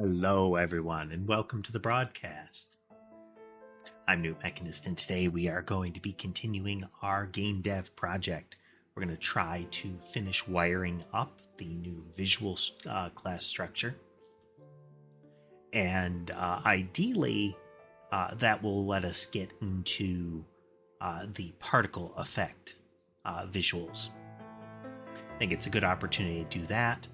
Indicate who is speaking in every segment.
Speaker 1: Hello, everyone, and welcome to the broadcast. I'm newtmechanist, and today we are going to be continuing our game dev project. We're going to try to finish wiring up the new visual class structure. And ideally, that will let us get into the particle effect visuals. I think it's a good opportunity to do that.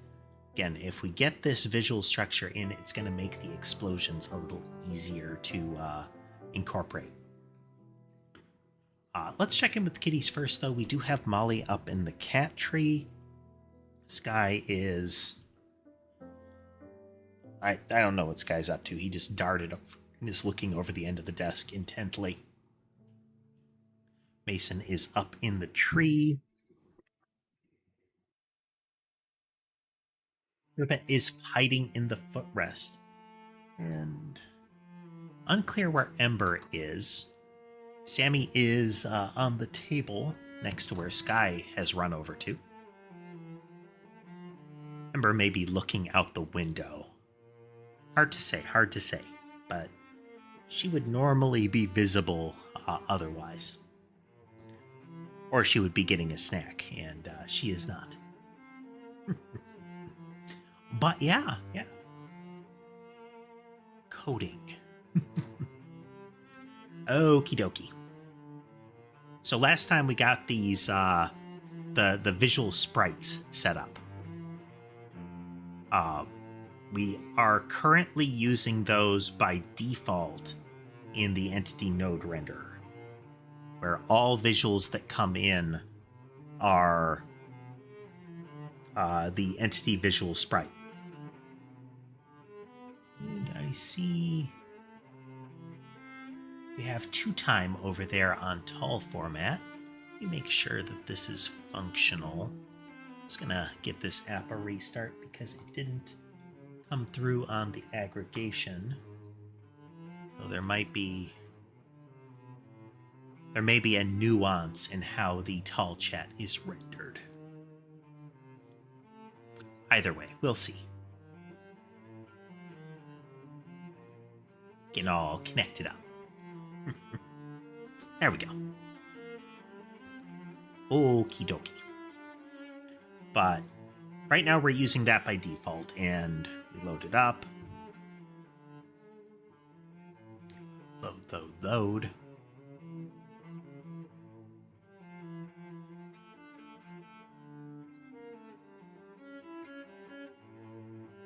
Speaker 1: Again, if we get this visual structure in, it's going to make the explosions a little easier to incorporate. Let's check in with the kitties first, though. We do have Molly up in the cat tree. Sky is... I don't know what Sky's up to. He just darted up and is looking over the end of the desk intently. Mason is up in the tree. Ribbit is hiding in the footrest. And unclear where Ember is. Sammy is on the table next to where Sky has run over to. Ember may be looking out the window. Hard to say, but she would normally be visible otherwise. Or she would be getting a snack, and she is not. But yeah. Coding. Okie dokie. So last time we got these, the visual sprites set up. We are currently using those by default in the entity node renderer, where all visuals that come in are the entity visual sprite. And I see we have 2time over there on tall format. Let me make sure that this is functional. I'm just gonna give this app a restart because it didn't come through on the aggregation. So there may be a nuance in how the tall chat is rendered. Either way, we'll see. Getting all connected up. There we go. Okie dokie. But right now we're using that by default, and we load it up. Load.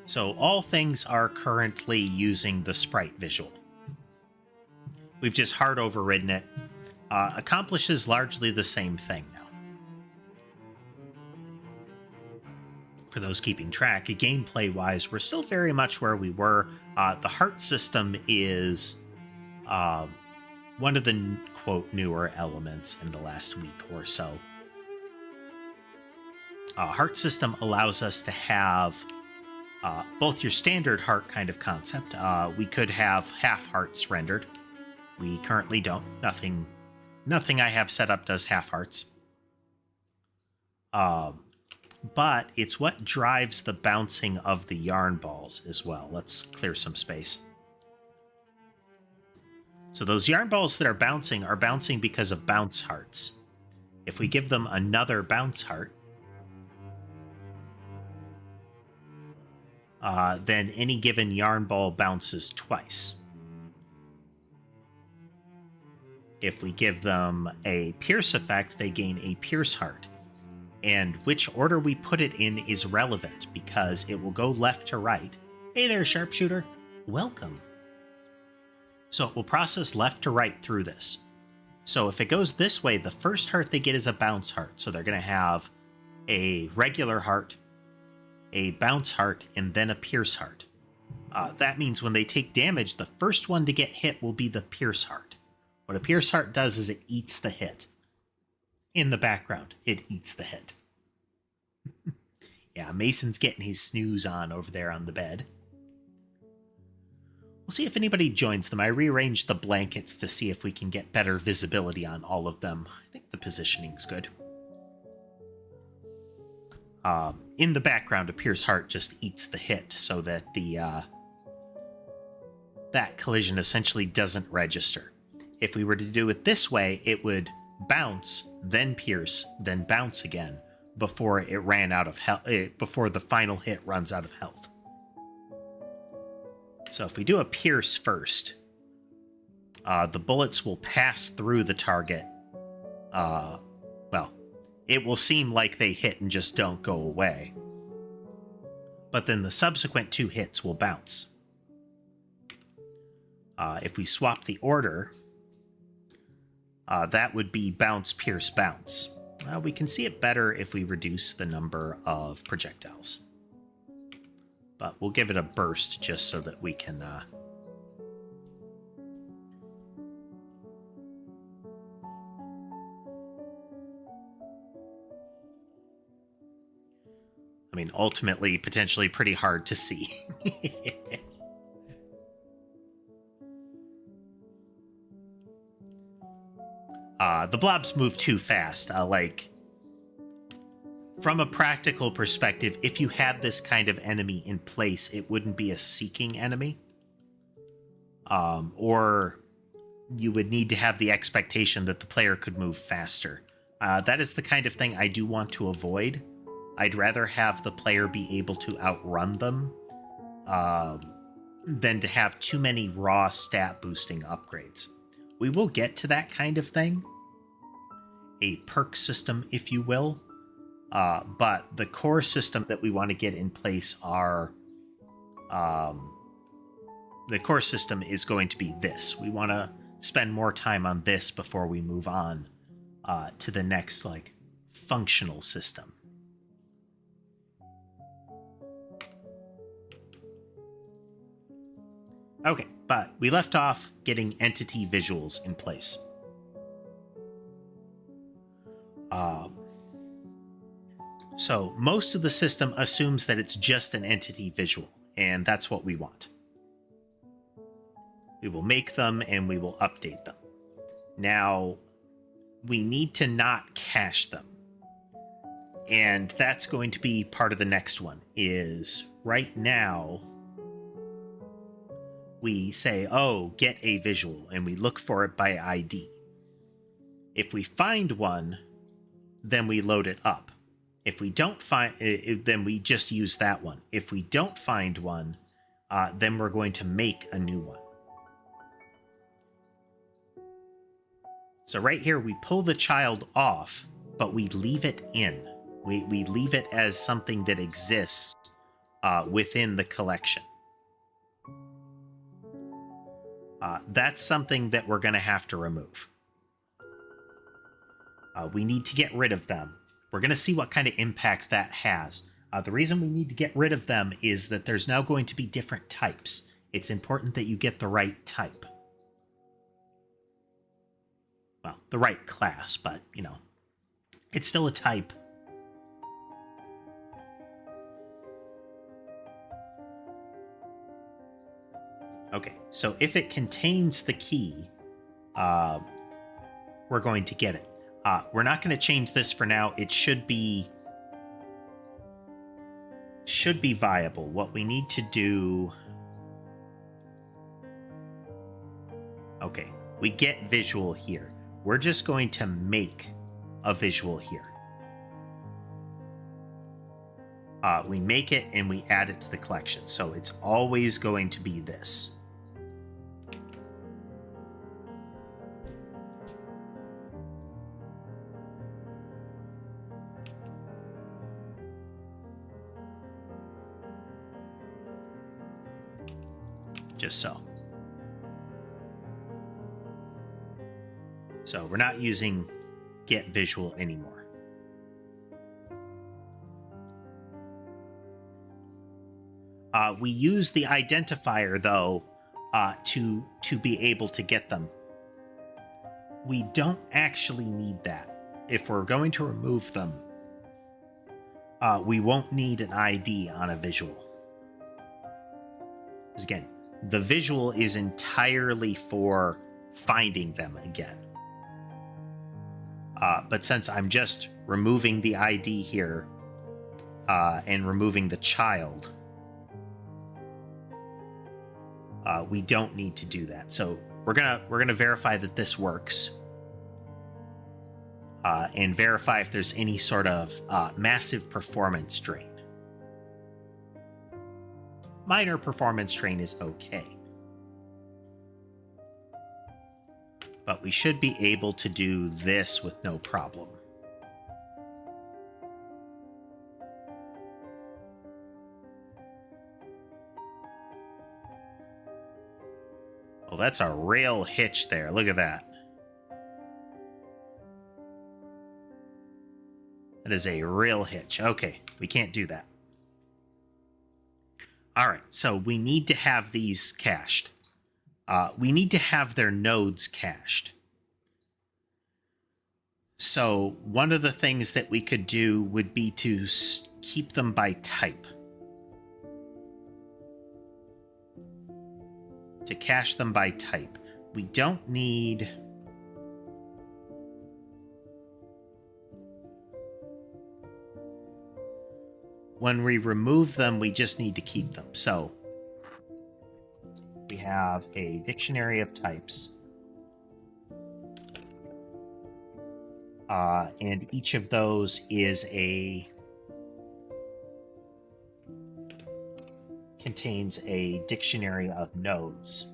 Speaker 1: So all things are currently using the sprite visual. We've just hard overridden it. Accomplishes largely the same thing now. For those keeping track, gameplay-wise, we're still very much where we were. The heart system is one of the, quote, newer elements in the last week or so. Heart system allows us to have both your standard heart kind of concept. We could have half hearts rendered. We currently don't. Nothing I have set up does half hearts. But it's what drives the bouncing of the yarn balls as well. Let's clear some space. So those yarn balls that are bouncing because of bounce hearts. If we give them another bounce heart, then any given yarn ball bounces twice. If we give them a pierce effect, they gain a pierce heart. And which order we put it in is relevant, because it will go left to right. Hey there, sharpshooter. Welcome. So it will process left to right through this. So if it goes this way, the first heart they get is a bounce heart. So they're going to have a regular heart, a bounce heart, and then a pierce heart. That means when they take damage, the first one to get hit will be the pierce heart. What a pierce heart does is it eats the hit. In the background, it eats the hit. Yeah, Mason's getting his snooze on over there on the bed. We'll see if anybody joins them. I rearranged the blankets to see if we can get better visibility on all of them. I think the positioning's good. In the background, a pierce heart just eats the hit so that the that collision essentially doesn't register. If we were to do it this way, it would bounce, then pierce, then bounce again before it ran out of health, before the final hit runs out of health. So if we do a pierce first, the bullets will pass through the target. Well, it will seem like they hit and just don't go away. But then the subsequent 2 hits will bounce. If we swap the order, that would be bounce, pierce, bounce. We can see it better if we reduce the number of projectiles. But we'll give it a burst just so that we can... I mean, ultimately, potentially pretty hard to see. The blobs move too fast. From a practical perspective, if you had this kind of enemy in place, it wouldn't be a seeking enemy. Or you would need to have the expectation that the player could move faster. That is the kind of thing I do want to avoid. I'd rather have the player be able to outrun them than to have too many raw stat boosting upgrades. We will get to that kind of thing. A perk system, if you will. But the core system that we want to get in place are... the core system is going to be this. We want to spend more time on this before we move on to the next, functional system. Okay, but we left off getting entity visuals in place. So most of the system assumes that it's just an entity visual, and that's what we want. We will make them and we will update them. Now, we need to not cache them. And that's going to be part of the next one, is right now we say, oh, get a visual, and we look for it by ID. If we find one, then we load it up. If we don't find it, then we just use that one. If we don't find one, then we're going to make a new one. So right here, we pull the child off, but we leave it in. We leave it as something that exists within the collection. That's something that we're going to have to remove. We need to get rid of them. We're going to see what kind of impact that has. The reason we need to get rid of them is that there's now going to be different types. It's important that you get the right type. Well, the right class, but, it's still a type. Okay, so if it contains the key, we're going to get it. We're not going to change this for now. It should be viable. What we need to do... Okay, we get visual here. We're just going to make a visual here. We make it and we add it to the collection. So it's always going to be this. Just so. So we're not using get visual anymore. We use the identifier, though, to be able to get them. We don't actually need that. If we're going to remove them, we won't need an ID on a visual. Because again, the visual is entirely for finding them again. But since I'm just removing the ID here and removing the child, we don't need to do that. So we're gonna verify that this works, and verify if there's any sort of massive performance drain. Minor performance drain is okay, but we should be able to do this with no problem. Oh, that's a real hitch there. Look at that. That is a real hitch. Okay, we can't do that. All right, so we need to have these cached. We need to have their nodes cached. So one of the things that we could do would be to keep them by type. To cache them by type. We don't need... When we remove them, we just need to keep them. So we have a dictionary of types. And each of those is contains a dictionary of nodes.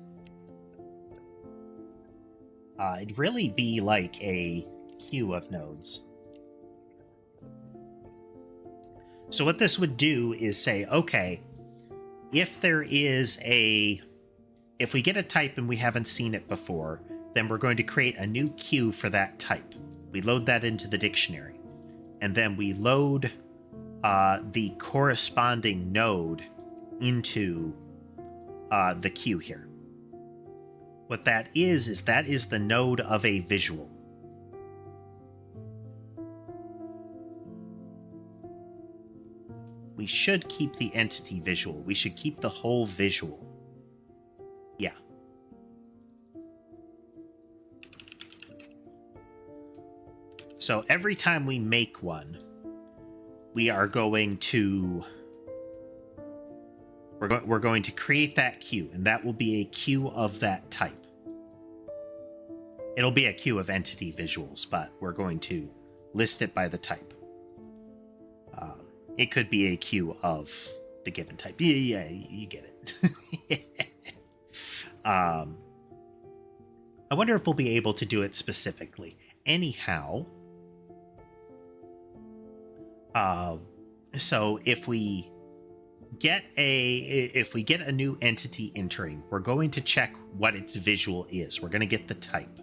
Speaker 1: It'd really be like a queue of nodes. So what this would do is say, okay, if we get a type and we haven't seen it before, then we're going to create a new queue for that type. We load that into the dictionary, and then we load the corresponding node into the queue here. What that is that is the node of a visual. We should keep the entity visual. We should keep the whole visual. Yeah. So every time we make one, we are going to... We're going to create that queue, and that will be a queue of that type. It'll be a queue of entity visuals, but we're going to list it by the type. It could be a queue of the given type. Yeah, you get it. I wonder if we'll be able to do it specifically. Anyhow, so if we get a new entity entering, we're going to check what its visual is. We're going to get the type.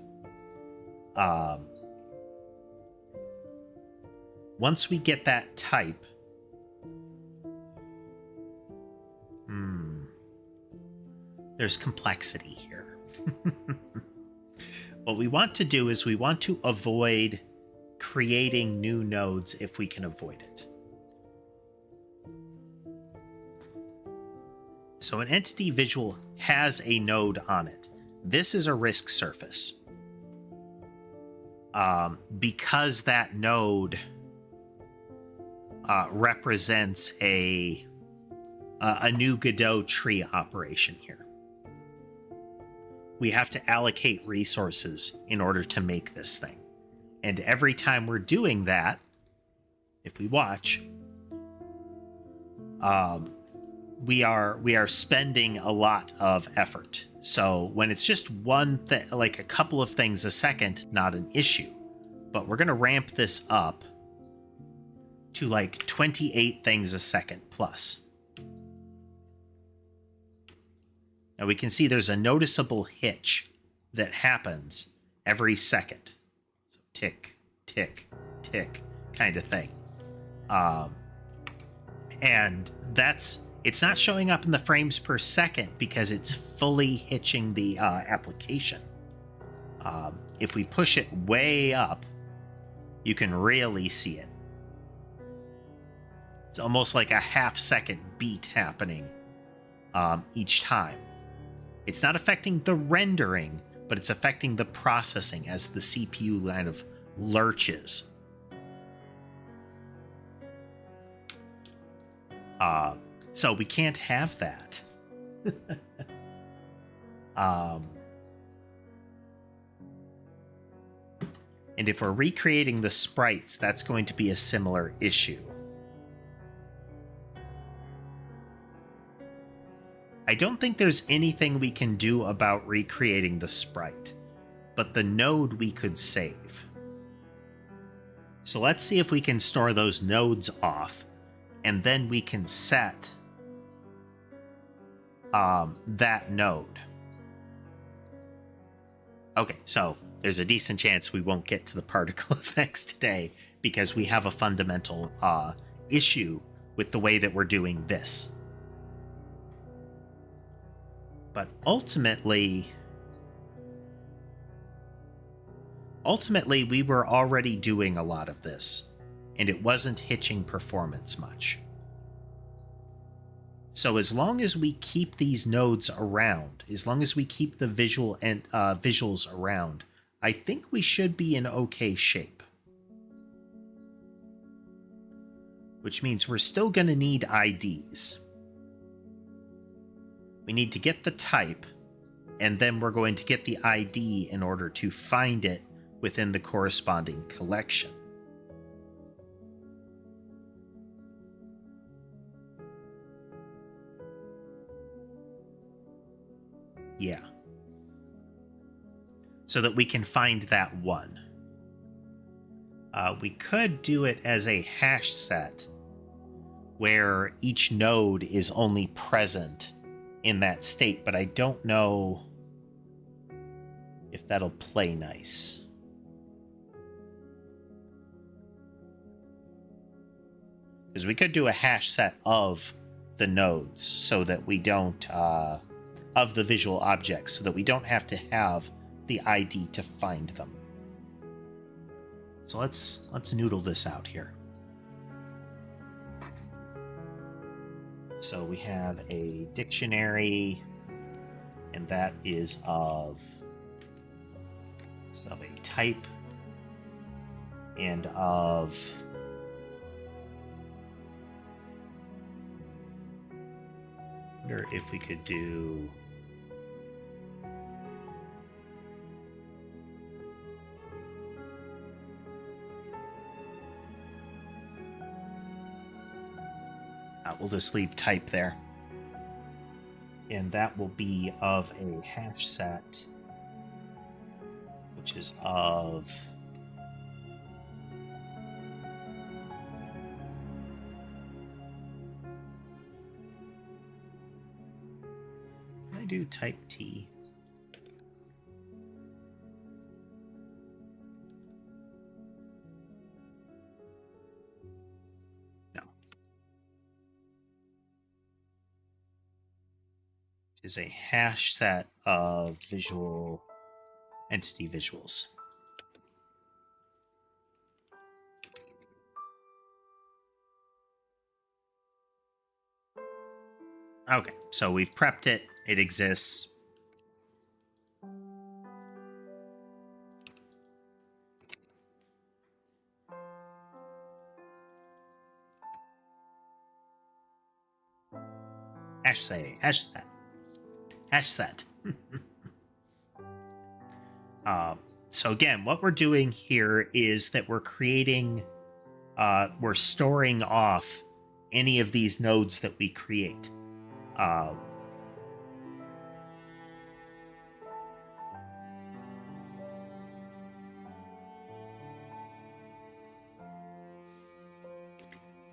Speaker 1: Once we get that type, there's complexity here. What we want to do is we want to avoid creating new nodes if we can avoid it. So an entity visual has a node on it. This is a risk surface. Because that node represents a new Godot tree operation here. We have to allocate resources in order to make this thing. And every time we're doing that, if we watch, we are spending a lot of effort. So when it's just one thing, like a couple of things a second, not an issue. But we're going to ramp this up to like 28 things a second plus. Now we can see there's a noticeable hitch that happens every second. So tick, tick, tick kind of thing. And it's not showing up in the frames per second because it's fully hitching the application. If we push it way up, you can really see it. It's almost like a half-second beat happening each time. It's not affecting the rendering, but it's affecting the processing as the CPU kind of lurches. So we can't have that. And if we're recreating the sprites, that's going to be a similar issue. I don't think there's anything we can do about recreating the sprite, but the node we could save. So let's see if we can store those nodes off, and then we can set that node. Okay, so there's a decent chance we won't get to the particle effects today because we have a fundamental issue with the way that we're doing this. But ultimately, we were already doing a lot of this, and it wasn't hitching performance much. So as long as we keep these nodes around, as long as we keep the visuals around, I think we should be in okay shape. Which means we're still going to need IDs. We need to get the type, and then we're going to get the ID in order to find it within the corresponding collection. Yeah. So that we can find that one. We could do it as a hash set where each node is only present in that state, but I don't know if that'll play nice. Because we could do a hash set of the nodes so that we don't, of the visual objects, so that we don't have to have the ID to find them. So let's noodle this out here. So we have a dictionary, and that is of a type and of I wonder if we could do we'll just leave type there. And that will be of a hash set, which is of can I do type T? Is a hash set of visual entity visuals. Okay, so we've prepped it. It exists. Hash set. So again, what we're doing here is that we're creating, we're storing off any of these nodes that we create.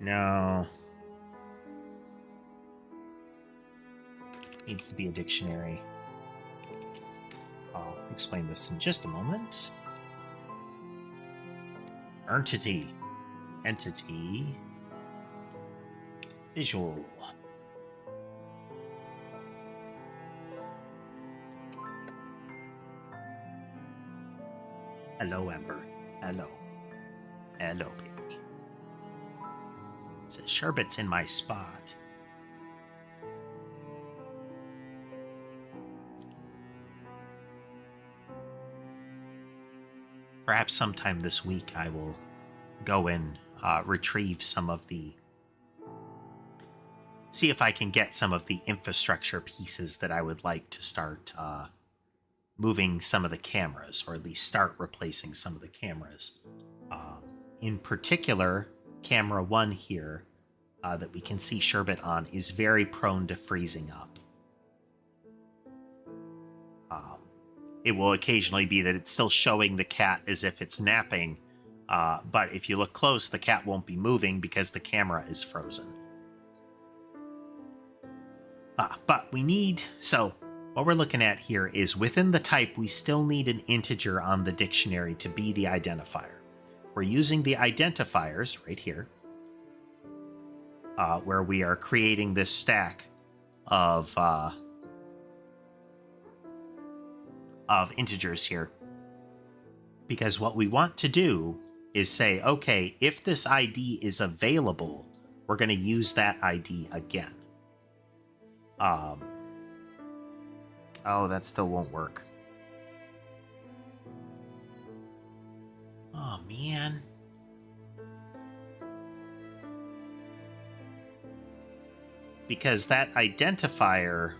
Speaker 1: No. Needs to be a dictionary. I'll explain this in just a moment. Entity. Visual. Hello, Ember. Hello, baby. It says sherbet's in my spot. Perhaps sometime this week I will go and retrieve some of the... see if I can get some of the infrastructure pieces that I would like to start moving some of the cameras, or at least start replacing some of the cameras. In particular, camera 1 here that we can see Sherbet on is very prone to freezing up. It will occasionally be that it's still showing the cat as if it's napping, but if you look close, the cat won't be moving because the camera is frozen. But we need... So, what we're looking at here is within the type, we still need an integer on the dictionary to be the identifier. We're using the identifiers right here, where we are creating this stack of integers here. Because what we want to do is say, okay, if this ID is available, we're going to use that ID again. Oh, that still won't work. Oh, man. Because that identifier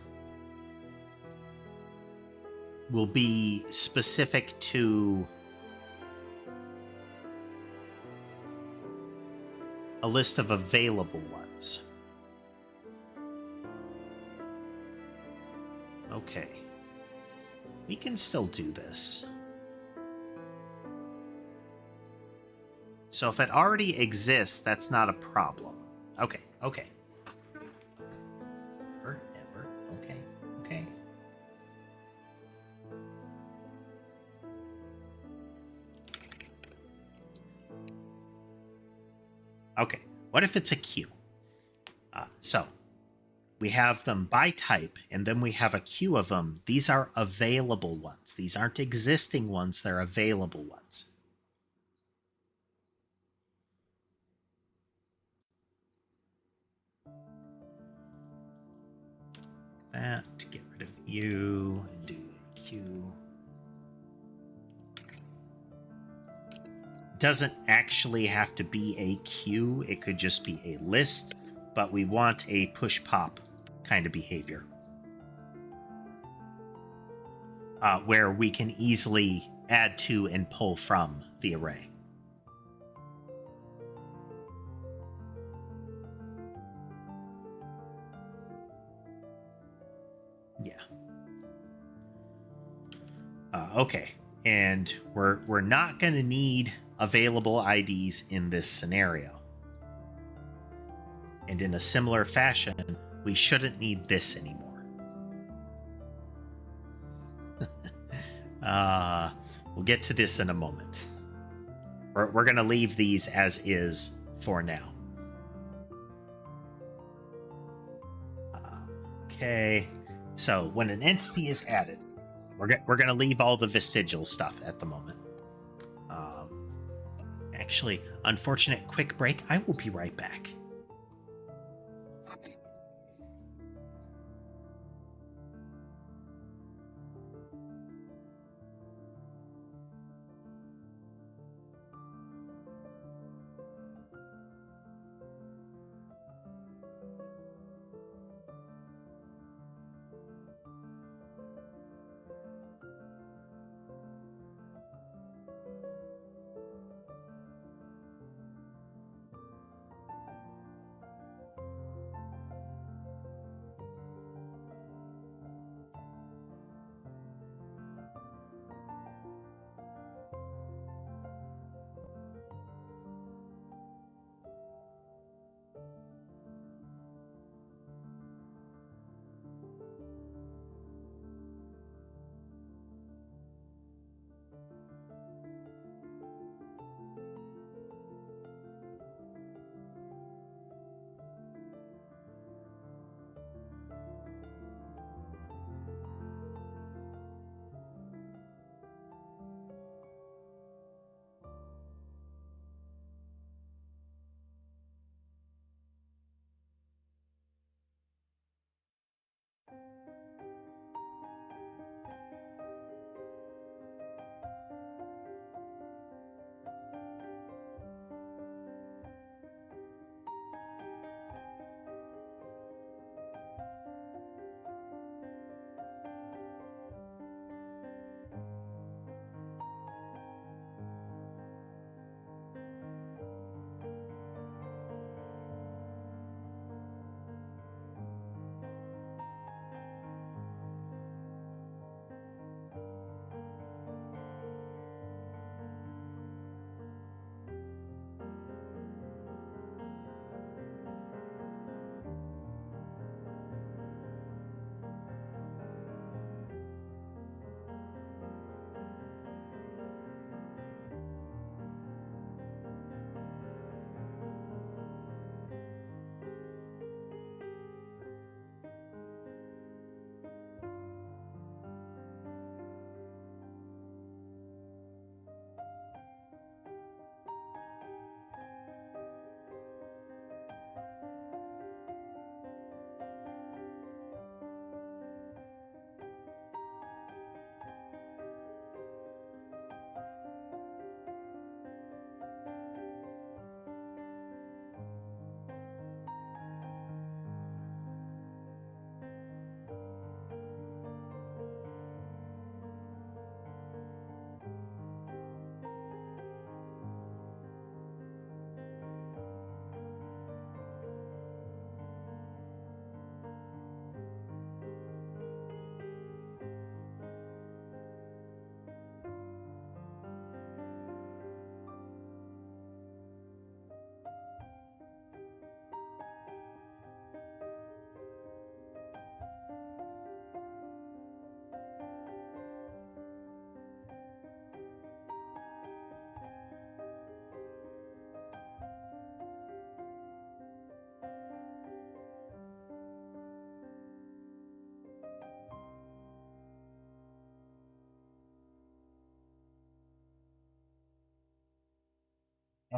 Speaker 1: will be specific to a list of available ones. Okay. We can still do this. So if it already exists, that's not a problem. Okay, okay. Okay, okay. Okay, what if it's a queue? So we have them by type, and then we have a queue of them. These are available ones. These aren't existing ones, they're available ones. That, get rid of you, and do a queue. Doesn't actually have to be a queue, it could just be a list, but we want a push-pop kind of behavior. Where we can easily add to and pull from the array. Yeah. Okay, and we're not going to need available IDs in this scenario. And in a similar fashion, we shouldn't need this anymore. We'll get to this in a moment. We're going to leave these as is for now. Okay, so when an entity is added, we're going to leave all the vestigial stuff at the moment. Actually, unfortunate quick break. I will be right back.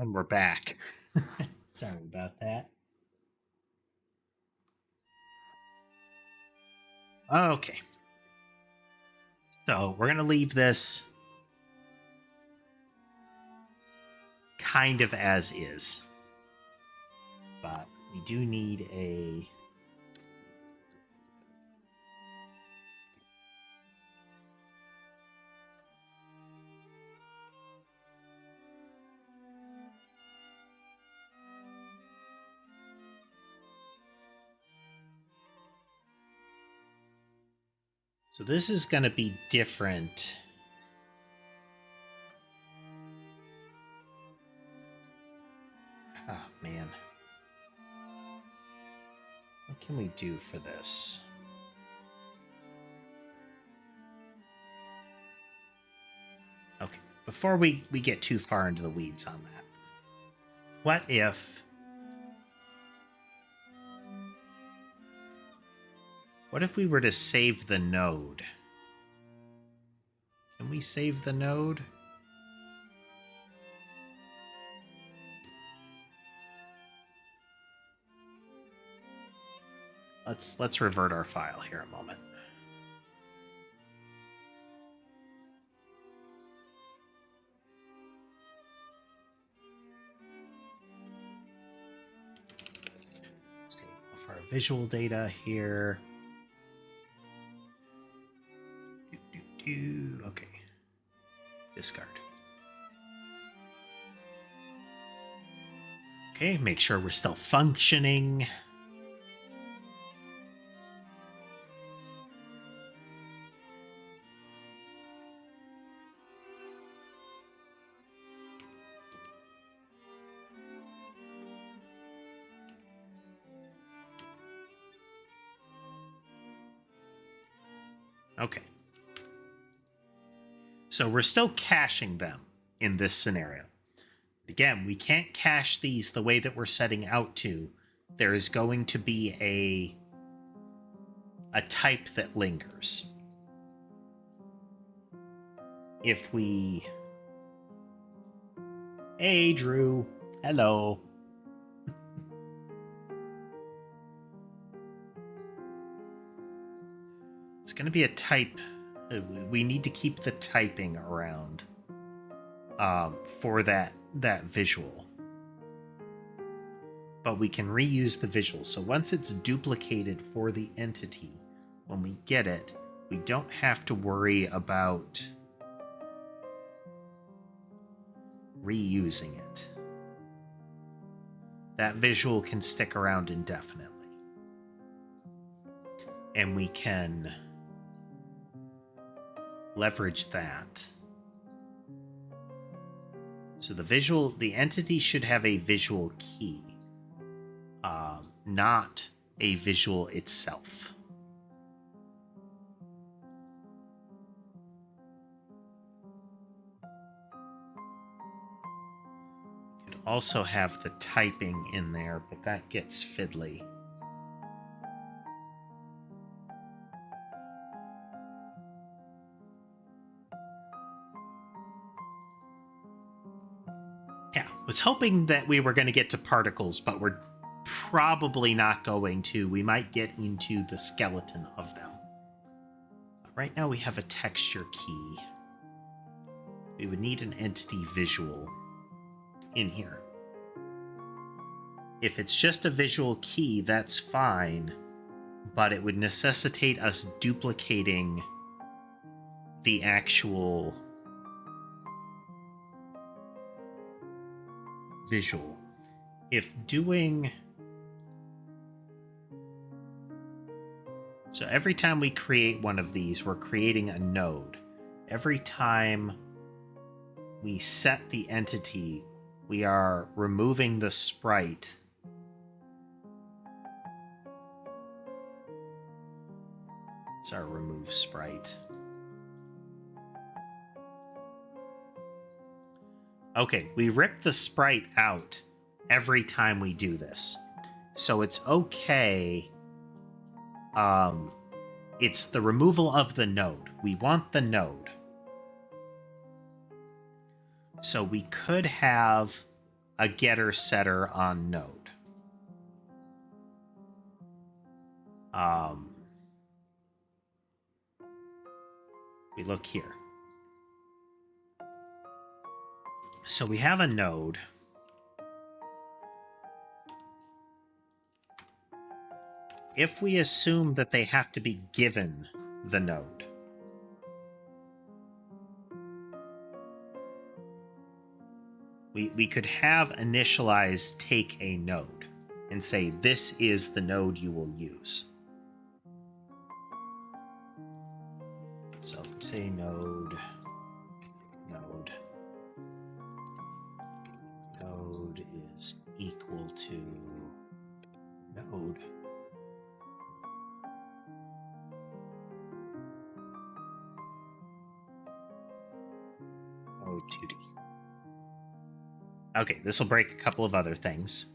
Speaker 1: And we're back. Sorry about that. Okay. So we're going to leave this kind of as is. But we do need a... So this is going to be different. Oh, man. What can we do for this? Okay, before we get too far into the weeds on that, what if... What if we were to save the node? Can we save the node? Let's revert our file here a moment. Save for our visual data here. Okay. Discard. Okay, make sure we're still functioning. Okay. So we're still caching them in this scenario. Again, we can't cache these the way that we're setting out to. There is going to be a type that lingers. If we... Hey, Drew. Hello. It's going to be a type... We need to keep the typing around for that visual. But we can reuse the visual. So once it's duplicated for the entity, when we get it, we don't have to worry about reusing it. That visual can stick around indefinitely. And we can leverage that. So the entity should have a visual key, not a visual itself. Could also have the typing in there, but that gets fiddly. Was hoping that we were going to get to particles, but we're probably not going to. We might get into the skeleton of them. Right now we have a texture key. We would need an entity visual in here. If it's just a visual key, that's fine, but it would necessitate us duplicating the actual visual. If doing... So every time we create one of these, we're creating a node. Every time we set the entity, we are removing the sprite. It's our remove sprite. Okay, we rip the sprite out every time we do this. So it's okay. It's the removal of the node. We want the node. So we could have a getter setter on node. We look here. So we have a node. If we assume that they have to be given the node, we could have initialize take a node and say this is the node you will use. So if we say node is equal to node node2d. Okay, this will break a couple of other things.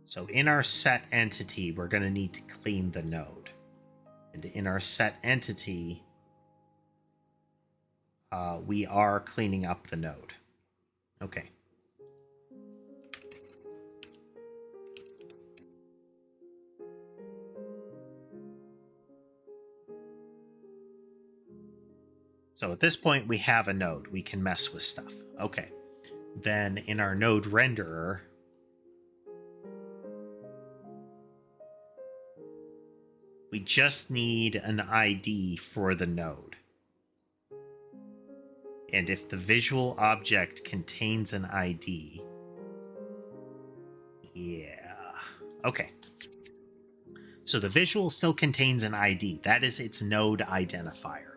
Speaker 1: So in our set entity, we're going to need to clean the node. And in our set entity, we are cleaning up the node. Okay. So at this point, we have a node. We can mess with stuff. Okay. Then in our node renderer, we just need an ID for the node. And if the visual object contains an ID, yeah. Okay. So the visual still contains an ID. That is its node identifier.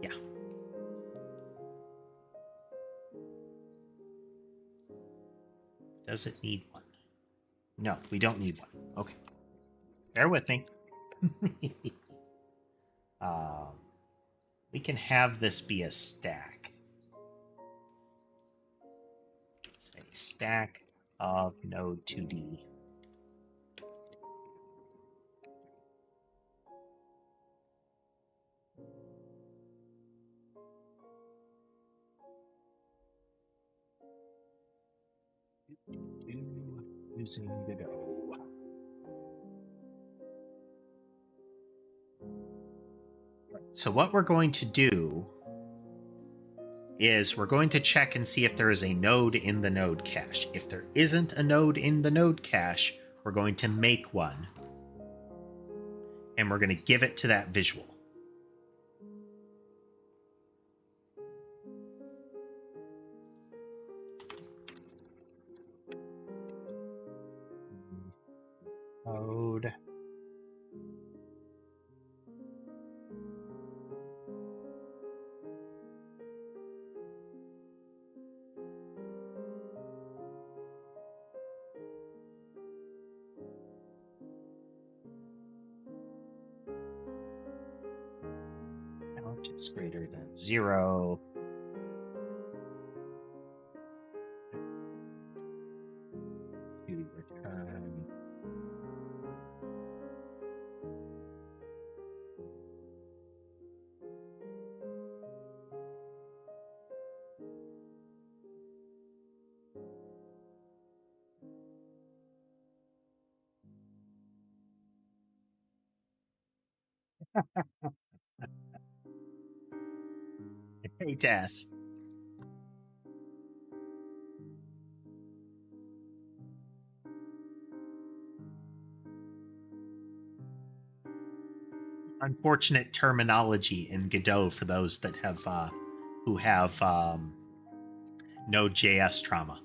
Speaker 1: Yeah. Does it need one? No, we don't need one. Okay. Bear with me. We can have this be a stack. Say stack of node 2D. Using Godot. So what we're going to do is we're going to check and see if there is a node in the node cache. If there isn't a node in the node cache, we're going to make one. And we're going to give it to that visual. Node. Count is greater than 0. To return. Hey, Tess. Unfortunate terminology in Godot for those that have who have Node.js trauma.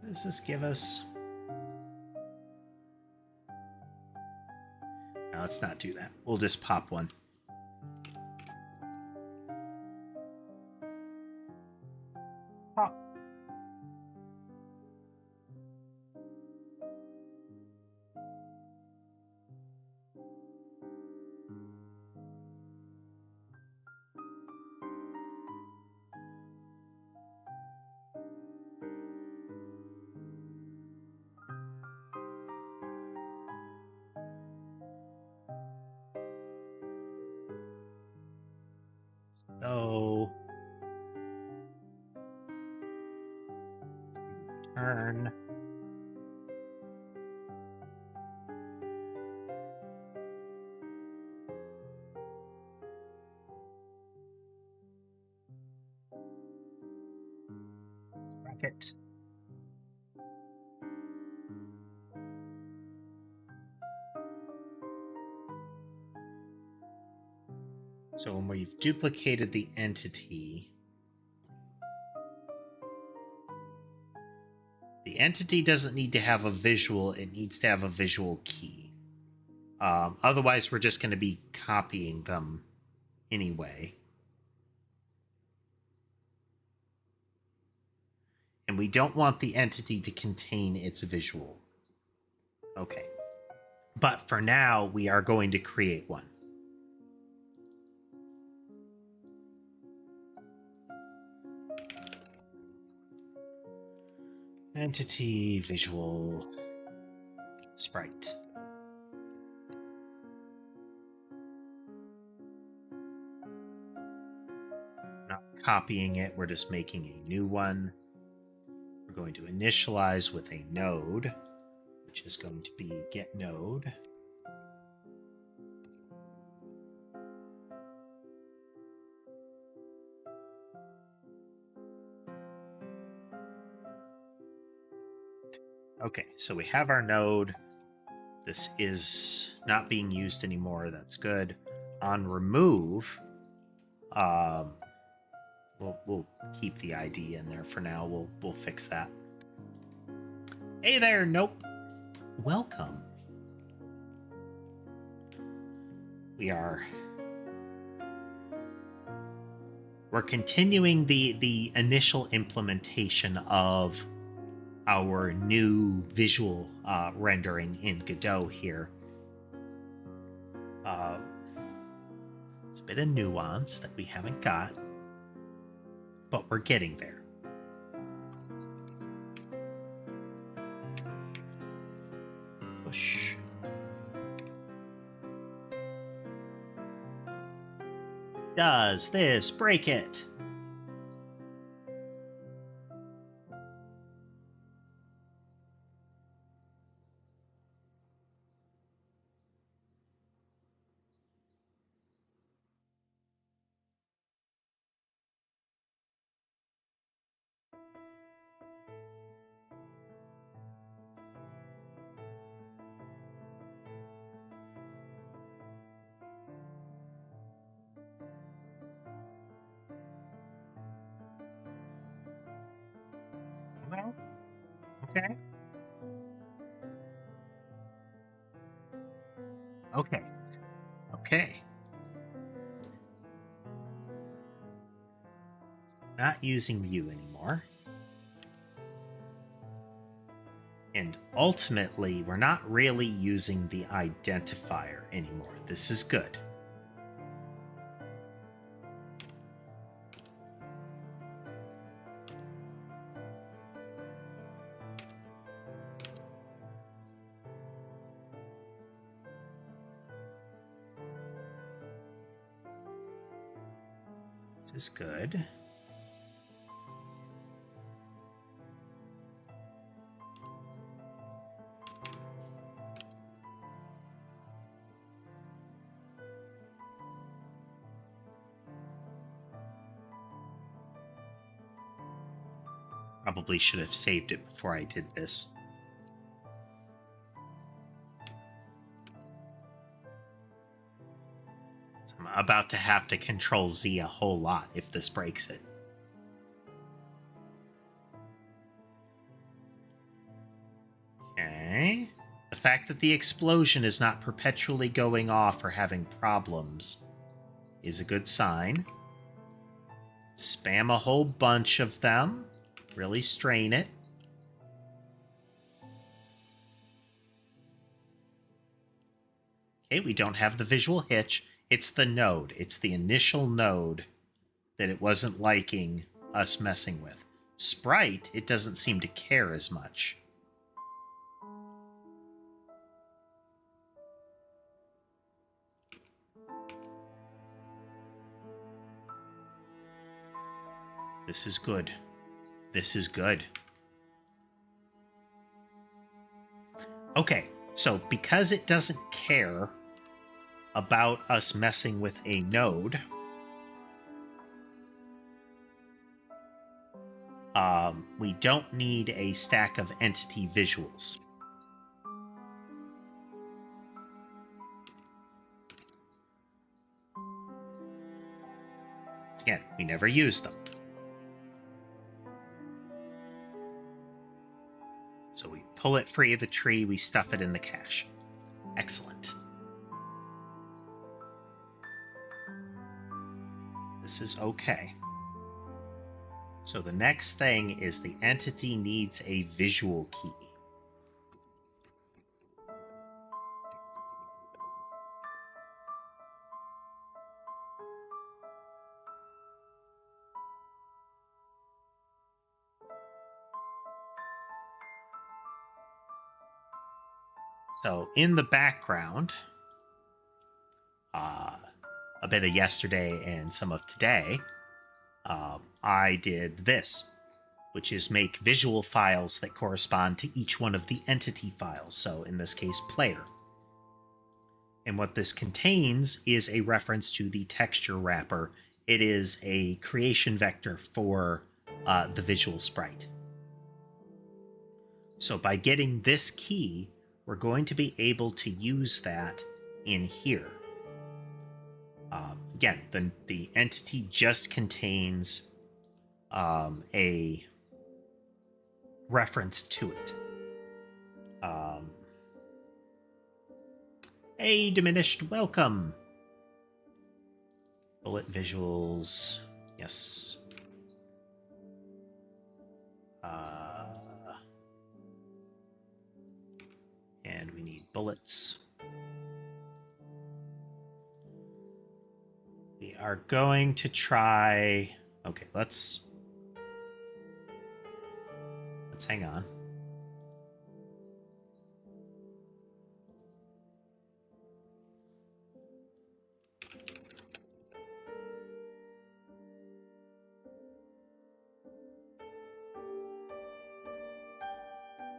Speaker 1: Does this give us? No, let's not do that. We'll just pop one. Pop. turn. Bracket. So when we've duplicated the entity, the entity doesn't need to have a visual, it needs to have a visual key. Otherwise, we're just going to be copying them anyway. And we don't want the entity to contain its visual. Okay. But for now, we are going to create one. Entity, visual, sprite. Not copying it, we're just making a new one. We're going to initialize with a node, which is going to be getNode. Okay, so we have our node. This is not being used anymore. That's good. On remove, we'll keep the ID in there for now. We'll fix that. Hey there, nope. Welcome. We're continuing the initial implementation of our new visual rendering in Godot here. It's a bit of nuance that we haven't got, but we're getting there. Push. Does this break it? Well, okay. Okay. Okay. Not using view anymore. And ultimately, we're not really using the identifier anymore. This is good. This is good. Probably should have saved it before I did this. So I'm about to have to Control Z a whole lot if this breaks it. Okay. The fact that the explosion is not perpetually going off or having problems is a good sign. Spam a whole bunch of them. Really strain it. Okay, we don't have the visual hitch. It's the node. It's the initial node that it wasn't liking us messing with. Sprite, it doesn't seem to care as much. This is good. This is good. Okay, so because it doesn't care about us messing with a node, we don't need a stack of entity visuals. Again, we never use them. So we pull it free of the tree, we stuff it in the cache. Excellent. This is okay. So the next thing is the entity needs a visual key. So in the background, a bit of yesterday and some of today, I did this, which is make visual files that correspond to each one of the entity files. So in this case, player. And what this contains is a reference to the texture wrapper. It is a creation vector for the visual sprite. So by getting this key, we're going to be able to use that in here. Again, the entity just contains a reference to it. Hey, diminished, welcome. Bullet visuals, yes. And we need bullets. We are going to try... Okay, let's hang on.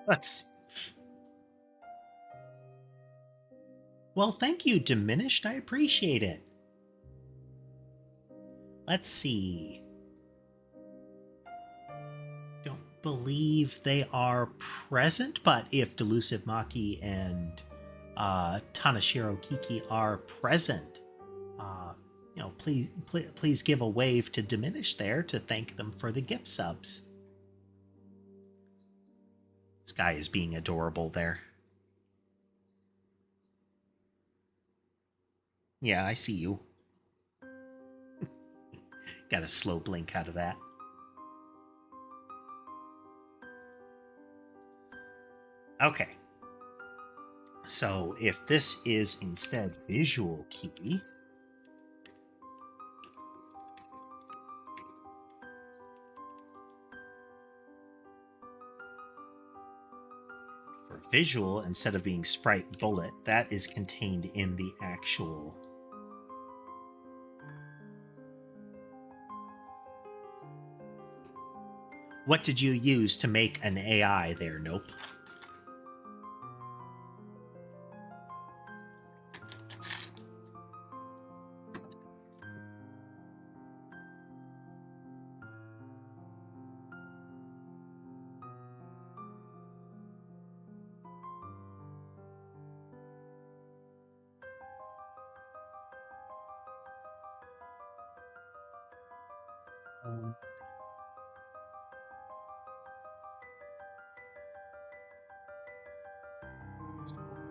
Speaker 1: Let's... Well, thank you, Diminished. I appreciate it. Let's see. Don't believe they are present, but if Delusive Maki and Tanashiro Kiki are present, please give a wave to Diminish there to thank them for the gift subs. This guy is being adorable there. Yeah, I see you. Got a slow blink out of that. Okay. So if this is instead visual key, for visual, instead of being sprite bullet, that is contained in the actual... What did you use to make an AI there, Nope?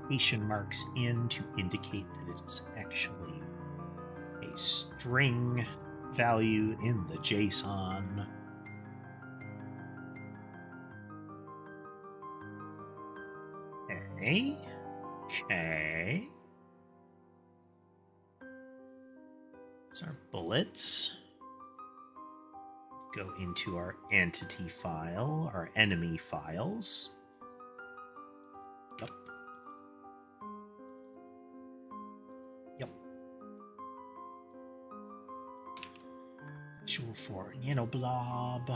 Speaker 1: Quotation marks in to indicate that it is actually a string value in the JSON. Okay. Okay. These are bullets. Go into our entity file, our enemy files. Yep. Yep. Visual for blob.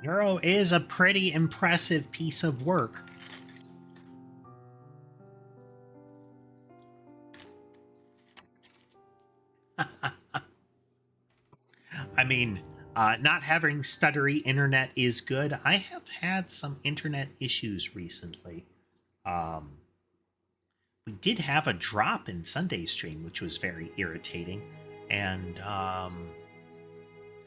Speaker 1: Neuro is a pretty impressive piece of work. I mean, not having stuttery internet is good. I have had some internet issues recently. We did have a drop in Sunday stream, which was very irritating. And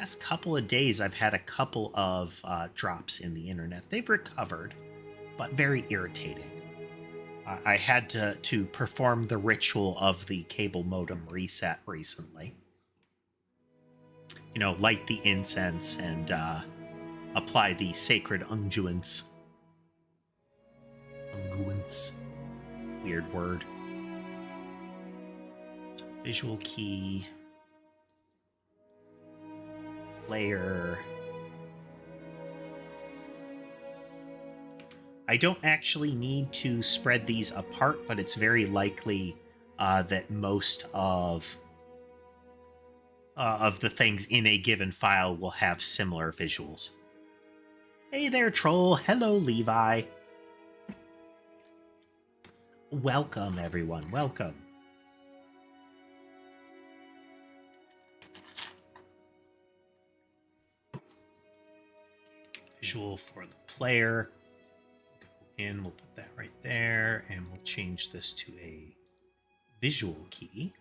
Speaker 1: last couple of days, I've had a couple of drops in the internet. They've recovered, but very irritating. I had to perform the ritual of the cable modem reset recently. You know, light the incense and apply the sacred unguents. Unguents. Weird word. Visual key. Layer. I don't actually need to spread these apart, but it's very likely that most of the things in a given file will have similar visuals. Hey there, troll. Hello, Levi. Welcome, everyone. Welcome. Visual for the player. Go in, we'll put that right there, and we'll change this to a visual key.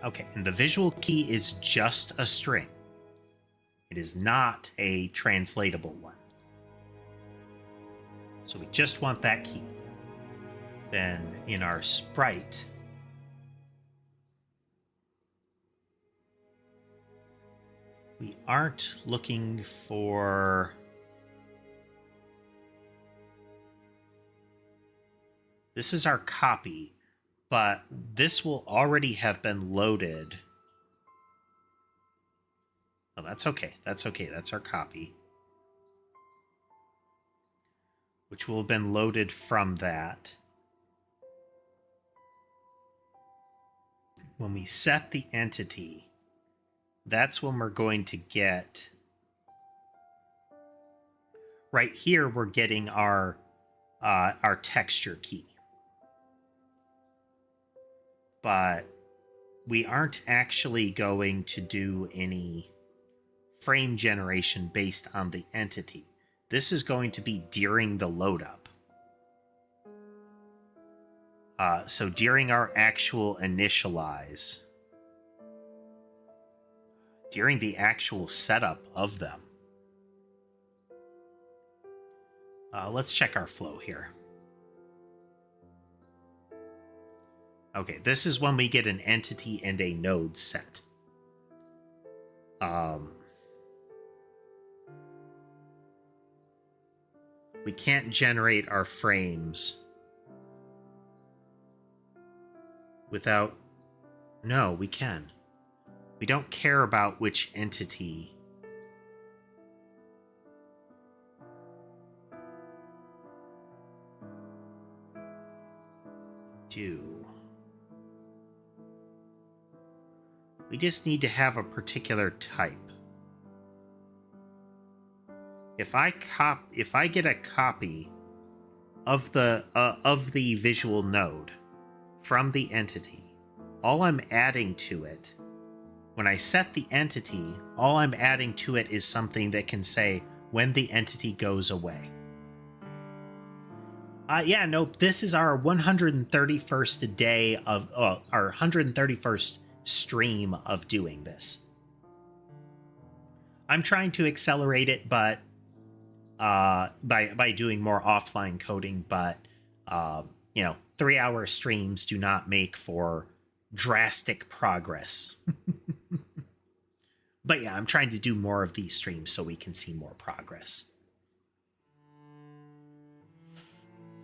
Speaker 1: Okay, and the visual key is just a string. It is not a translatable one. So we just want that key. Then in our sprite, we aren't looking for... This is our copy, but this will already have been loaded. Oh, that's okay. That's okay. That's our copy, which will have been loaded from that. When we set the entity, that's when we're going to get... Right here, we're getting our texture key. But we aren't actually going to do any frame generation based on the entity. This is going to be during the load up. So during our actual initialize, during the actual setup of them. Let's check our flow here. Okay, this is when we get an entity and a node set. We can't generate our frames without... No, we can. We don't care about which entity. We just need to have a particular type. If I get a copy of the visual node from the entity, all I'm adding to it, when I set the entity, all I'm adding to it is something that can say when the entity goes away. Yeah, nope, this is our 131st day of, our 131st stream of doing this. I'm trying to accelerate it, but by doing more offline coding, but you know, 3-hour streams do not make for drastic progress. But yeah, I'm trying to do more of these streams so we can see more progress.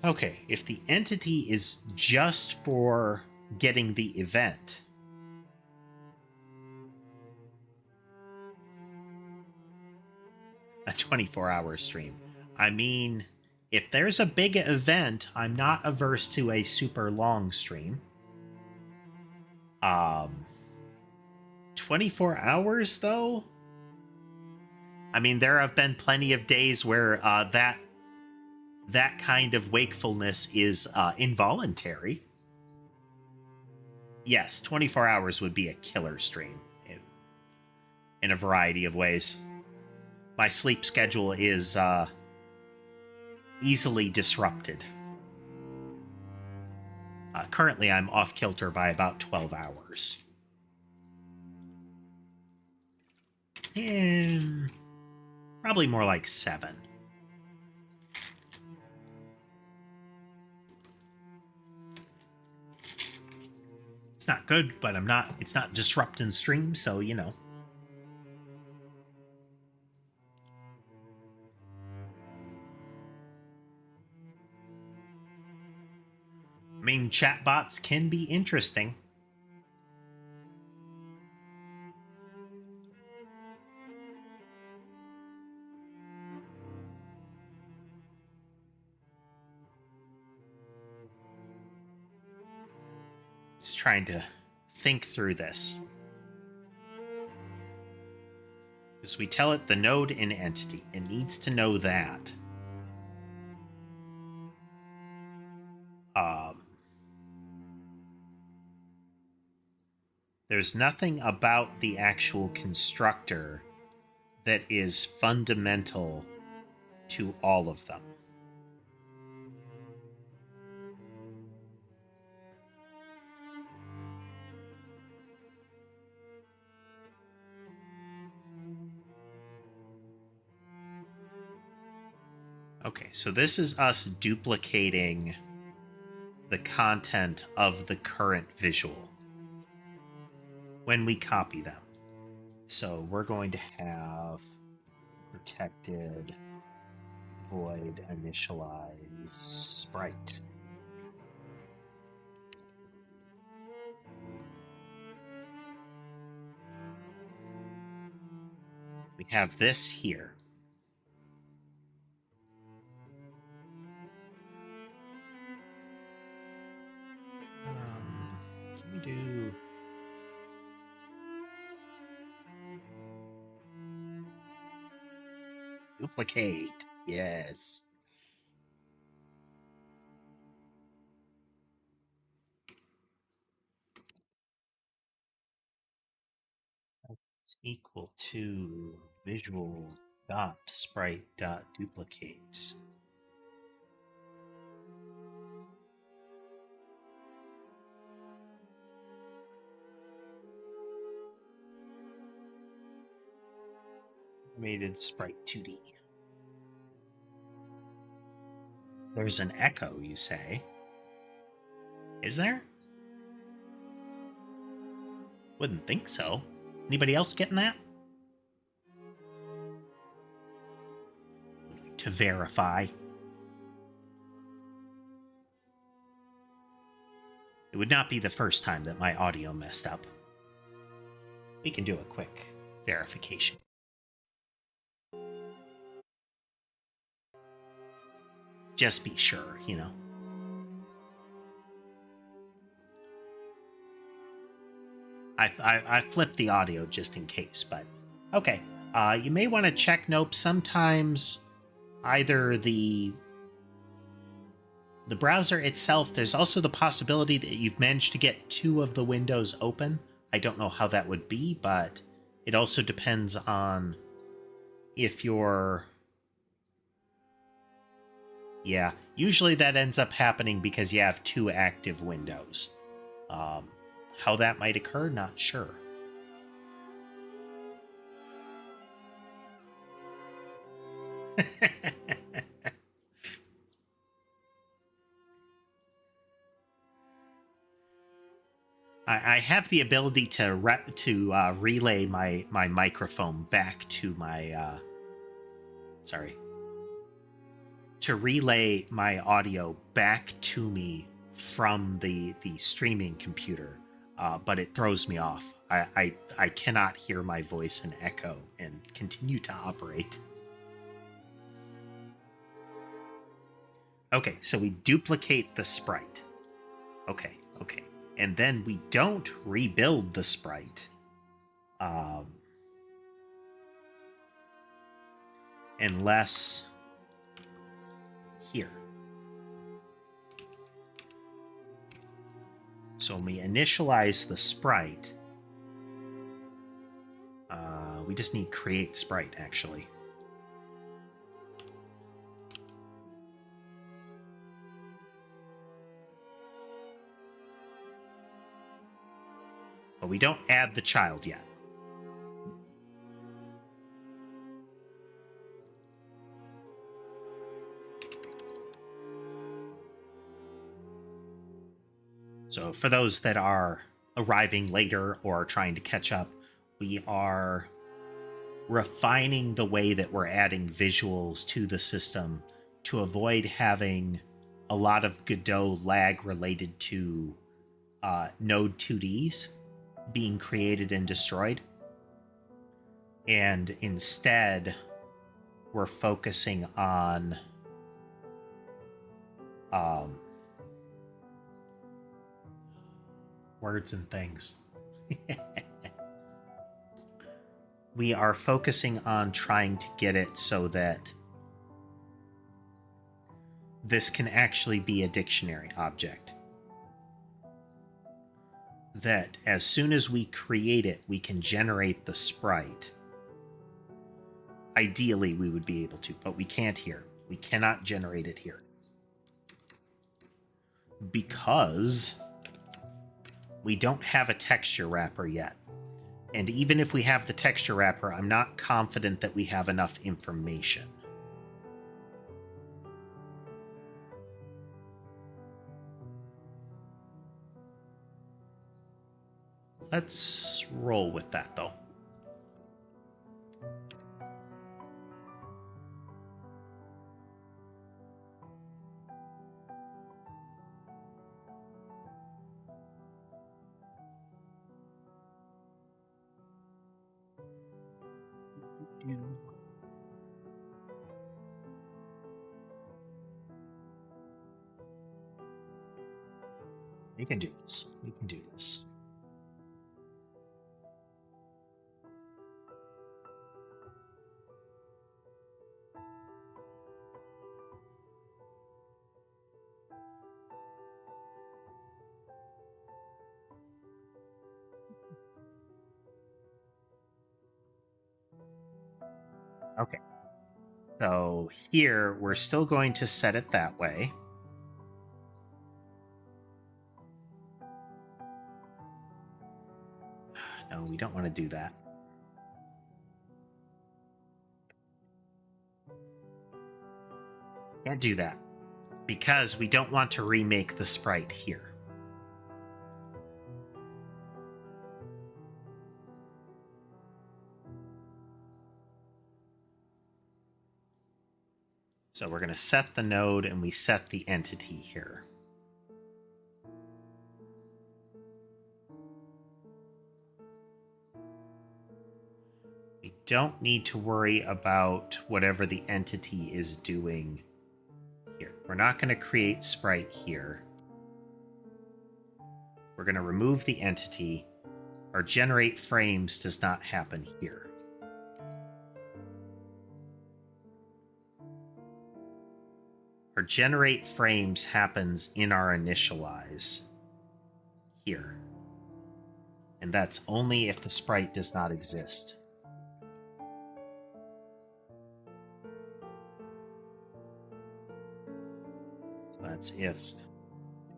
Speaker 1: Okay, if the entity is just for getting the event, a 24-hour stream. I mean, if there's a big event, I'm not averse to a super long stream. 12 24 hours, though? I mean, there have been plenty of days where that kind of wakefulness is involuntary. Yes, 24 hours would be a killer stream in a variety of ways. My sleep schedule is easily disrupted. Currently, I'm off kilter by about 12 hours. And probably more like 7. It's not good, but it's not disrupting stream, so you know. I mean, chatbots can be interesting. Just trying to think through this. Because we tell it the node and entity. It needs to know that. There's nothing about the actual constructor that is fundamental to all of them. Okay, so this is us duplicating the content of the current visual when we copy them. So we're going to have protected void initialize sprite. We have this here. Can we do... duplicate? Yes. It's equal to visual dot sprite dot duplicate. Animated sprite 2D. There's an echo, you say? Is there? Wouldn't think so. Anybody else getting that? Would like to verify. It would not be the first time that my audio messed up. We can do a quick verification. Just be sure, you know. I flipped the audio just in case, but okay. You may want to check. Nope. Sometimes either the browser itself. There's also the possibility that you've managed to get 2 of the windows open. I don't know how that would be, but it also depends on if you're... Yeah, usually that ends up happening because you have 2 active windows. How that might occur, not sure. I have the ability to relay my microphone back to my to relay my audio back to me from the streaming computer, but it throws me off. I cannot hear my voice in echo and continue to operate. Okay, so we duplicate the sprite. Okay. And then we don't rebuild the sprite. unless here. So when we initialize the sprite, we just need create sprite, actually. But we don't add the child yet. So for those that are arriving later or trying to catch up, we are refining the way that we're adding visuals to the system to avoid having a lot of Godot lag related to node 2Ds being created and destroyed. And instead, we're focusing on words and things. We are focusing on trying to get it so that this can actually be a dictionary object. That as soon as we create it, we can generate the sprite. Ideally, we would be able to, but we can't here. We cannot generate it here. Because we don't have a texture wrapper yet. And even if we have the texture wrapper, I'm not confident that we have enough information. Let's roll with that, though. We can do this. We can do this. Okay. So here, we're still going to set it that way. No, we don't want to do that. Can't do that because we don't want to remake the sprite here. So we're going to set the node and we set the entity here. We don't need to worry about whatever the entity is doing here. We're not going to create sprite here. We're going to remove the entity. Our generate frames does not happen here. Our generate frames happens in our initialize here. And that's only if the sprite does not exist. So that's if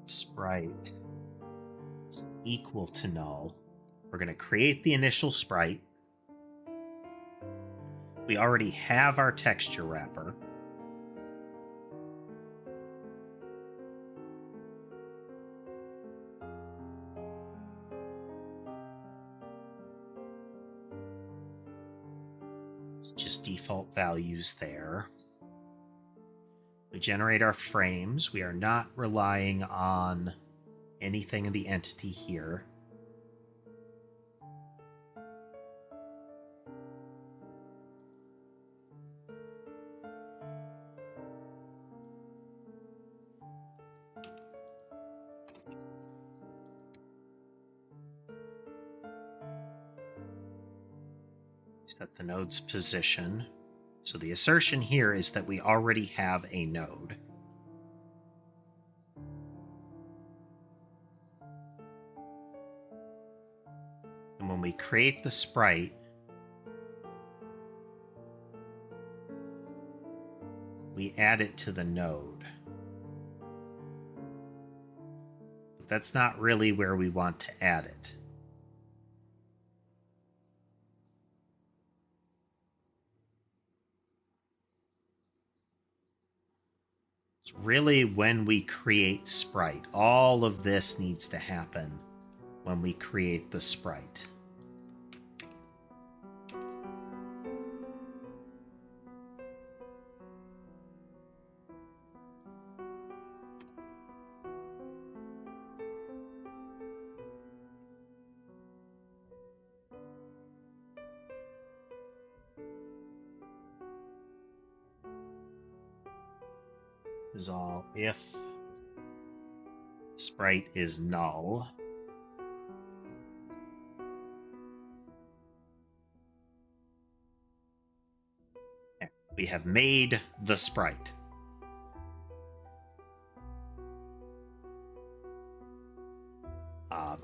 Speaker 1: sprite is equal to null. We're going to create the initial sprite. We already have our texture wrapper. It's just default values there. We generate our frames. We are not relying on anything in the entity here. Set the node's position. So the assertion here is that we already have a node. And when we create the sprite, we add it to the node. But that's not really where we want to add it. It's really when we create sprite. All of this needs to happen when we create the sprite. Is all if sprite is null. We have made the sprite.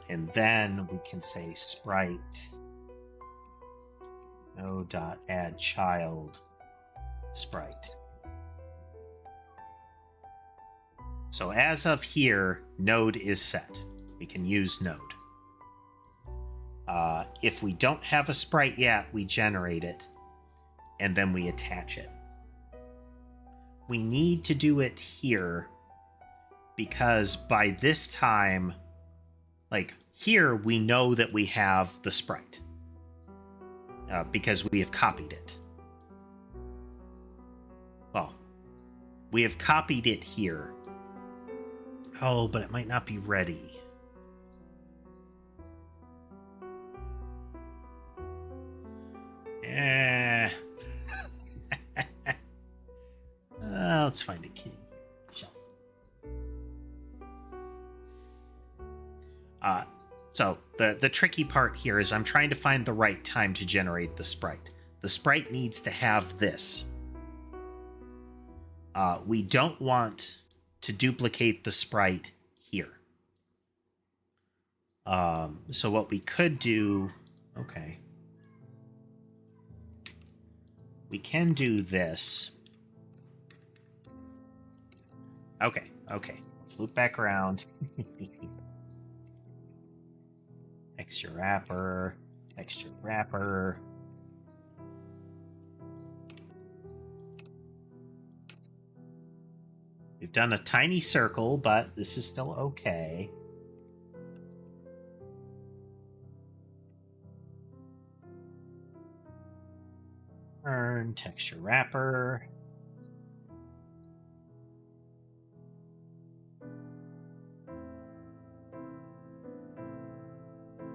Speaker 1: And then we can say sprite node.addChild sprite. So as of here, node is set. We can use node. If we don't have a sprite yet, we generate it, and then we attach it. We need to do it here because by this time, like here, we know that we have the sprite because we have copied it. Well, we have copied it here. Oh, but it might not be ready. Let's find a kitty shelf. So the tricky part here is I'm trying to find the right time to generate the sprite. The sprite needs to have this. We don't want to duplicate the sprite here. So what we could do, okay. We can do this. Okay. Let's loop back around. Texture wrapper. We've done a tiny circle, but this is still okay. Turn texture wrapper.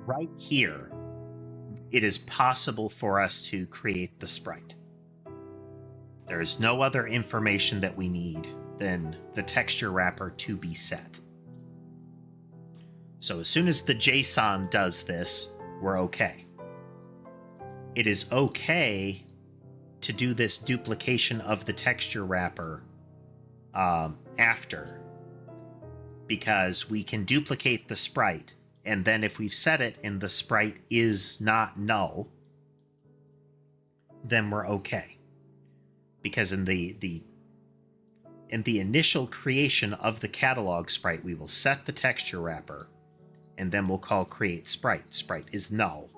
Speaker 1: Right here, it is possible for us to create the sprite. There is no other information that we need than the texture wrapper to be set. So as soon as the JSON does this, we're okay. It is okay to do this duplication of the texture wrapper after, because we can duplicate the sprite, and then if we've set it and the sprite is not null, then we're okay. Because in the initial creation of the catalog sprite, we will set the texture wrapper, and then we'll call create sprite. Sprite is null.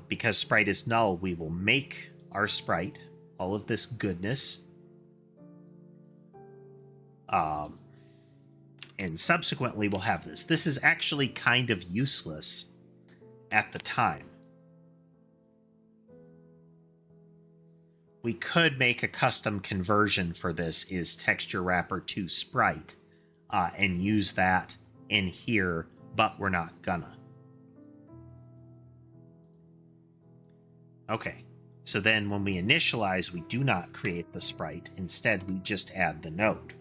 Speaker 1: Because sprite is null, we will make our sprite, all of this goodness, and subsequently we'll have this. This is actually kind of useless at the time. We could make a custom conversion for this is texture wrapper to sprite and use that in here, but we're not gonna. Okay, so then when we initialize, we do not create the sprite. Instead, we just add the node.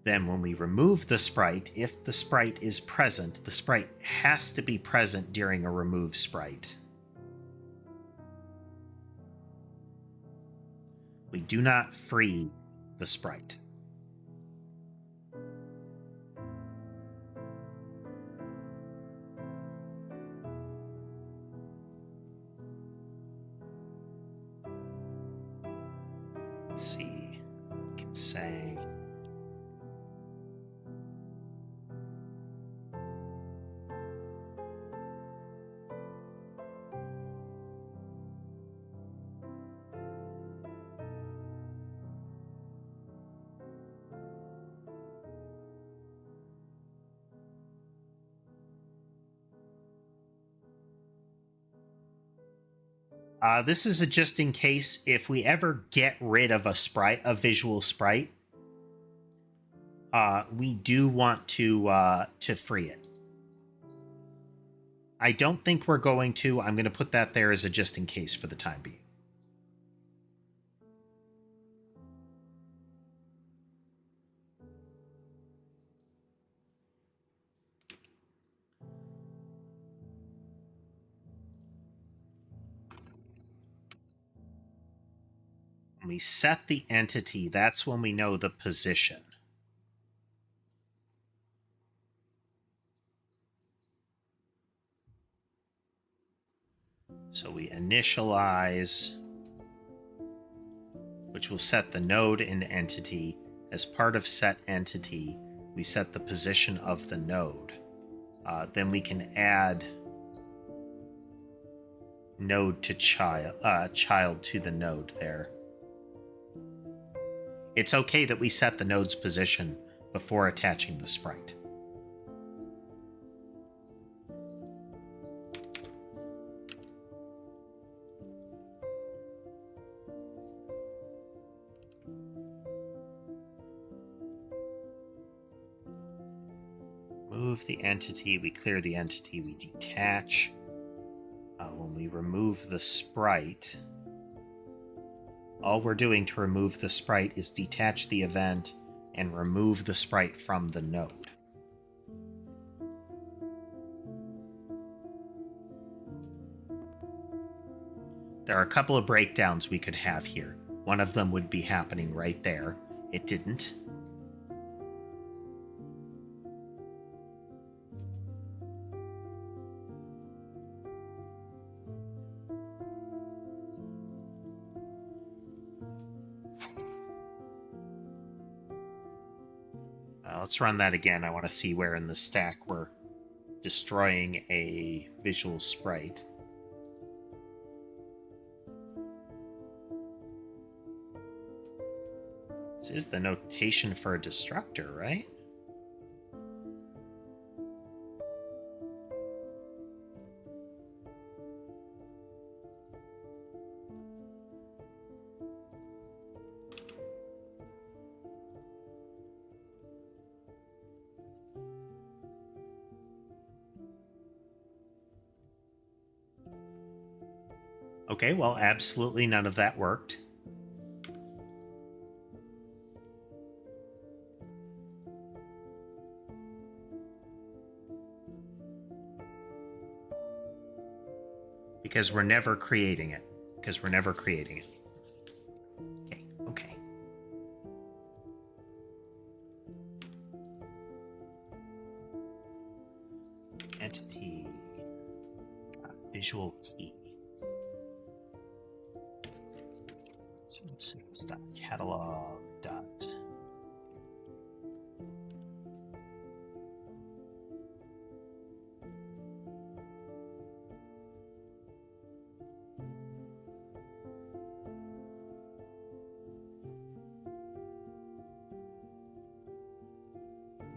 Speaker 1: Then when we remove the sprite, if the sprite is present, the sprite has to be present during a remove sprite. We do not free the sprite. Let's see. We can say this is a just in case if we ever get rid of a sprite, a visual sprite, we do want to free it. I don't think we're going to. I'm going to put that there as a just in case for the time being. When we set the entity, that's when we know the position. So we initialize, which will set the node in entity. As part of set entity, we set the position of the node. Then we can add node to child to the node there. It's okay that we set the node's position before attaching the sprite. Move the entity, we clear the entity, we detach. When we remove the sprite, all we're doing to remove the sprite is detach the event and remove the sprite from the node. There are a couple of breakdowns we could have here. One of them would be happening right there. It didn't. Let's run that again. I want to see where in the stack we're destroying a visual sprite. This is the notation for a destructor, right? Okay, well, absolutely none of that worked. Because we're never creating it. Okay. Entity. Visual key. So let's see this .catalog.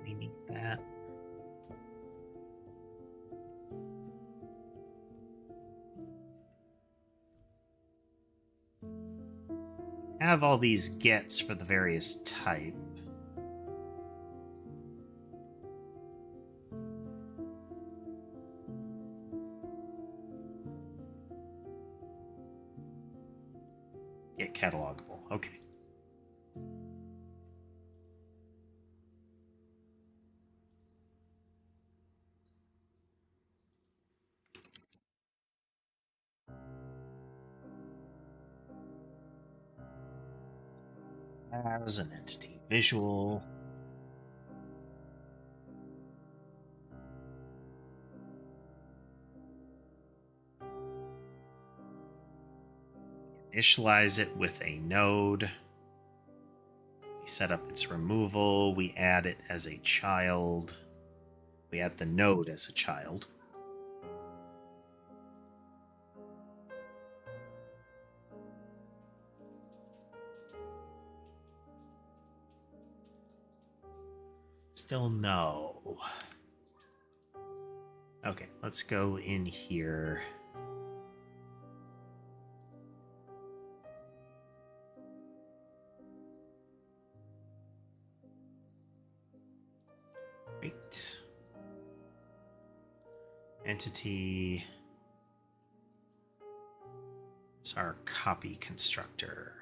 Speaker 1: We need that. Have all these gets for the various type. Get catalogable. Okay. as an entity visual. Initialize it with a node. We set up its removal. We add it as a child. We add the node as a child. Still no. Okay, let's go in here. Right. Entity is our copy constructor.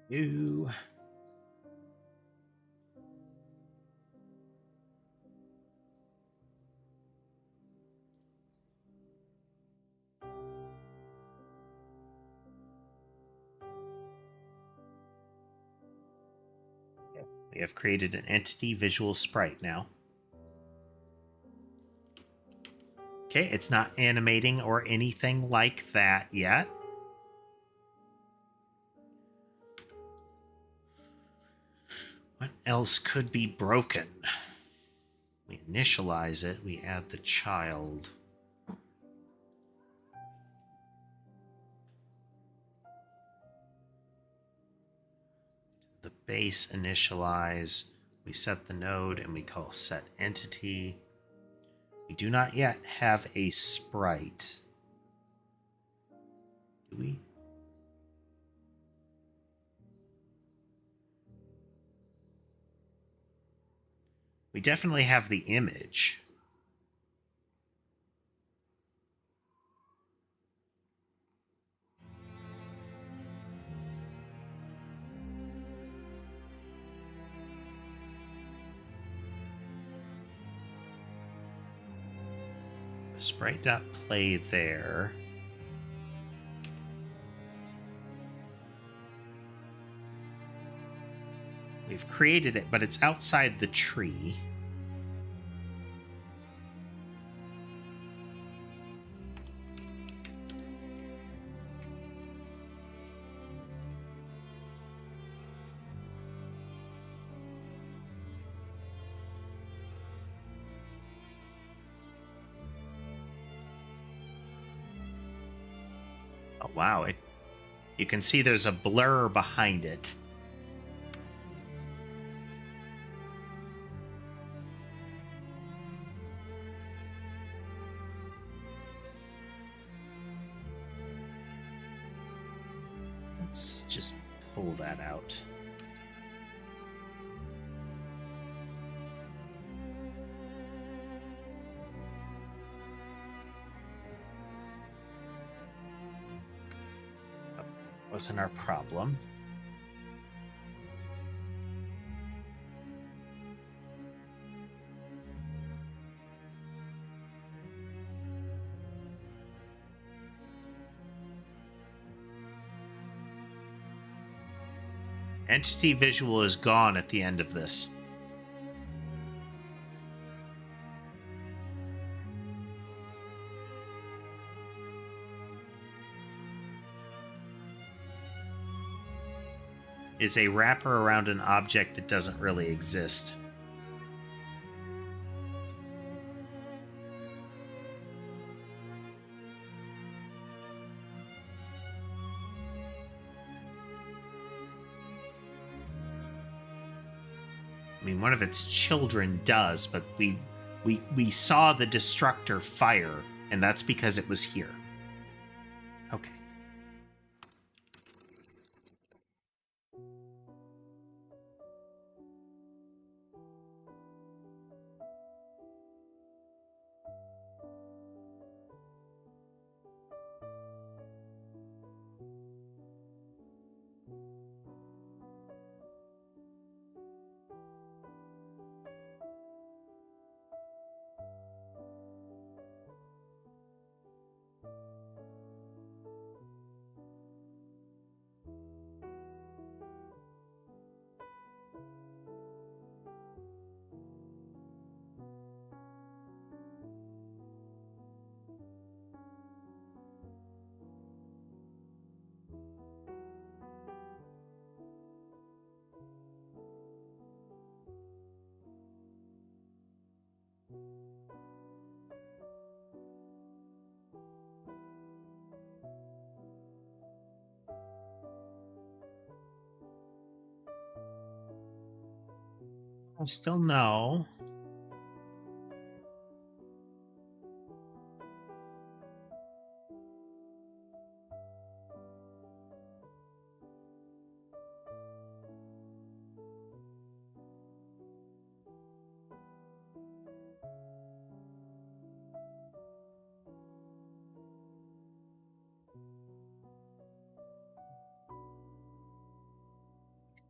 Speaker 1: New. We have created an entity visual sprite now. Okay, it's not animating or anything like that yet. What else could be broken? We initialize it, we add the child. The base initialize, we set the node and we call set entity. We do not yet have a sprite. Do we? We definitely have the image. Sprite.play there. We've created it, but it's outside the tree. Oh, wow. You can see there's a blur behind it. Let's just pull that out. Wasn't our problem. Entity visual is gone at the end of this. It's a wrapper around an object that doesn't really exist. I mean, one of its children does, but we saw the destructor fire, and that's because it was here. Okay. Still no.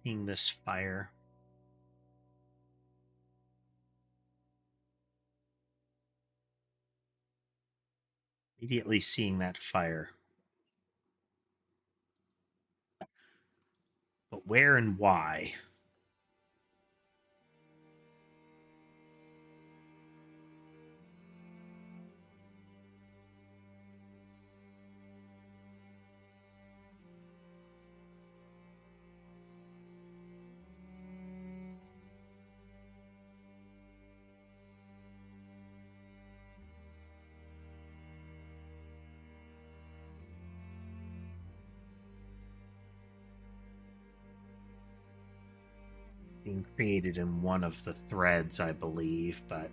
Speaker 1: Seeing this fire. Immediately seeing that fire. But where and why? Being created in one of the threads, I believe, but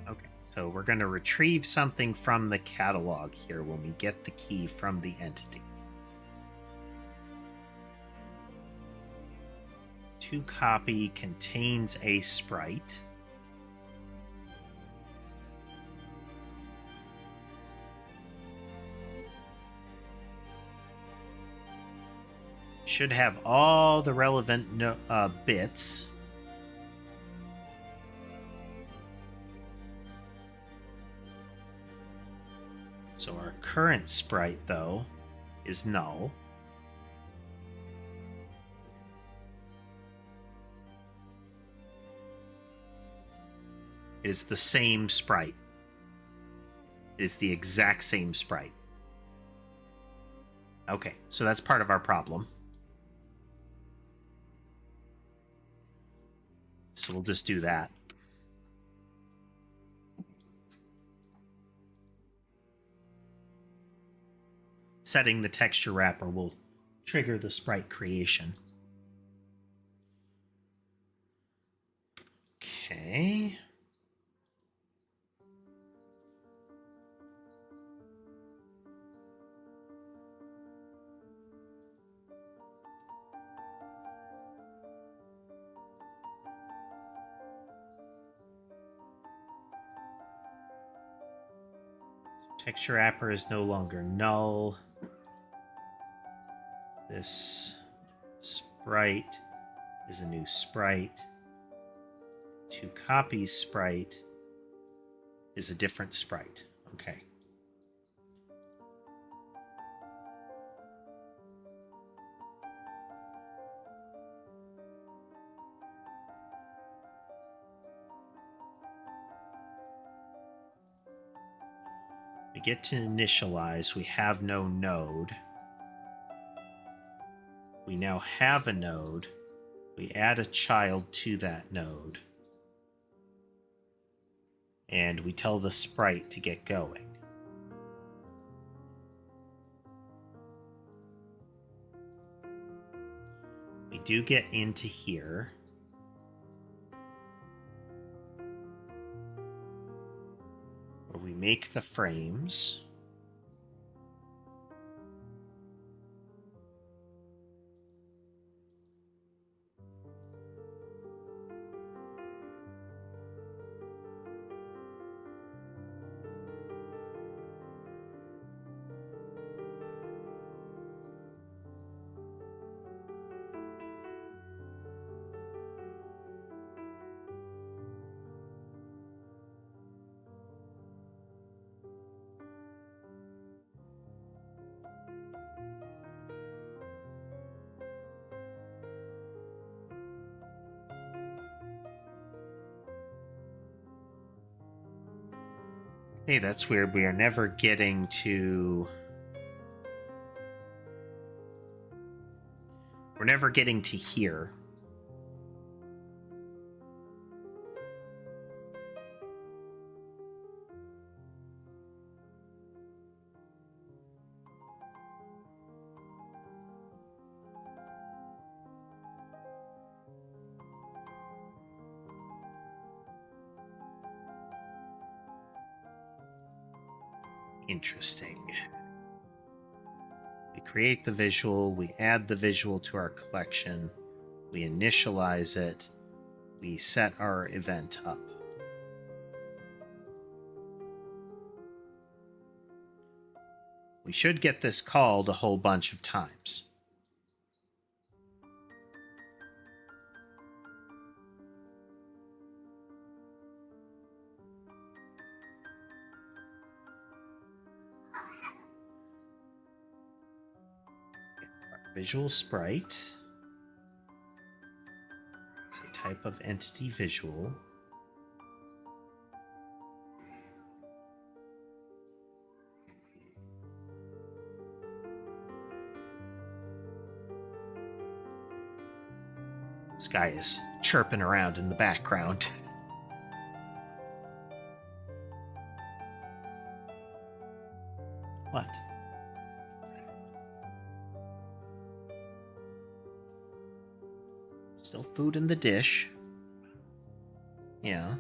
Speaker 1: okay. So we're going to retrieve something from the catalog here when we get the key from the entity. To copy contains a sprite. Should have all the relevant bits. So our current sprite, though, is null. It is the same sprite. It is the exact same sprite. Okay, so that's part of our problem. So we'll just do that. Setting the texture wrapper will trigger the sprite creation. Okay. Texture wrapper is no longer null. This sprite is a new sprite. To copy sprite is a different sprite. Okay. We get to initialize. We have no node. We now have a node. We add a child to that node. And we tell the sprite to get going. We do get into here. Where we make the frames. Hey, that's weird. We are never getting to... We're never getting to here. Interesting. We create the visual, we add the visual to our collection, we initialize it, we set our event up. We should get this called a whole bunch of times. Visual sprite. It's a type of entity visual. This guy is chirping around in the background. What? Still food in the dish. Yeah.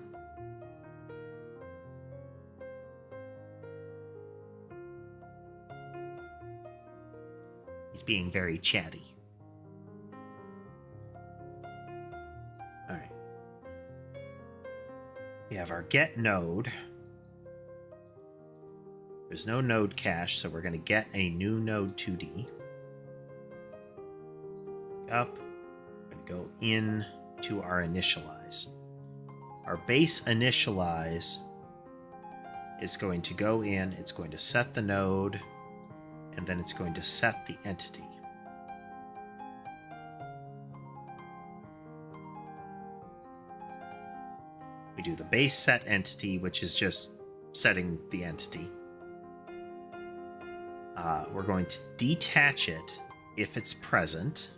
Speaker 1: He's being very chatty. Alright. We have our get node. There's no node cache, so we're going to get a new node 2D. Up. Go in to our initialize. Our base initialize is going to go in, it's going to set the node, and then it's going to set the entity. We do the base set entity, which is just setting the entity. We're going to detach it if it's present.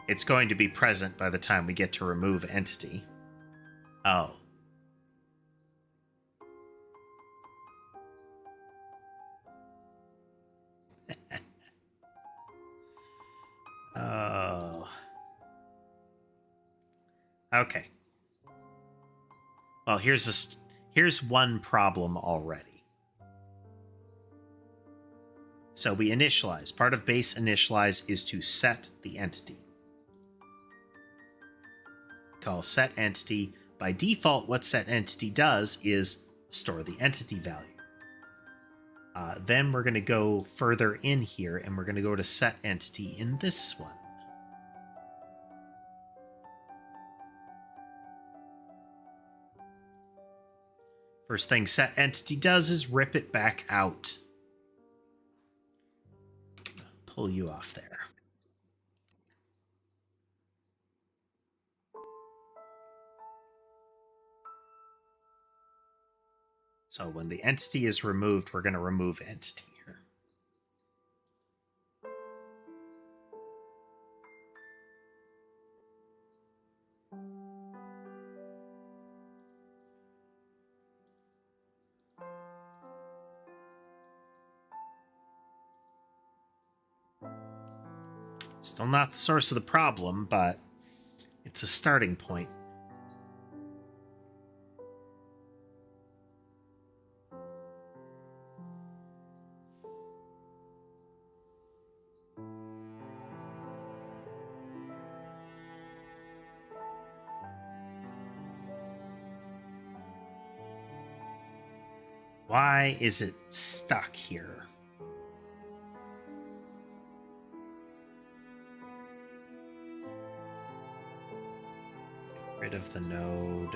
Speaker 1: It's going to be present by the time we get to remove entity. Oh. Oh. Okay. Well, here's one problem already. So we initialize. Part of base initialize is to set the entity. Call set entity. By default, what set entity does is store the entity value. Then we're going to go further in here, and we're going to go to set entity in this one. First thing set entity does is rip it back out. Pull you off there. So when the entity is removed, we're going to remove entity here. Still not the source of the problem, but it's a starting point. Why is it stuck here? Get rid of the node.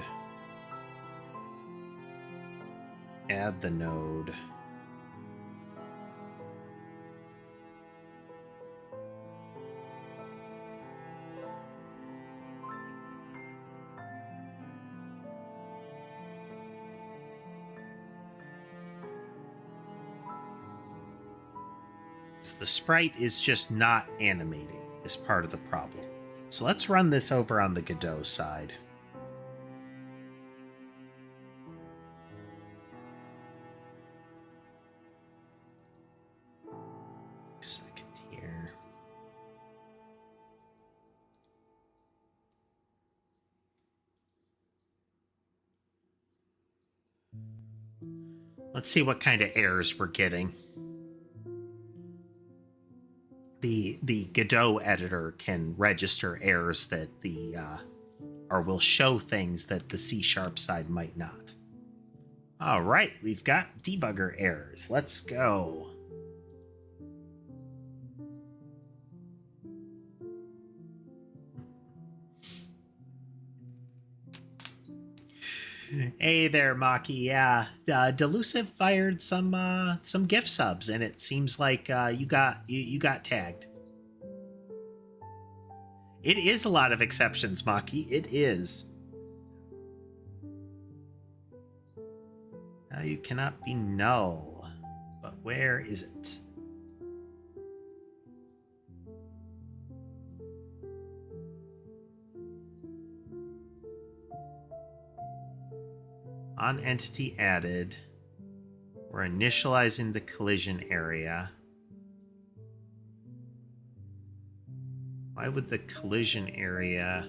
Speaker 1: Add the node. So the sprite is just not animating is part of the problem. So let's run this over on the Godot side. Second here. Let's see what kind of errors we're getting. The Godot editor can register errors that or will show things that the C# side might not. All right, we've got debugger errors. Let's go. Hey there, Maki. Yeah, Delusive fired some gift subs, and it seems like you got tagged. It is a lot of exceptions, Maki. It is. Now you cannot be null, but where is it? On entity added, we're initializing the collision area. Why would the collision area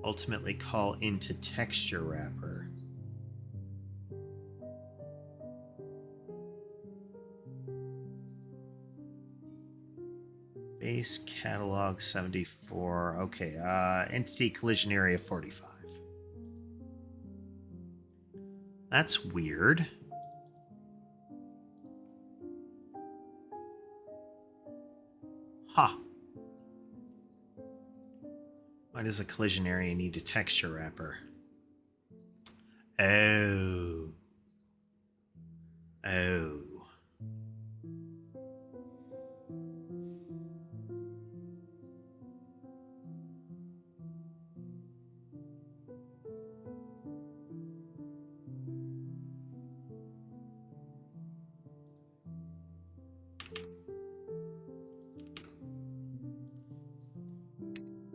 Speaker 1: ultimately call into texture wrapper? Base catalog 74. Okay, entity collision area 45. That's weird. Huh. Why does a collision area need a texture wrapper? Oh. Oh.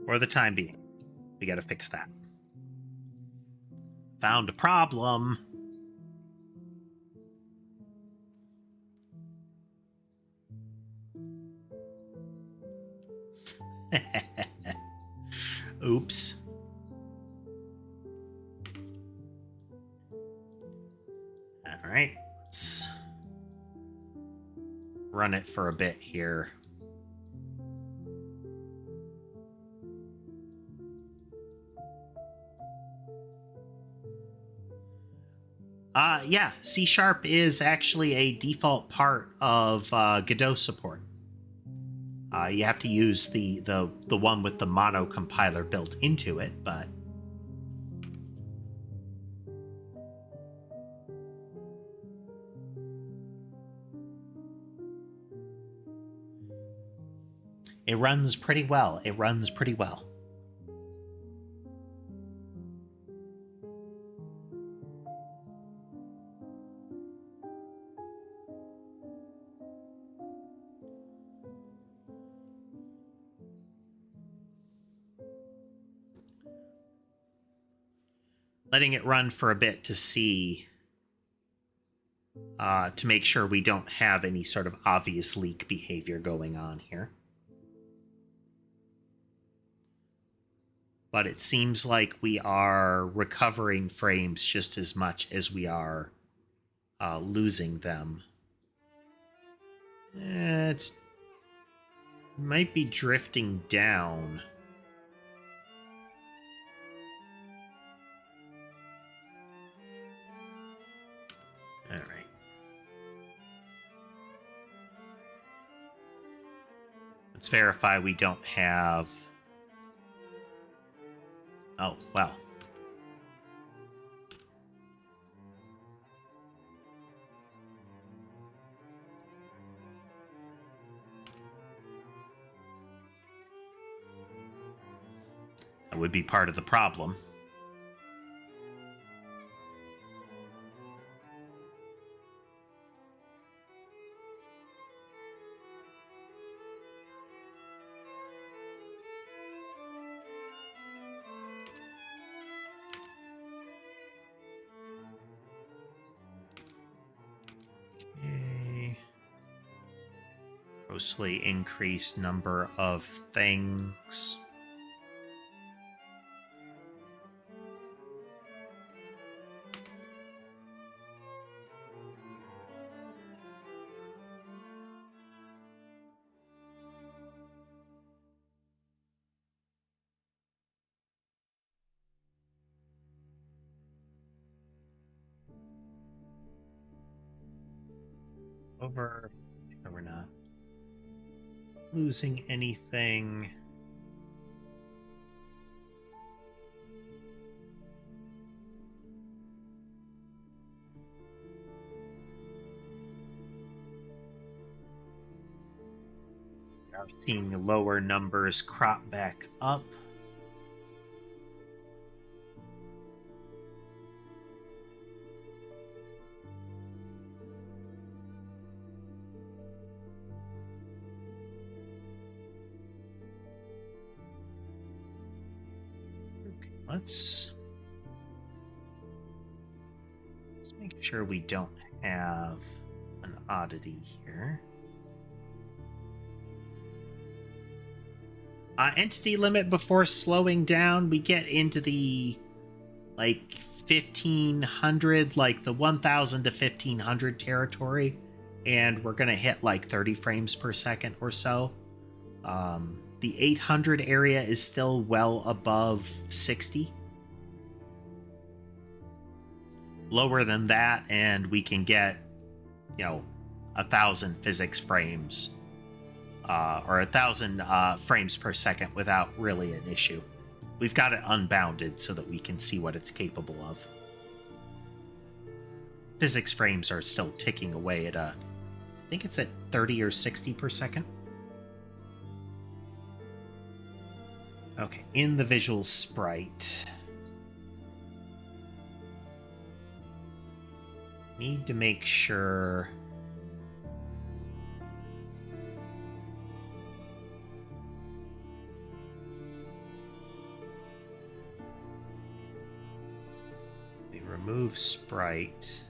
Speaker 1: For the time being, we gotta fix that. Found a problem. Oops. All right, let's run it for a bit here. Yeah, C# is actually a default part of Godot support. You have to use the one with the mono compiler built into it, but it runs pretty well. It runs pretty well. Letting it run for a bit to see, to make sure we don't have any sort of obvious leak behavior going on here. But it seems like we are recovering frames just as much as we are losing them. It might be drifting down. All right. Let's verify we don't have... Oh, well. That would be part of the problem. Grossly increased number of things. Over. No, we're not losing anything. We are seeing lower numbers crop back up. Let's make sure we don't have an oddity here. Entity limit before slowing down, we get into the like 1500, like the 1000 to 1500 territory, and we're gonna hit like 30 frames per second or so. The 800 area is still well above 60. Lower than that, and we can get, 1,000 physics frames, or 1,000 frames per second without really an issue. We've got it unbounded so that we can see what it's capable of. Physics frames are still ticking away at I think it's at 30 or 60 per second. Okay, in the visual sprite, need to make sure we remove sprite,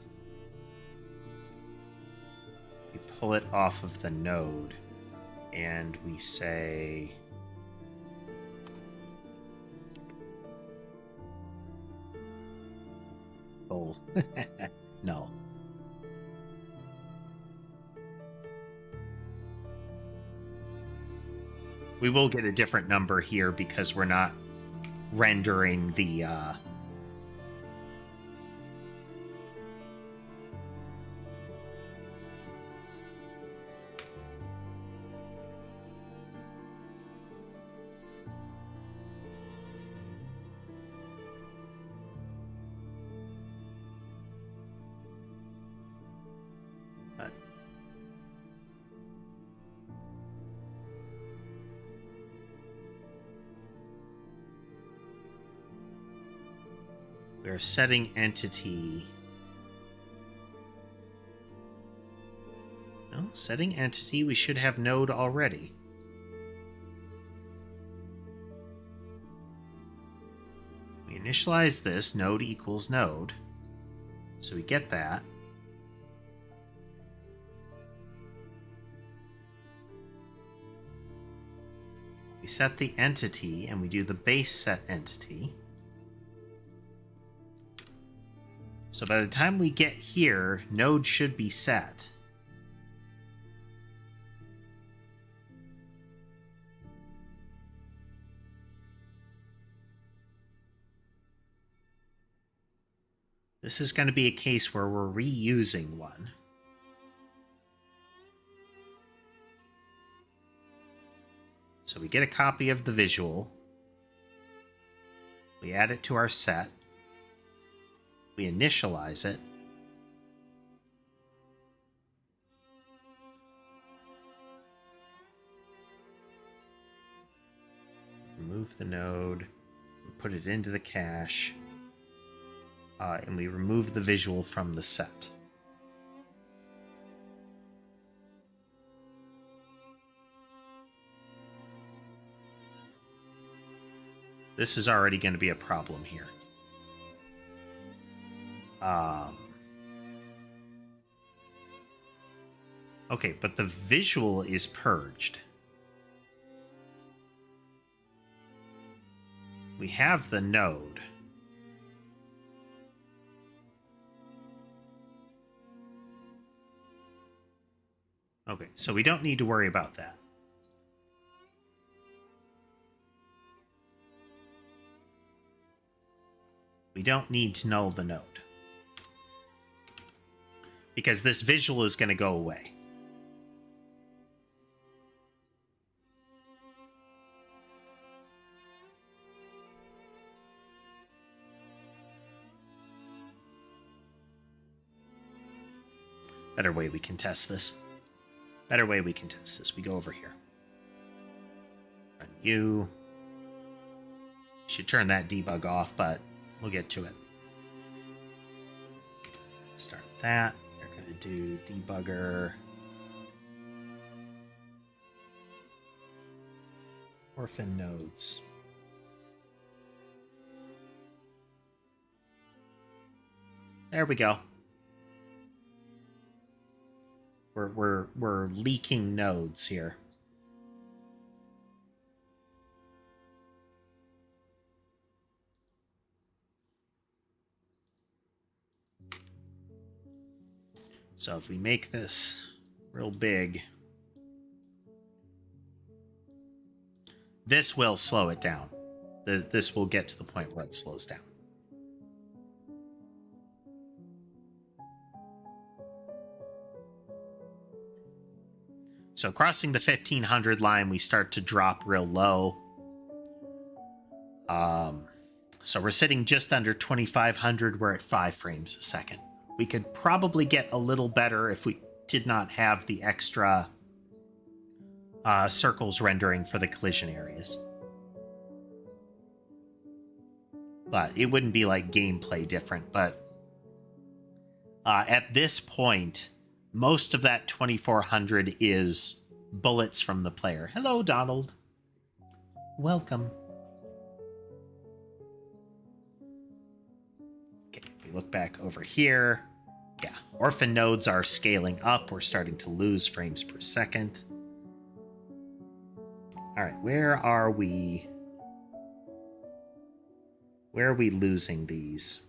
Speaker 1: we pull it off of the node, and we say oh no. We will get a different number here because we're not rendering the we're setting entity. No, setting entity, we should have node already. We initialize this, node equals node. So we get that. We set the entity and we do the base set entity. So by the time we get here, node should be set. This is going to be a case where we're reusing one. So we get a copy of the visual. We add it to our set. We initialize it. Remove the node. We put it into the cache. And we remove the visual from the set. This is already going to be a problem here. Okay, but the visual is purged. We have the node. Okay, so we don't need to worry about that. We don't need to null the node, because this visual is going to go away. Better way we can test this. Better way we can test this. We go over here. Run you. Should turn that debug off, but we'll get to it. Start that. We're going to do debugger. Orphan nodes. There we go. We're leaking nodes here. So if we make this real big, this will slow it down. This will get to the point where it slows down. So crossing the 1500 line, we start to drop real low. So we're sitting just under 2500. We're at 5 frames a second. We could probably get a little better if we did not have the extra circles rendering for the collision areas. But it wouldn't be like gameplay different. But at this point, most of that 2400 is bullets from the player. Hello, Donald. Welcome. Okay, if we look back over here, yeah, orphan nodes are scaling up. We're starting to lose frames per second. All right, where are we? Where are we losing these?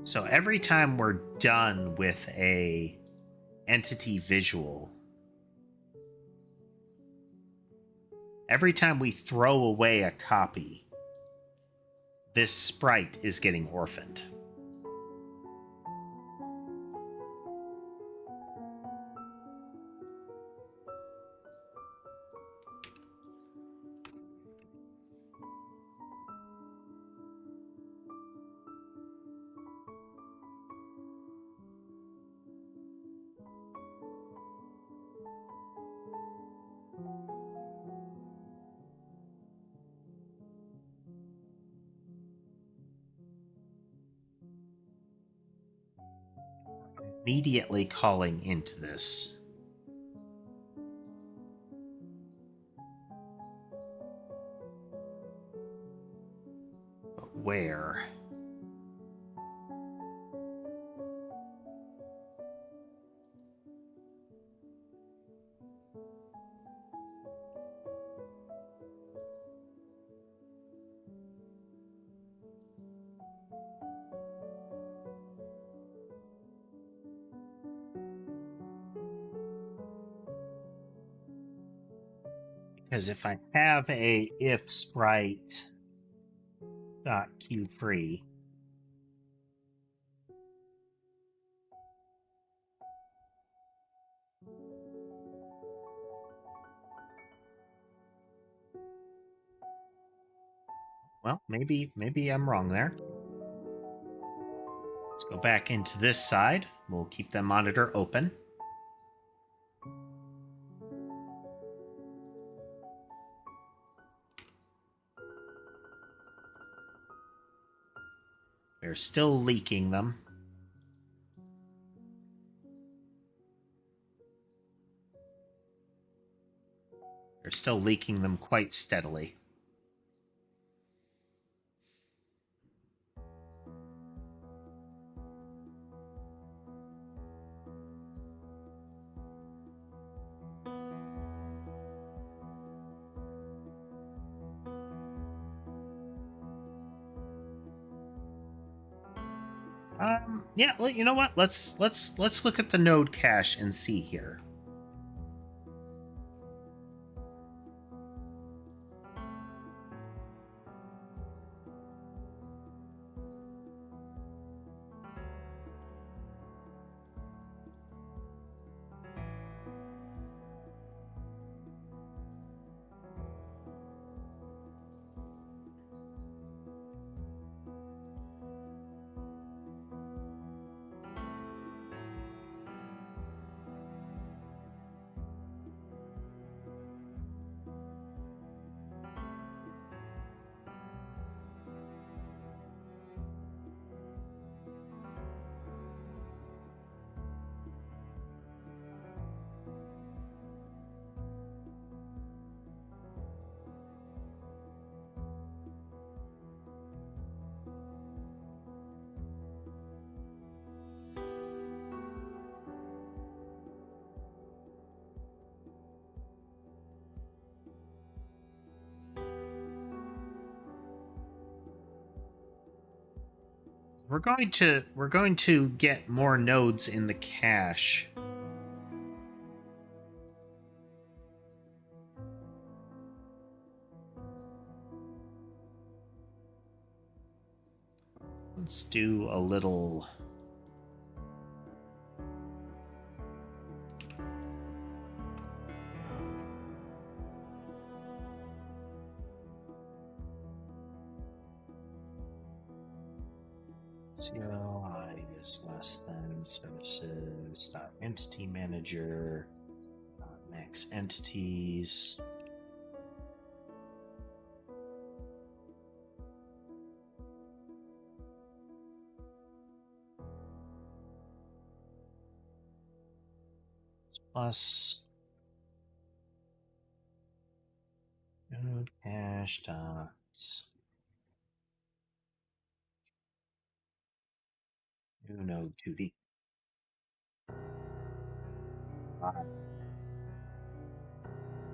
Speaker 1: So every time we're done with a entity visual, every time we throw away a copy, this sprite is getting orphaned. Immediately calling into this. But where? Because if I have a if sprite dot q free, well, maybe I'm wrong there. Let's go back into this side. We'll keep the monitor open. We're still leaking them. They're still leaking them quite steadily. Yeah, you know what? Let's look at the node cache and see here. We're going to get more nodes in the cache. Let's do a little CLI is less than services entity manager max entities. Plus node cache dots new node 2D.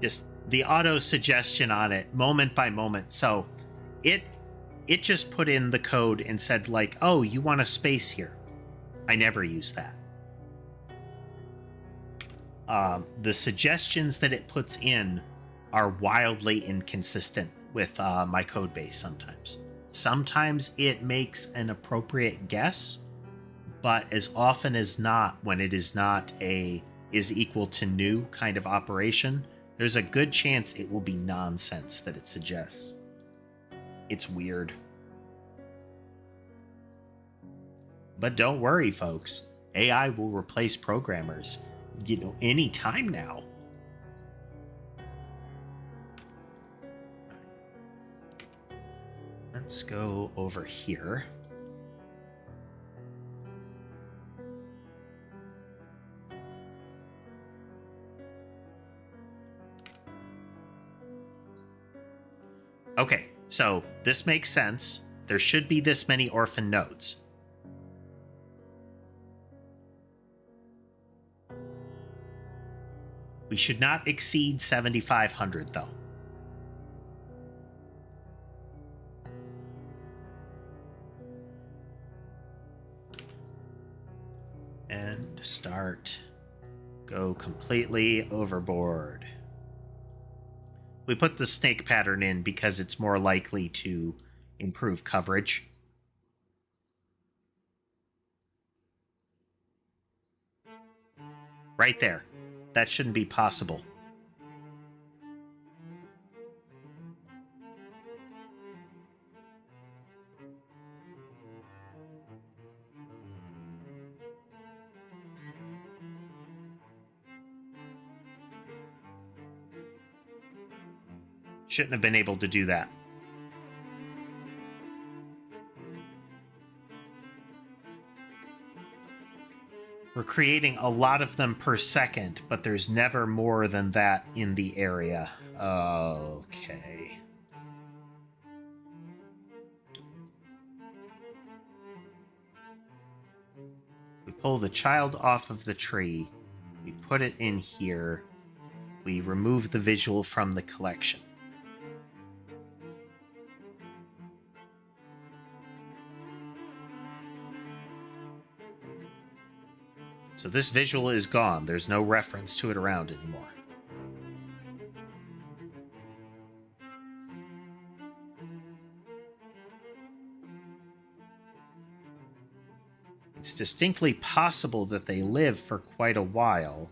Speaker 1: Just the auto suggestion on it moment by moment. So it just put in the code and said like, oh, you want a space here. I never use that. The suggestions that it puts in are wildly inconsistent with my code base sometimes. Sometimes it makes an appropriate guess, but as often as not, when it is not a is equal to new kind of operation, there's a good chance it will be nonsense that it suggests. It's weird. But don't worry, folks. AI will replace programmers, any time now. Let's go over here. Okay, so this makes sense. There should be this many orphan nodes. We should not exceed 7,500, though. And start. Go completely overboard. We put the snake pattern in because it's more likely to improve coverage. Right there. That shouldn't be possible. Shouldn't have been able to do that. We're creating a lot of them per second, but there's never more than that in the area. Okay. We pull the child off of the tree. We put it in here. We remove the visual from the collection. So this visual is gone. There's no reference to it around anymore. It's distinctly possible that they live for quite a while.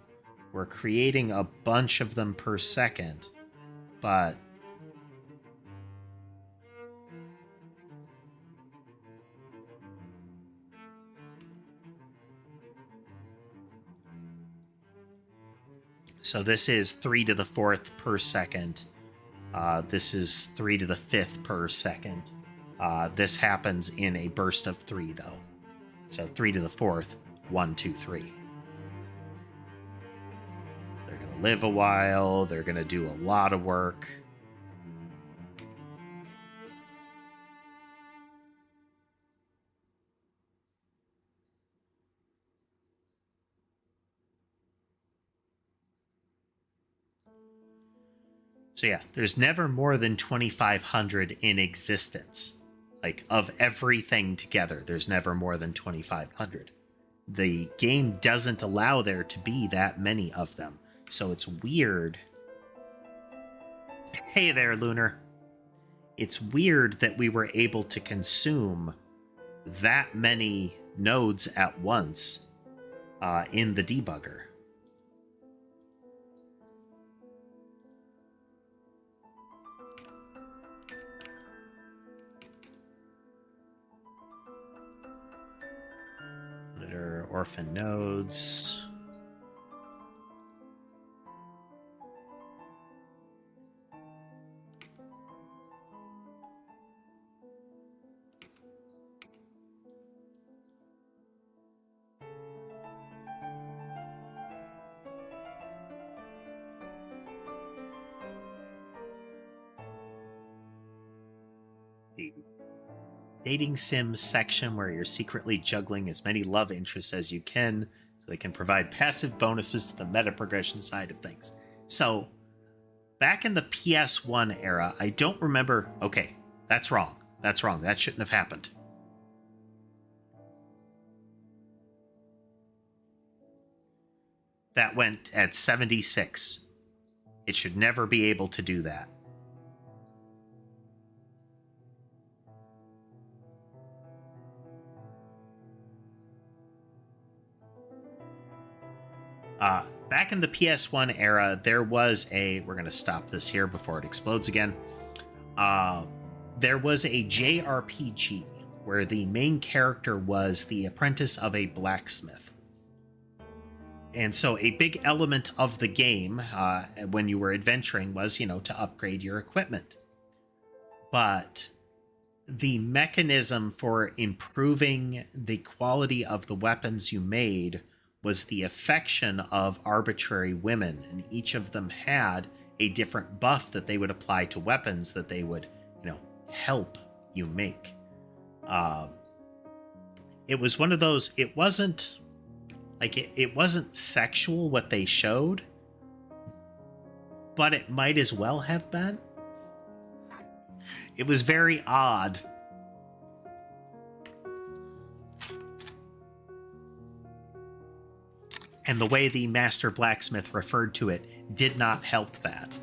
Speaker 1: We're creating a bunch of them per second, but so this is 3 to the 4th per second. This is 3 to the 5th per second. This happens in a burst of 3, though. So 3 to the 4th, 1, 2, 3. They're going to live a while. They're going to do a lot of work. So yeah, there's never more than 2,500 in existence. Like, of everything together, there's never more than 2,500. The game doesn't allow there to be that many of them. So it's weird. Hey there, Lunar. It's weird that we were able to consume that many nodes at once in the debugger. Monitor orphan nodes. The dating sim section where you're secretly juggling as many love interests as you can so they can provide passive bonuses to the meta progression side of things. So back in the PS1 era, I don't remember. Okay, that's wrong. That's wrong. That shouldn't have happened. That went at 76. It should never be able to do that. Back in the PS1 era, there was a... We're going to stop this here before it explodes again. There was a JRPG where the main character was the apprentice of a blacksmith. And so a big element of the game when you were adventuring was, to upgrade your equipment. But the mechanism for improving the quality of the weapons you made was the affection of arbitrary women, and each of them had a different buff that they would apply to weapons that they would, help you make. It was one of those, it wasn't like it wasn't sexual what they showed, but it might as well have been. It was very odd. And the way the master blacksmith referred to it did not help that.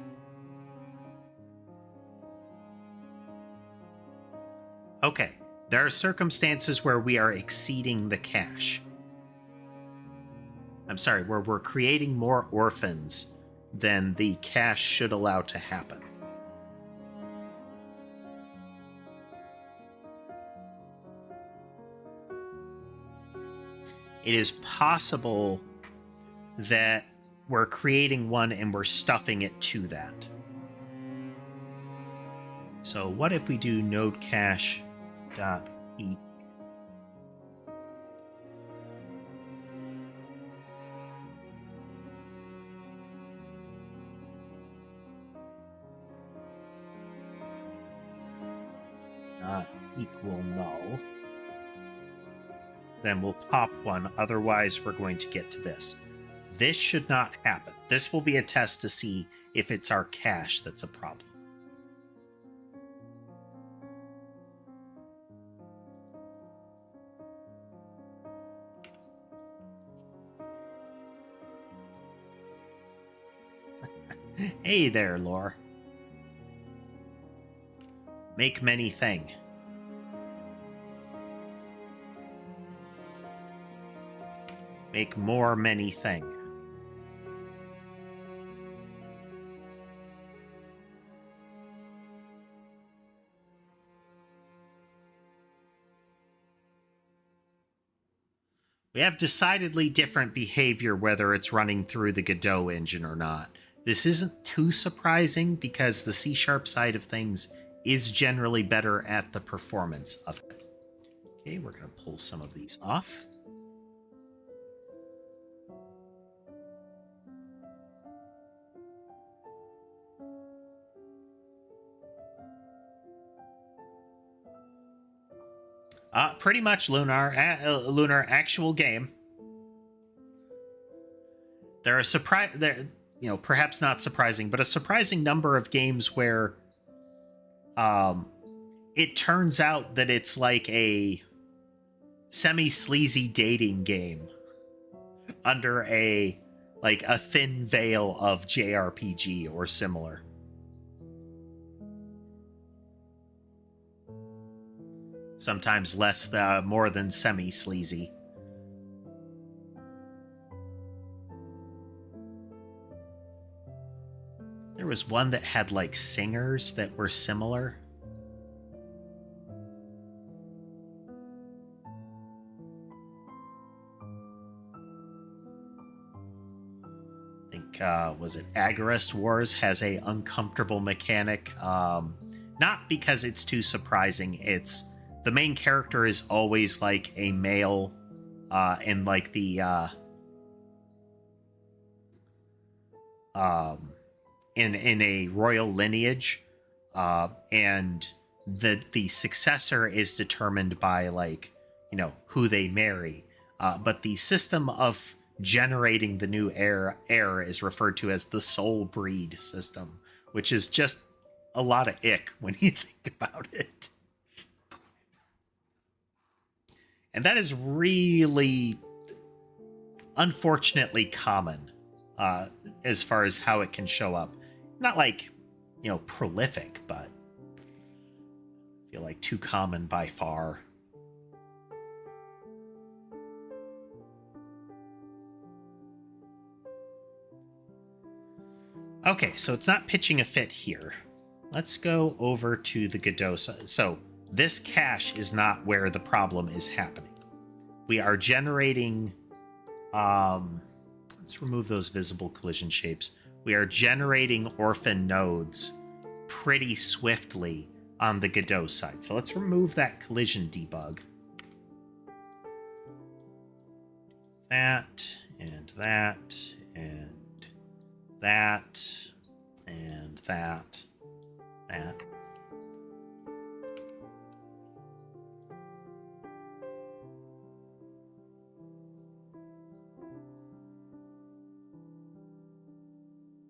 Speaker 1: Okay, there are circumstances where we are exceeding the cache. I'm sorry, where we're creating more orphans than the cache should allow to happen. It is possible that we're creating one and we're stuffing it to that. So what if we do node cache.e? not equal null, then we'll pop one. Otherwise, we're going to get to this. This should not happen. This will be a test to see if it's our cache that's a problem. Hey there, Lore. Make many thing. Make more many thing. We have decidedly different behavior whether it's running through the Godot engine or not. This isn't too surprising because the C# side of things is generally better at the performance of it. Okay, we're going to pull some of these off. Pretty much, Lunar actual game. There are perhaps not surprising, but a surprising number of games where it turns out that it's like a semi-sleazy dating game under a thin veil of JRPG or similar. Sometimes more than semi-sleazy. There was one that had like singers that were similar. I think, was it Agorist Wars has a uncomfortable mechanic. Not because it's too surprising, it's the main character is always like a male in like the in a royal lineage, and the successor is determined by who they marry, but the system of generating the new heir is referred to as the soul breed system, which is just a lot of ick when you think about it. And that is really, unfortunately, common as far as how it can show up. Not prolific, but I feel like too common by far. Okay, so it's not pitching a fit here. Let's go over to the Godot. So this cache is not where the problem is happening. We are generating... let's remove those visible collision shapes. We are generating orphan nodes pretty swiftly on the Godot side. So let's remove that collision debug. That, and that, and that, and that, that.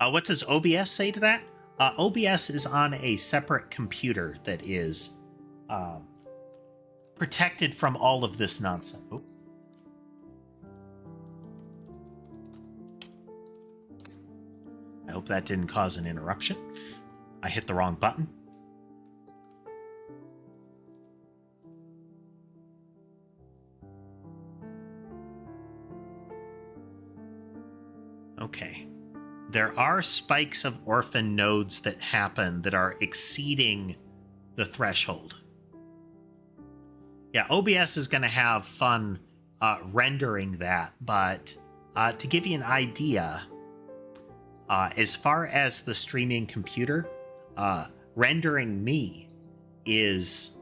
Speaker 1: What does OBS say to that? OBS is on a separate computer that is protected from all of this nonsense. Oh. I hope that didn't cause an interruption. I hit the wrong button. Okay. There are spikes of orphan nodes that happen that are exceeding the threshold. Yeah, OBS is going to have fun rendering that, but to give you an idea, as far as the streaming computer, rendering me is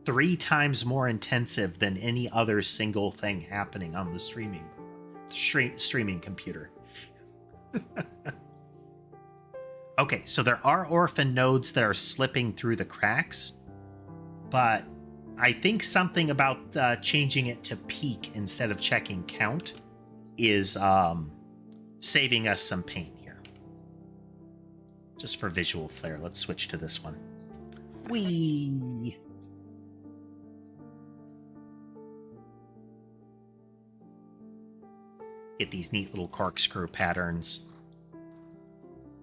Speaker 1: 3 times more intensive than any other single thing happening on the streaming computer. Okay, so there are orphan nodes that are slipping through the cracks, but I think something about changing it to peak instead of checking count is saving us some pain here. Just for visual flair, let's switch to this one. Whee! Get these neat little corkscrew patterns.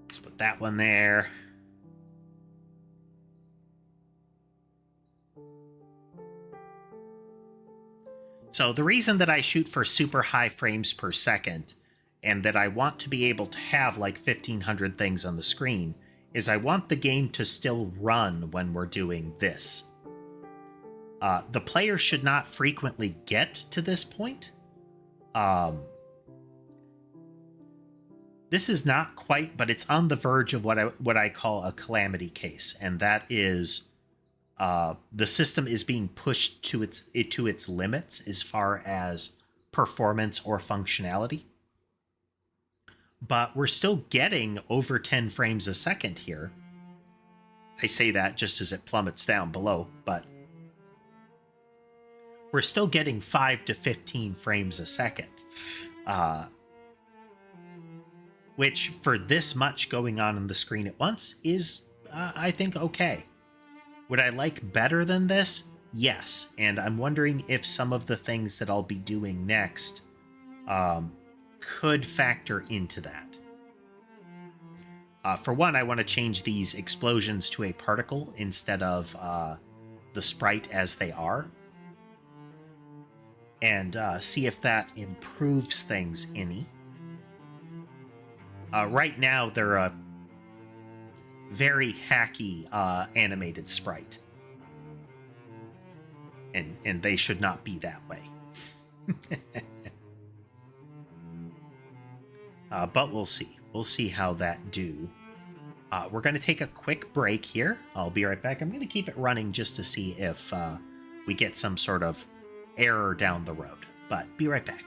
Speaker 1: Let's put that one there. So the reason that I shoot for super high frames per second and that I want to be able to have like 1500 things on the screen is I want the game to still run when we're doing this. The player should not frequently get to this point. This is not quite, but it's on the verge of what I call a calamity case, and that is the system is being pushed to its limits as far as performance or functionality. But we're still getting over 10 frames a second here. I say that just as it plummets down below, but we're still getting 5 to 15 frames a second. Which, for this much going on the screen at once, is, I think, okay. Would I like better than this? Yes, and I'm wondering if some of the things that I'll be doing next could factor into that. For one, I want to change these explosions to a particle instead of the sprite as they are, and see if that improves things any. Right now, they're a very hacky animated sprite. And they should not be that way. But we'll see. We'll see how that do. We're going to take a quick break here. I'll be right back. I'm going to keep it running just to see if we get some sort of error down the road. But be right back.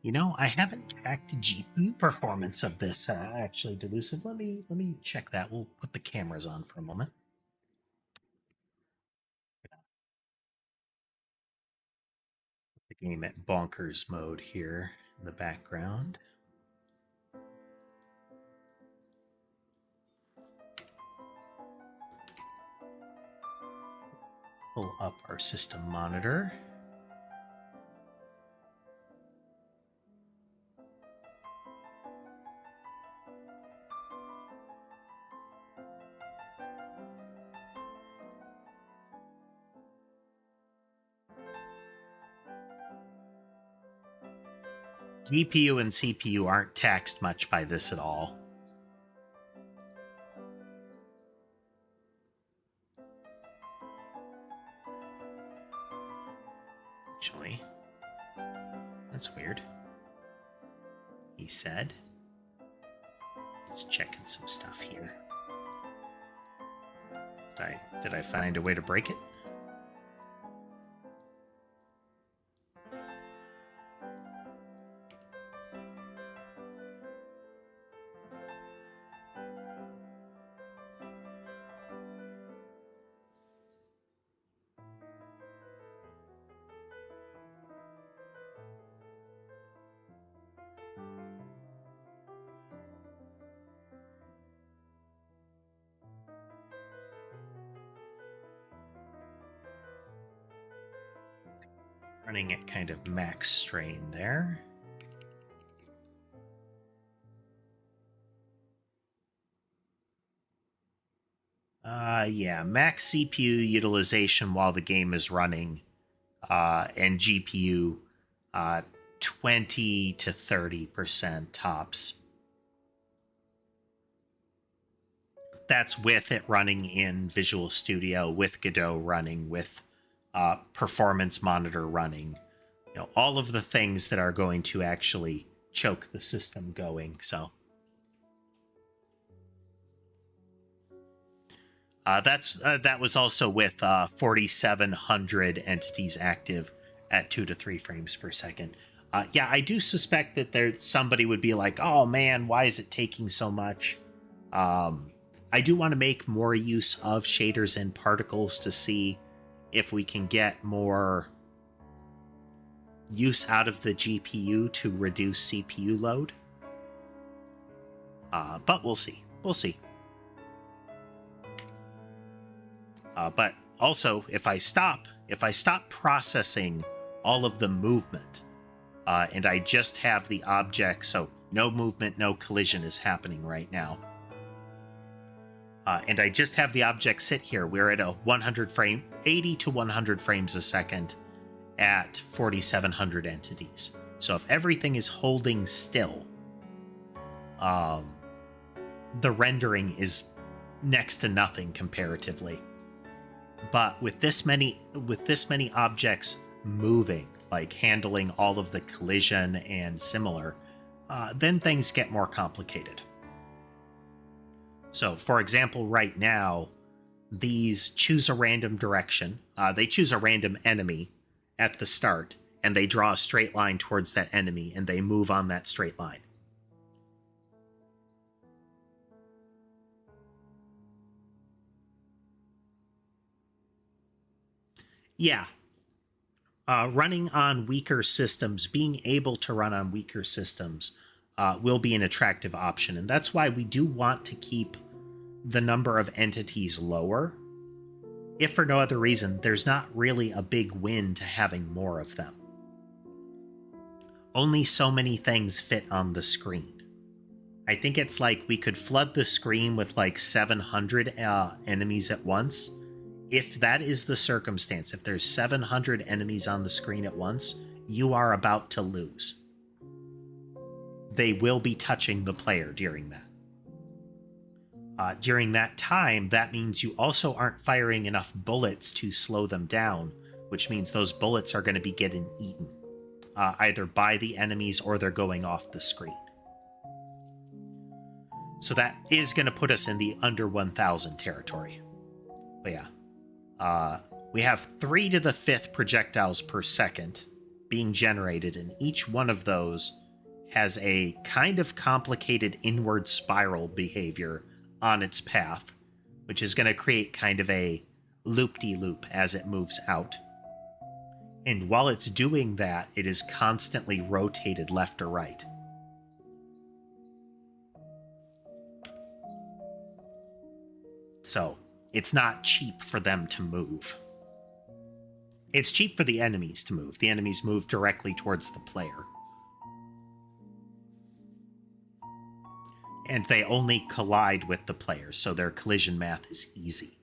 Speaker 1: You know, I haven't tracked GPU performance of this actually, Delusive. Let me check that. We'll put the cameras on for a moment. Put the game at bonkers mode here in the background. pull up our system monitor. GPU and CPU aren't taxed much by this at all. Actually, that's weird. He said. Just checking some stuff here. Did I find a way to break it? Running at kind of max strain there. Yeah, max CPU utilization while the game is running, and GPU 20 to 30% tops. That's with it running in Visual Studio, with Godot running, with performance monitor running, all of the things that are going to actually choke the system going. So that was also with 4,700 entities active at 2 to 3 frames per second. Yeah, I do suspect that somebody would be like, oh man, why is it taking so much? I do want to make more use of shaders and particles to see if we can get more use out of the GPU to reduce CPU load. But we'll see. We'll see. But also, if I stop processing all of the movement, and I just have the object, so no movement, no collision is happening right now. And I just have the object sit here. We're at a 80 to 100 frames a second at 4,700 entities. So if everything is holding still, the rendering is next to nothing comparatively. But with this many objects moving, like handling all of the collision and similar, then things get more complicated. So, for example, right now, these choose a random direction. They choose a random enemy at the start, and they draw a straight line towards that enemy, and they move on that straight line. Yeah. Running on weaker systems, being able to run on weaker systems will be an attractive option. And that's why we do want to keep the number of entities lower. If for no other reason, there's not really a big win to having more of them. Only so many things fit on the screen. I think it's like we could flood the screen with like 700 enemies at once. If that is the circumstance, if there's 700 enemies on the screen at once, you are about to lose. They will be touching the player during that. During that time, that means you also aren't firing enough bullets to slow them down, which means those bullets are going to be getting eaten, either by the enemies or they're going off the screen. So that is going to put us in the under 1,000 territory. But yeah, we have 3 to the 5th projectiles per second being generated, and each one of those has a kind of complicated inward spiral behavior on its path, which is going to create kind of a loop-de-loop as it moves out. And while it's doing that, it is constantly rotated left or right. So it's not cheap for them to move. It's cheap for the enemies to move. The enemies move directly towards the player. And they only collide with the player, so their collision math is easy.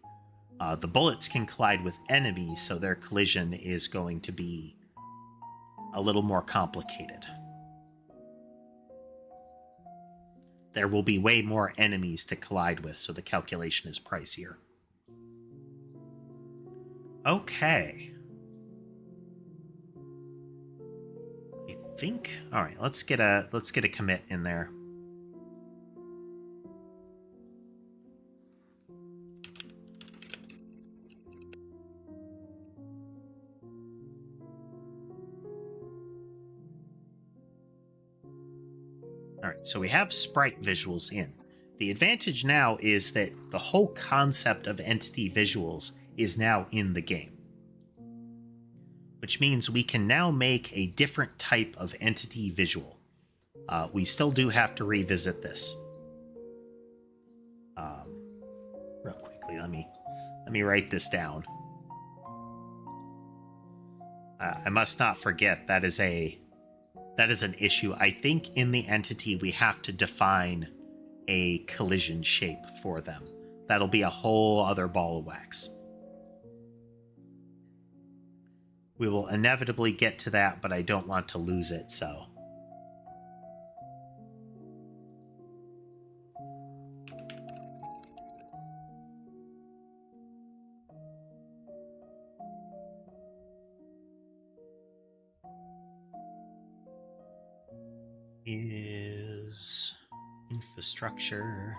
Speaker 1: The bullets can collide with enemies, so their collision is going to be a little more complicated. There will be way more enemies to collide with, so the calculation is pricier. Okay. I think. All right, let's get a commit in there. All right, so we have sprite visuals in. The advantage now is that the whole concept of entity visuals is now in the game, which means we can now make a different type of entity visual. We still do have to revisit this. Real quickly, let me write this down. I must not forget that is an issue. I think in the entity we have to define a collision shape for them. That'll be a whole other ball of wax. We will inevitably get to that, but I don't want to lose it, so. Is infrastructure.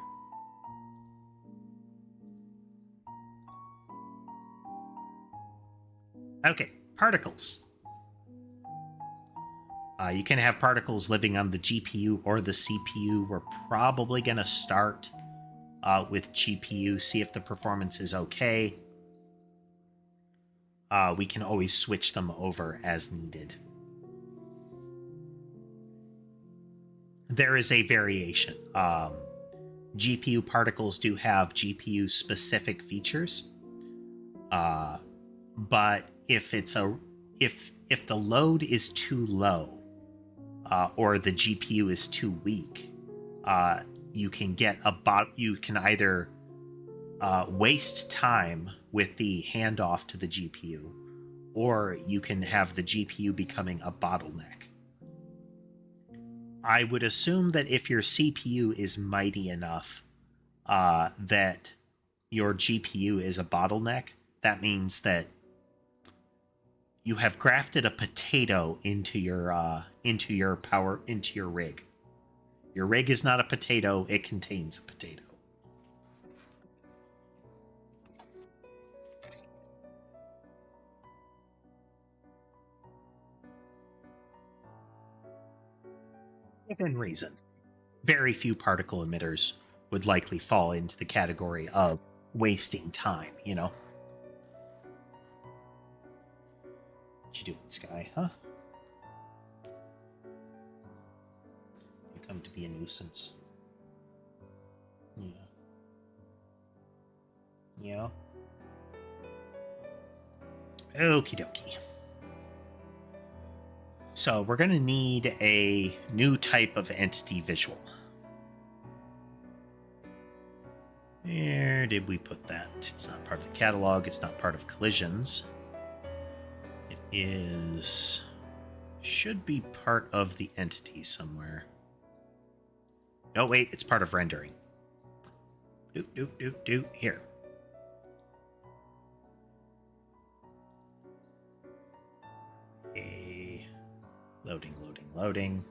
Speaker 1: Okay, particles. You can have particles living on the GPU or the CPU. We're probably going to start with GPU, see if the performance is okay. We can always switch them over as needed. There is a variation. GPU particles do have GPU-specific features, but if the load is too low or the GPU is too weak, you can either waste time with the handoff to the GPU, or you can have the GPU becoming a bottleneck. I would assume that if your CPU is mighty enough that your GPU is a bottleneck, that means that you have grafted a potato into your rig. Your rig is not a potato, it contains a potato. Within reason. Very few particle emitters would likely fall into the category of wasting time, you know? What you doing, Sky, huh? You come to be a nuisance. Yeah. Yeah. Okie dokie. So we're going to need a new type of entity visual. Where did we put that? It's not part of the catalog. It's not part of collisions. It is... should be part of the entity somewhere. No, wait, it's part of rendering. Here. Loading.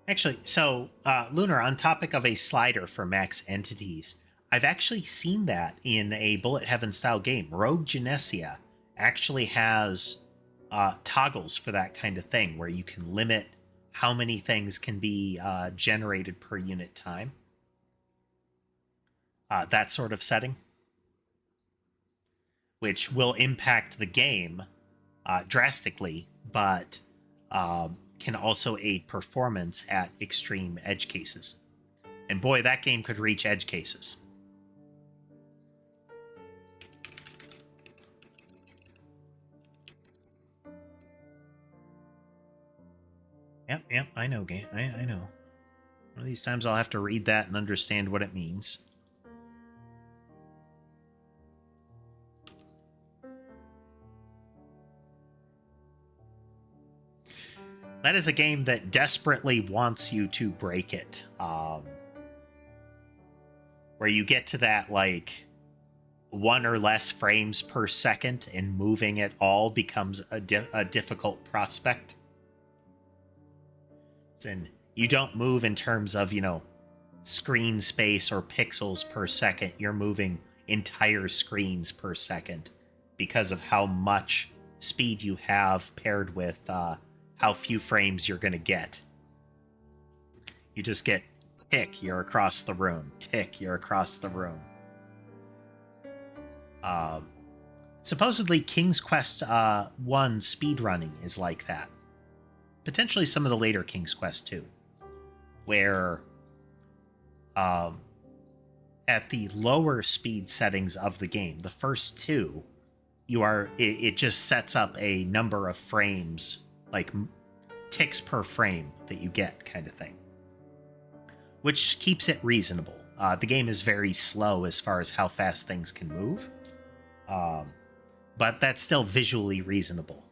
Speaker 1: Actually, so, Lunar, on topic of a slider for max entities, I've actually seen that in a Bullet Heaven style game. Rogue Genesia actually has toggles for that kind of thing, where you can limit how many things can be generated per unit time. That sort of setting, which will impact the game drastically, but can also aid performance at extreme edge cases. And boy, that game could reach edge cases. Yep, I know, game. I know. One of these times I'll have to read that and understand what it means. That is a game that desperately wants you to break it. Where you get to that, like, 1 or less frames per second and moving it all becomes a difficult prospect. And you don't move in terms of, screen space or pixels per second. You're moving entire screens per second because of how much speed you have paired with how few frames you're going to get. You just get tick, you're across the room. Tick, you're across the room. Supposedly King's Quest 1 speedrunning is like that. Potentially some of the later King's Quest 2, where at the lower speed settings of the game, the first 2, it just sets up a number of frames, like ticks per frame that you get, kind of thing, which keeps it reasonable. The game is very slow as far as how fast things can move, but that's still visually reasonable.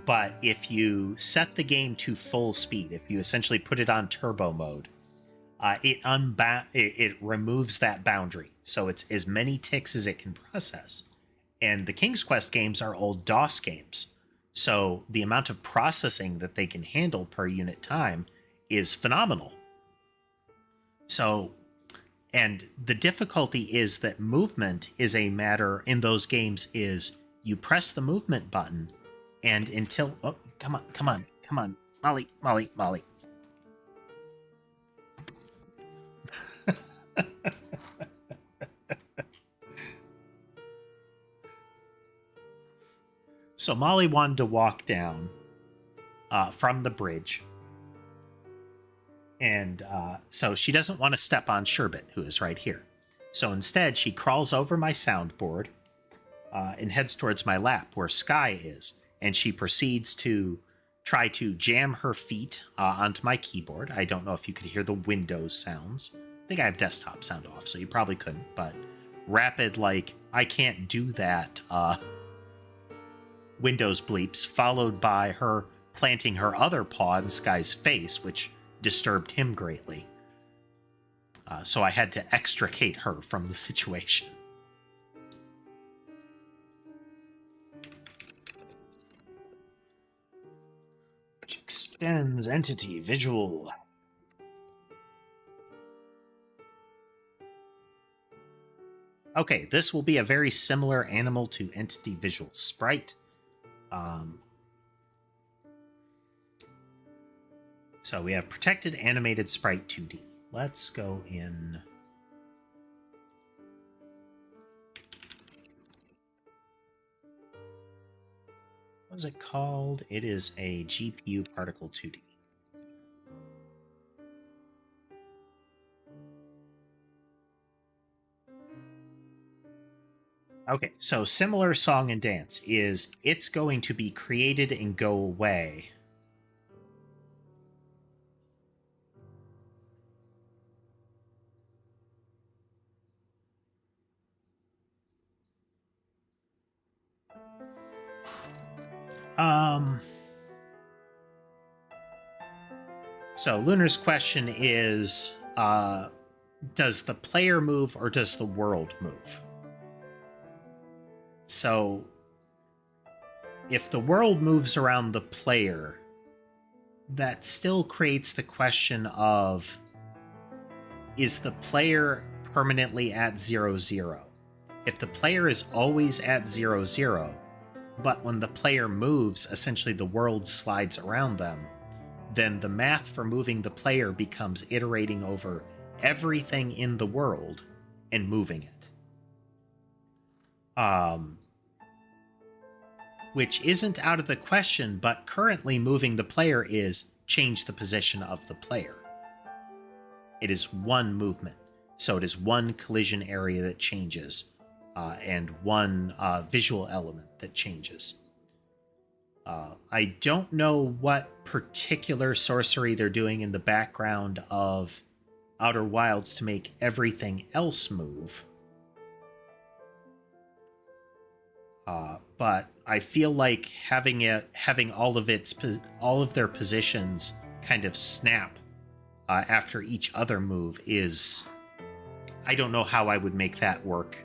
Speaker 1: But if you set the game to full speed, if you essentially put it on turbo mode, it removes that boundary. So it's as many ticks as it can process. And the King's Quest games are old DOS games. So the amount of processing that they can handle per unit time is phenomenal. So, and the difficulty is that movement is a matter in those games is you press the movement button and until, oh, come on, Molly. So Molly wanted to walk down from the bridge. And so she doesn't want to step on Sherbet, who is right here. So instead, she crawls over my soundboard and heads towards my lap where Sky is. And she proceeds to try to jam her feet onto my keyboard. I don't know if you could hear the Windows sounds. I think I have desktop sound off, so you probably couldn't. But rapid, like, I can't do that Windows bleeps, followed by her planting her other paw in Sky's face, which disturbed him greatly. So I had to extricate her from the situation. Which extends entity visual. Okay, this will be a very similar animal to entity visual sprite. So we have protected animated sprite 2D. Let's go in. What is it called? It is a GPU particle 2D. Okay, so similar song and dance is it's going to be created and go away. So Lunar's question is, does the player move or does the world move? So if the world moves around the player, that still creates the question of, is the player permanently at 0-0? If the player is always at 0-0, but when the player moves, essentially the world slides around them, then the math for moving the player becomes iterating over everything in the world and moving it. Which isn't out of the question, but currently moving the player is change the position of the player. It is one movement, so it is one collision area that changes, and one visual element that changes. I don't know what particular sorcery they're doing in the background of Outer Wilds to make everything else move. But I feel like having all of their positions kind of snap after each other move is, I don't know how I would make that work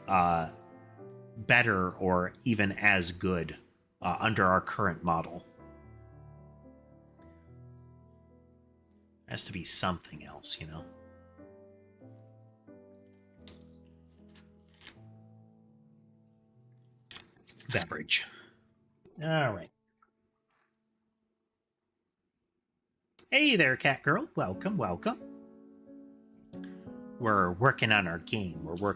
Speaker 1: better or even as good under our current model. It has to be something else, you know. Beverage. All right. Hey there, cat girl. Welcome, welcome. We're working on our game. We're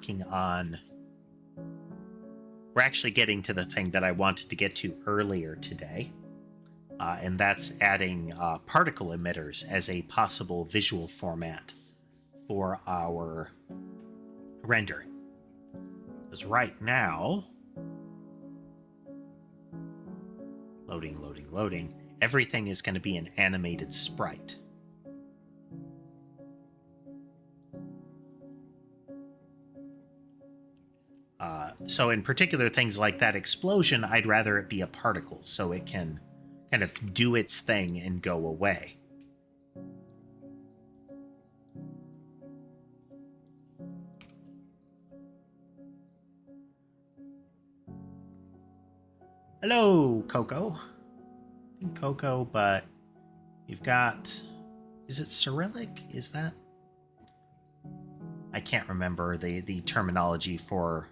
Speaker 1: actually getting to the thing that I wanted to get to earlier today. And that's adding particle emitters as a possible visual format for our rendering. Because right now, loading, everything is going to be an animated sprite. So in particular things like that explosion, I'd rather it be a particle so it can kind of do its thing and go away. Hello, Coco. I think Coco, but you've got... Is it Cyrillic? Is that... I can't remember the terminology for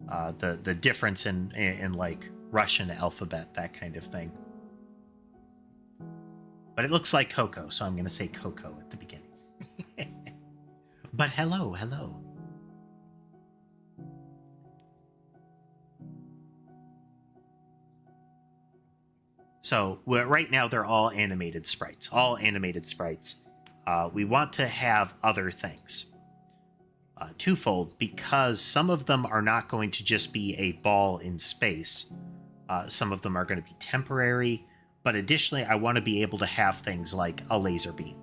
Speaker 1: the difference in like Russian alphabet, that kind of thing. But it looks like Coco, so I'm going to say Coco at the beginning. But hello. So right now they're all animated sprites. We want to have other things. Twofold, because some of them are not going to just be a ball in space. Some of them are going to be temporary, but additionally I want to be able to have things like a laser beam.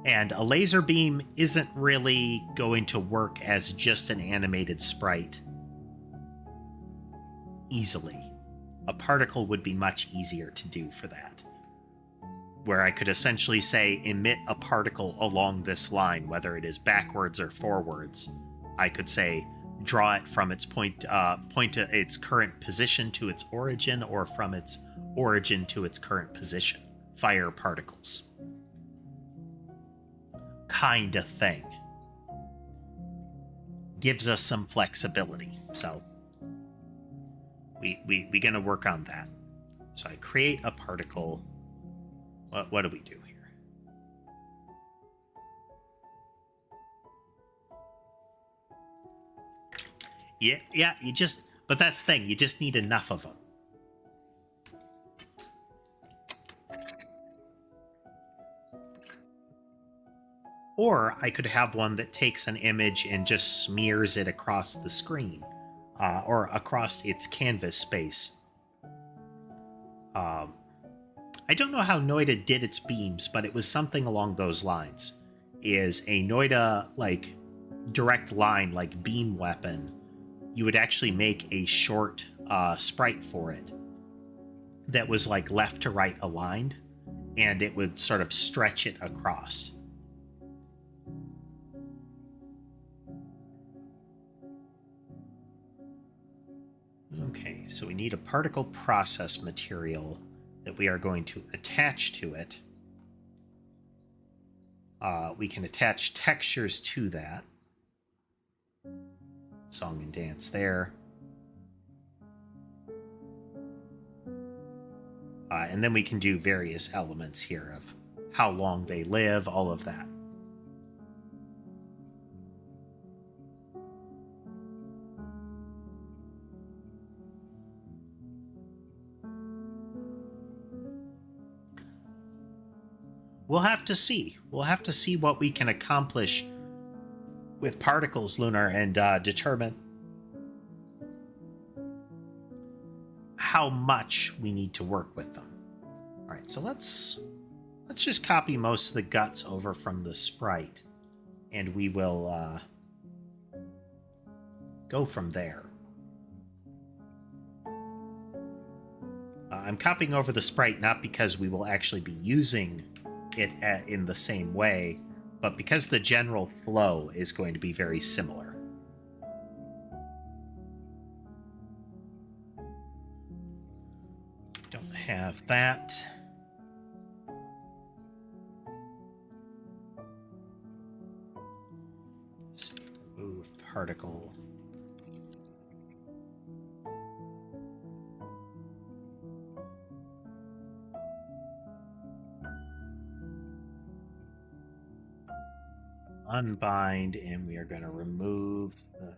Speaker 1: And a laser beam isn't really going to work as just an animated sprite easily. A particle would be much easier to do for that, where I could essentially say emit a particle along this line, whether it is backwards or forwards. I could say draw it from its point to its current position to its origin, or from its origin to its current position. Fire particles. Kind of thing. Gives us some flexibility. So we gonna work on that. So I create a particle. What do we do here? Yeah, but that's the thing, you just need enough of them. Or I could have one that takes an image and just smears it across the screen, or across its canvas space. I don't know how Noida did its beams, but it was something along those lines. Is a Noida, like, direct line, like beam weapon, you would actually make a short sprite for it that was like left to right aligned, and it would sort of stretch it across. Okay, so we need a particle process material that we are going to attach to it. We can attach textures to that. Song and dance there. And then we can do various elements here of how long they live, all of that. We'll have to see. We'll have to see what we can accomplish with particles, Lunar, and determine how much we need to work with them. All right, so let's just copy most of the guts over from the sprite, and we will go from there. I'm copying over the sprite not because we will actually be using it in the same way, but because the general flow is going to be very similar. Don't have that. Let's move particle. Unbind, and we are going to remove the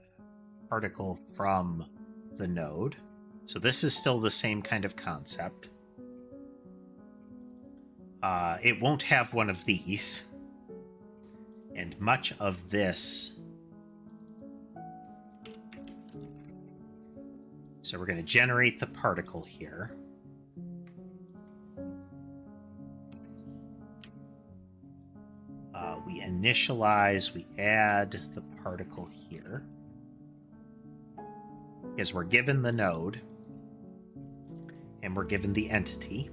Speaker 1: particle from the node. So this is still the same kind of concept. It won't have one of these, and much of this. So we're going to generate the particle here. We initialize, we add the particle here. Because we're given the node, and we're given the entity.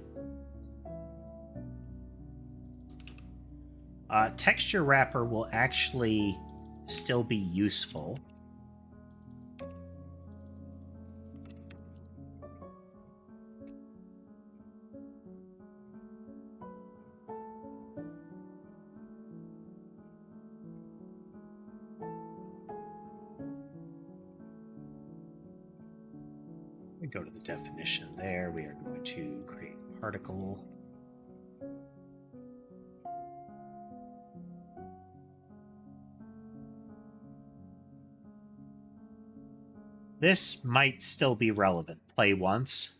Speaker 1: Texture wrapper will actually still be useful. We go to the definition there. We are going to create particle. This might still be relevant. Play once.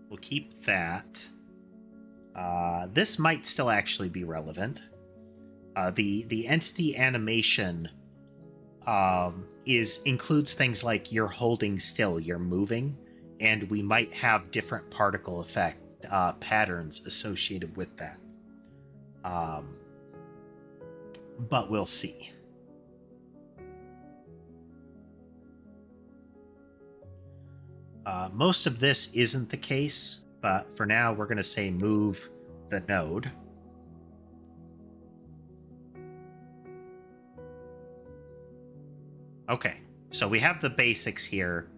Speaker 1: We'll keep that. This might still actually be relevant. The entity animation includes things like you're holding still, you're moving, and we might have different particle effect patterns associated with that. But we'll see. Most of this isn't the case, but for now we're going to say move the node. Okay, so we have the basics here.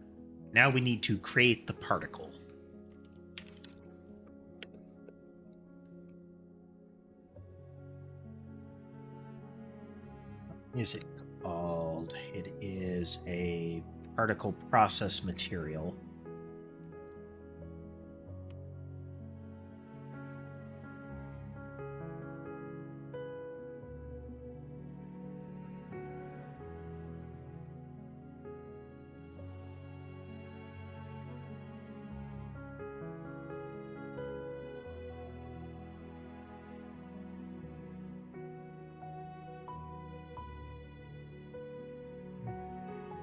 Speaker 1: Now we need to create the particle. What is it called? It is a particle process material.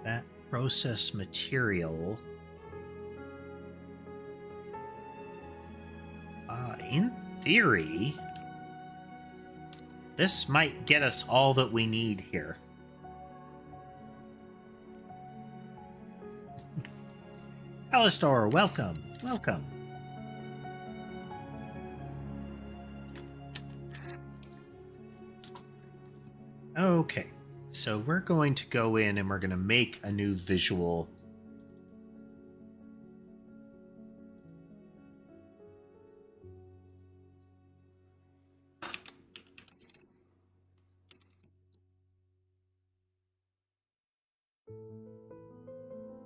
Speaker 1: That process material, in theory, this might get us all that we need here. Alistor, welcome, welcome. Okay. So we're going to go in and we're going to make a new visual.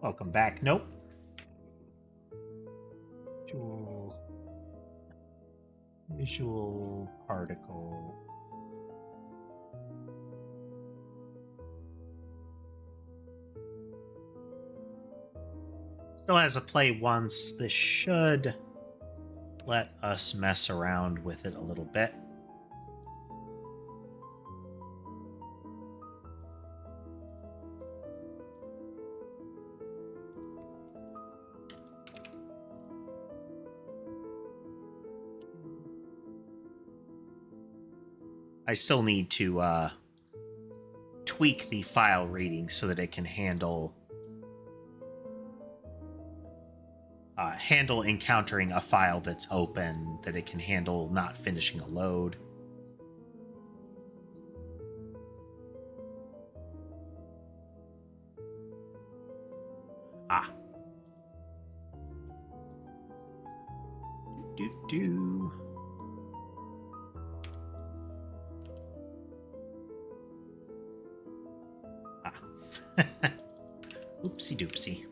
Speaker 1: Welcome back. Nope. Visual, visual particle. Still has a play once. This should let us mess around with it a little bit. I still need to tweak the file reading so that it can handle encountering a file that's open, that it can handle not finishing a load. Ah. Do. Oopsie doopsie.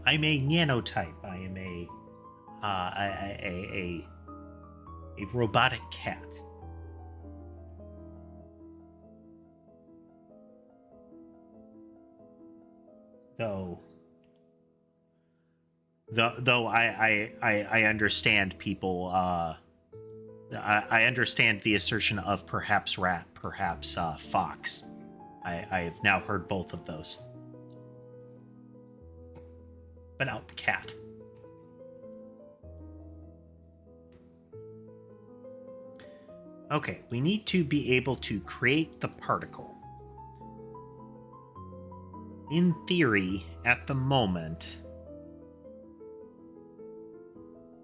Speaker 1: I'm a nanotype. I am a robotic cat. Though I understand people. I understand the assertion of perhaps rat, perhaps fox. I've now heard both of those. But out the cat. Okay, we need to be able to create the particle. In theory, at the moment,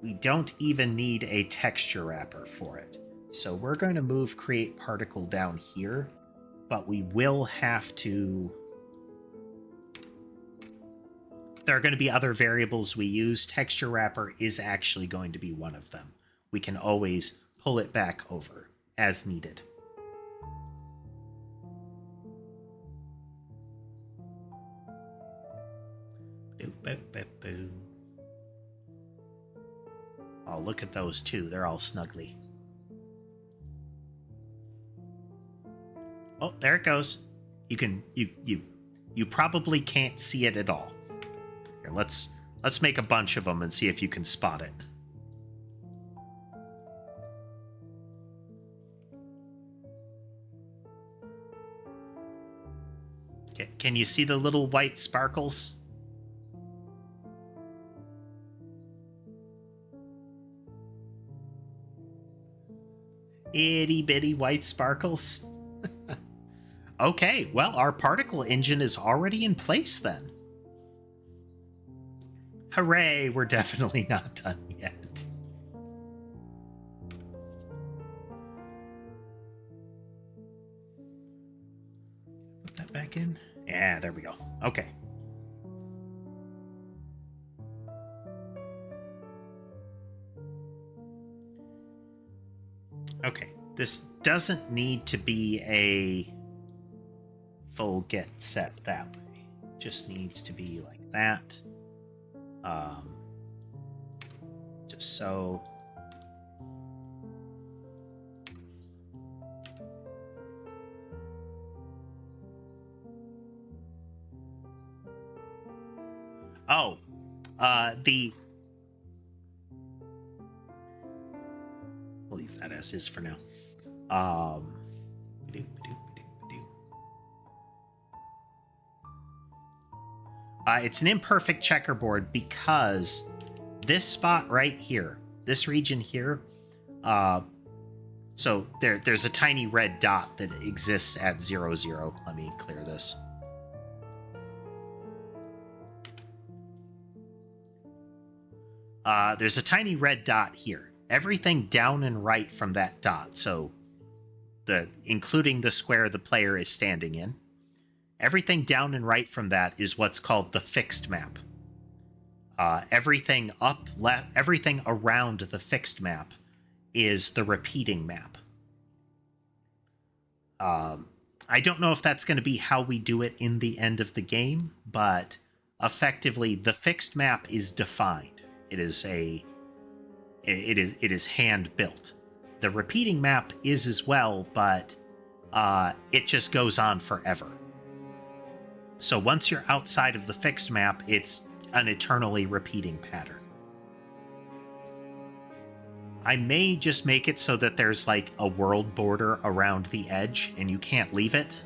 Speaker 1: we don't even need a texture wrapper for it. So we're going to move create particle down here, but we will have to... There are going to be other variables we use. Texture wrapper is actually going to be one of them. We can always pull it back over as needed. Oh, look at those two. They're all snuggly. Oh, there it goes. You probably can't see it at all. Here, let's make a bunch of them and see if you can spot it. Can you see the little white sparkles? Itty bitty white sparkles. Okay, well, our particle engine is already in place then. Hooray, we're definitely not done yet. Put that back in. Yeah, there we go. Okay. Okay, this doesn't need to be a full get set that way. It just needs to be like that. Just so. Oh, we'll leave that as is for now. It's an imperfect checkerboard because this spot right here, this region here, so there's a tiny red dot that exists at 0, 0. Let me clear this. There's a tiny red dot here. Everything down and right from that dot, so including the square the player is standing in, everything down and right from that is what's called the fixed map. Everything everything around the fixed map is the repeating map. I don't know if that's going to be how we do it in the end of the game, but effectively the fixed map is defined. It is hand built. The repeating map is as well, but it just goes on forever. So once you're outside of the fixed map, it's an eternally repeating pattern. I may just make it so that there's like a world border around the edge and you can't leave it.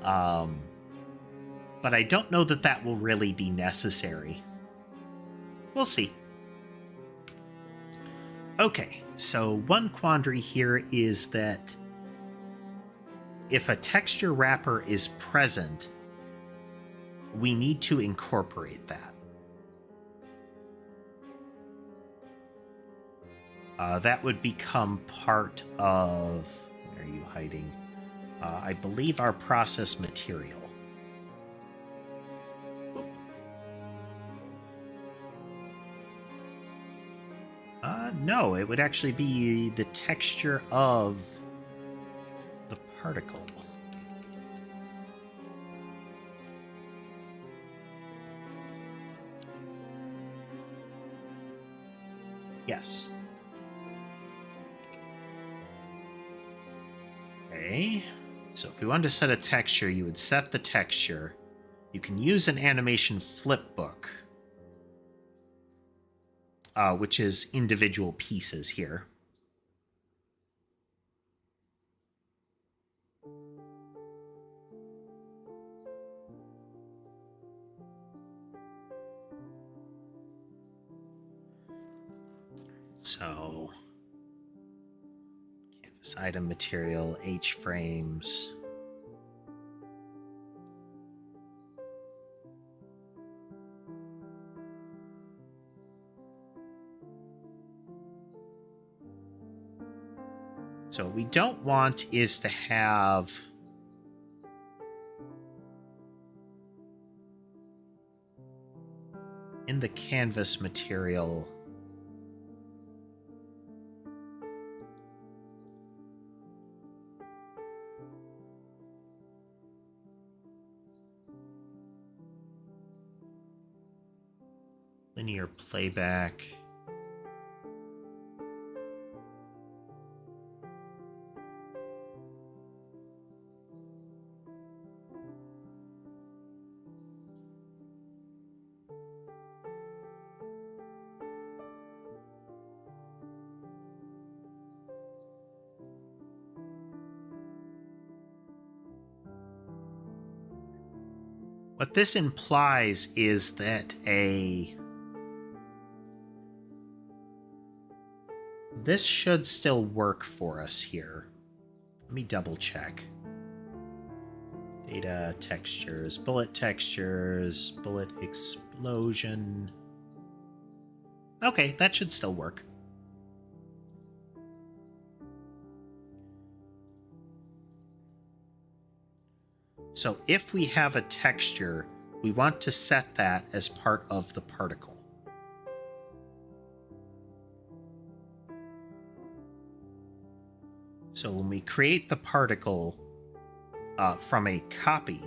Speaker 1: But I don't know that that will really be necessary. We'll see. Okay, so one quandary here is that if a texture wrapper is present, we need to incorporate that. That would become part of... Where are you hiding? I believe our process material. No, it would actually be the texture of the particle. Yes. Okay. So if we wanted to set a texture, you would set the texture. You can use an animation flipbook, which is individual pieces here. So, canvas item material, H-frames. So what we don't want is to have in the canvas material linear playback. What this implies is that this should still work for us here. Let me double check. Data, textures, bullet explosion. Okay, that should still work. So if we have a texture, we want to set that as part of the particle. So when we create the particle from a copy,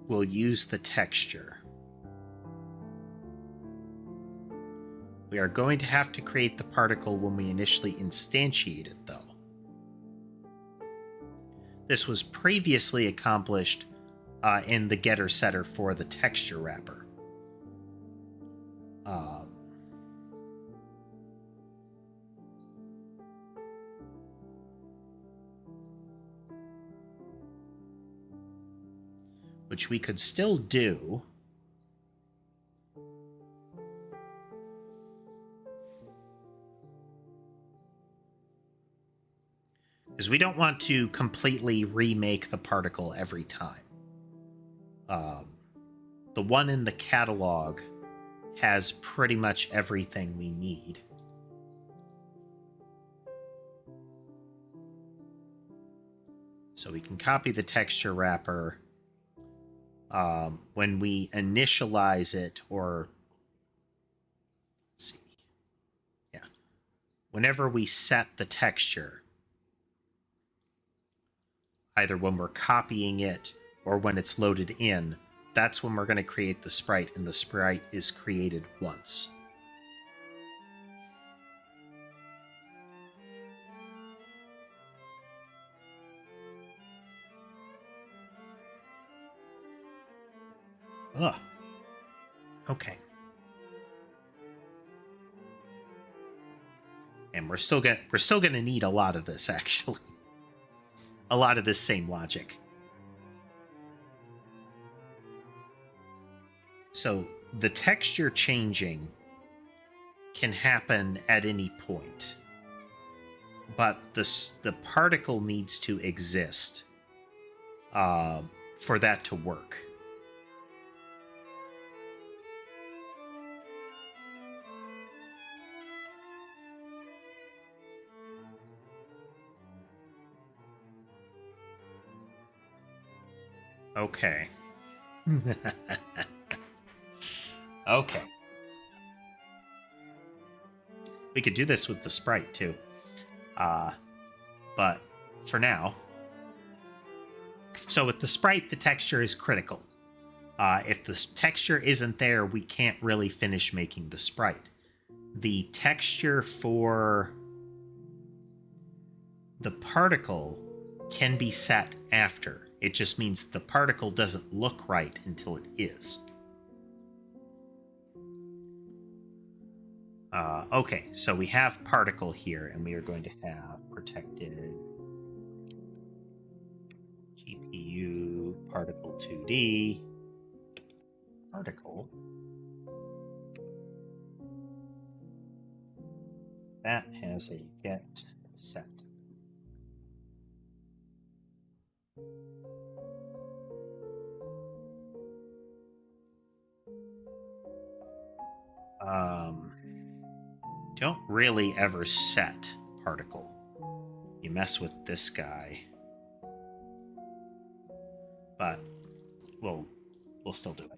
Speaker 1: we'll use the texture. We are going to have to create the particle when we initially instantiate it, though. This was previously accomplished in the getter setter for the texture wrapper. Which we could still do. Because we don't want to completely remake the particle every time. The one in the catalog has pretty much everything we need. So we can copy the texture wrapper when we initialize it, or let's see, yeah, whenever we set the texture, either when we're copying it or when it's loaded in, that's when we're going to create the sprite, and the sprite is created once. Ugh. Okay. And we're still gonna need a lot of this, actually. A lot of this same logic. So the texture changing can happen at any point, but the particle needs to exist for that to work. Okay. Okay. We could do this with the sprite too. But for now. So with the sprite, the texture is critical. If the texture isn't there, we can't really finish making the sprite. The texture for the particle can be set after. It just means the particle doesn't look right until it is. Okay, so we have particle here, and we are going to have protected GPU particle 2D particle. That has a get set. Don't really ever set particle. You mess with this guy, but we'll still do it.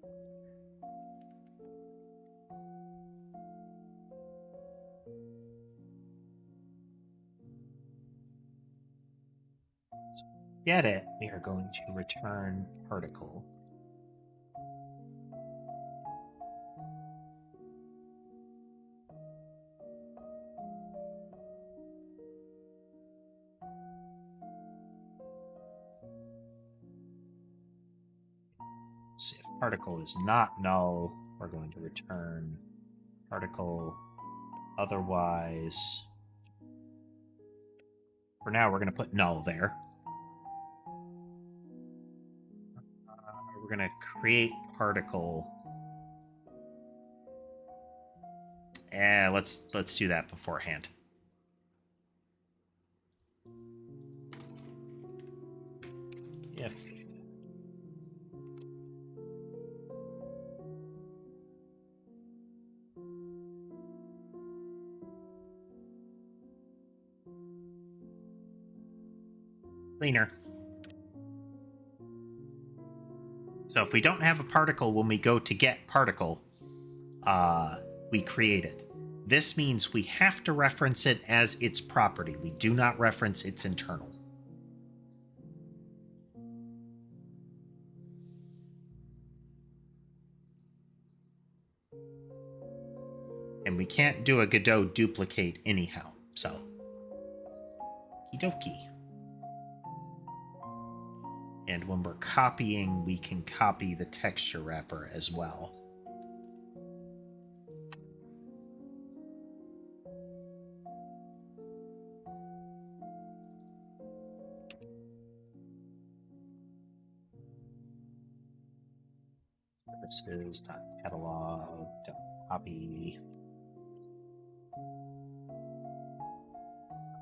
Speaker 1: So get it, we are going to return particle. So if particle is not null, we're going to return particle. Otherwise, for now, we're going to put null there. We're going to create particle. And let's do that beforehand. If cleaner. So if we don't have a particle when we go to get particle, we create it. This means we have to reference it as its property. We do not reference its internal. And we can't do a Godot duplicate anyhow, so okie-dokie. And when we're copying, we can copy the texture wrapper as well. Services.catalog.copy.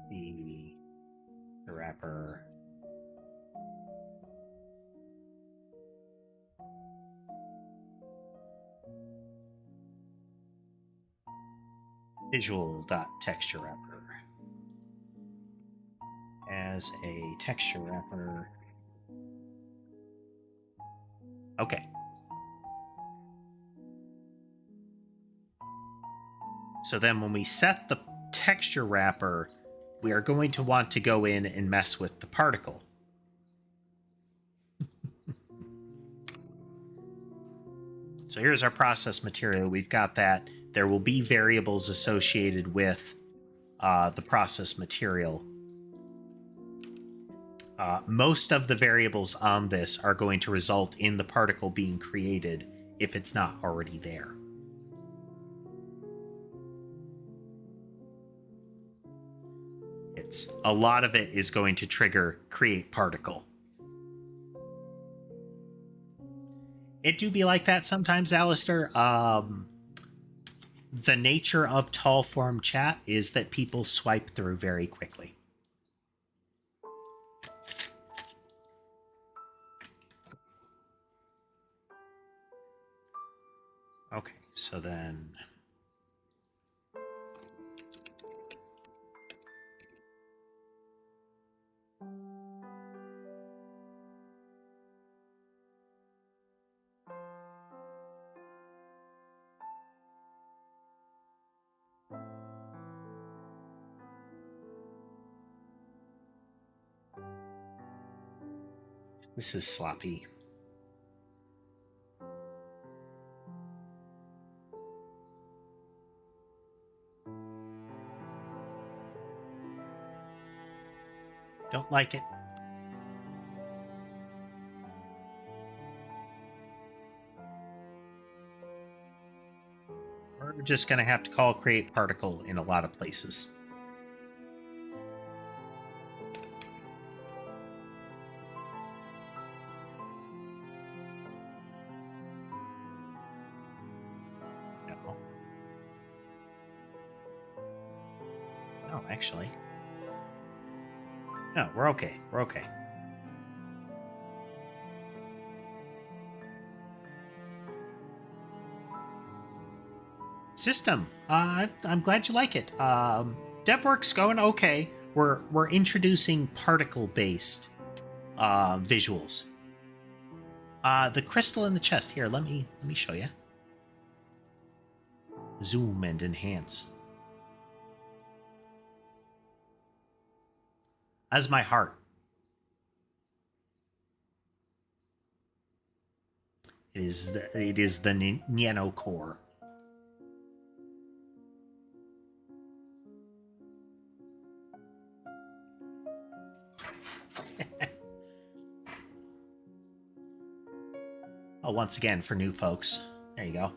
Speaker 1: The wrapper. Visual.texture wrapper. As as a texture wrapper. Okay. So then when we set the texture wrapper, we are going to want to go in and mess with the particle. So here's our process material. We've got that. There will be variables associated with the process material. Most of the variables on this are going to result in the particle being created if it's not already there. A lot of it is going to trigger create particle. It do be like that sometimes, Alistair. The nature of tall form chat is that people swipe through very quickly. Okay, so then this is sloppy. Don't like it. We're just going to have to call create particle in a lot of places. No. No, actually. No, we're okay. We're okay. System. I'm glad you like it. DevWorks going okay. We're introducing particle-based visuals. The crystal in the chest. Here, let me show you. Zoom and enhance. As my heart. It is the Nano core. Oh, once again for new folks. There you go.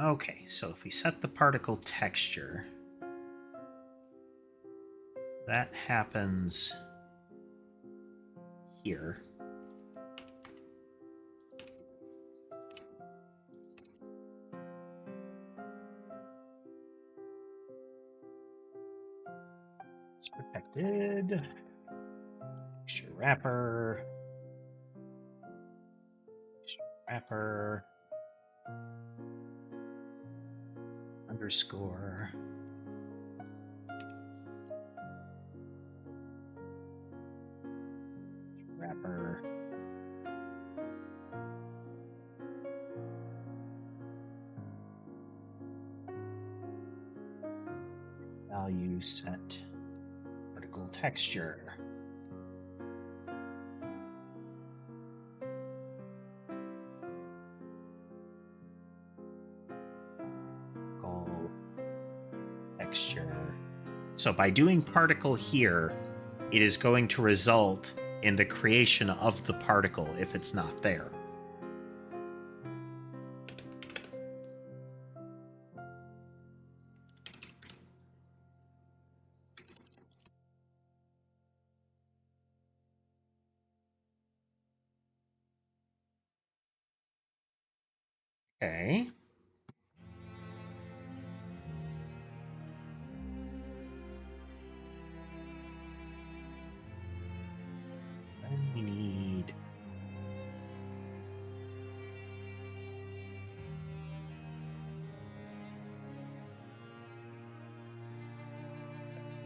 Speaker 1: Okay, so if we set the particle texture, that happens here. It's protected. Texture wrapper. Texture wrapper. Underscore. Wrapper. Value set. Particle texture. Texture. So by doing particle here, it is going to result in the creation of the particle if it's not there. Okay. Then we need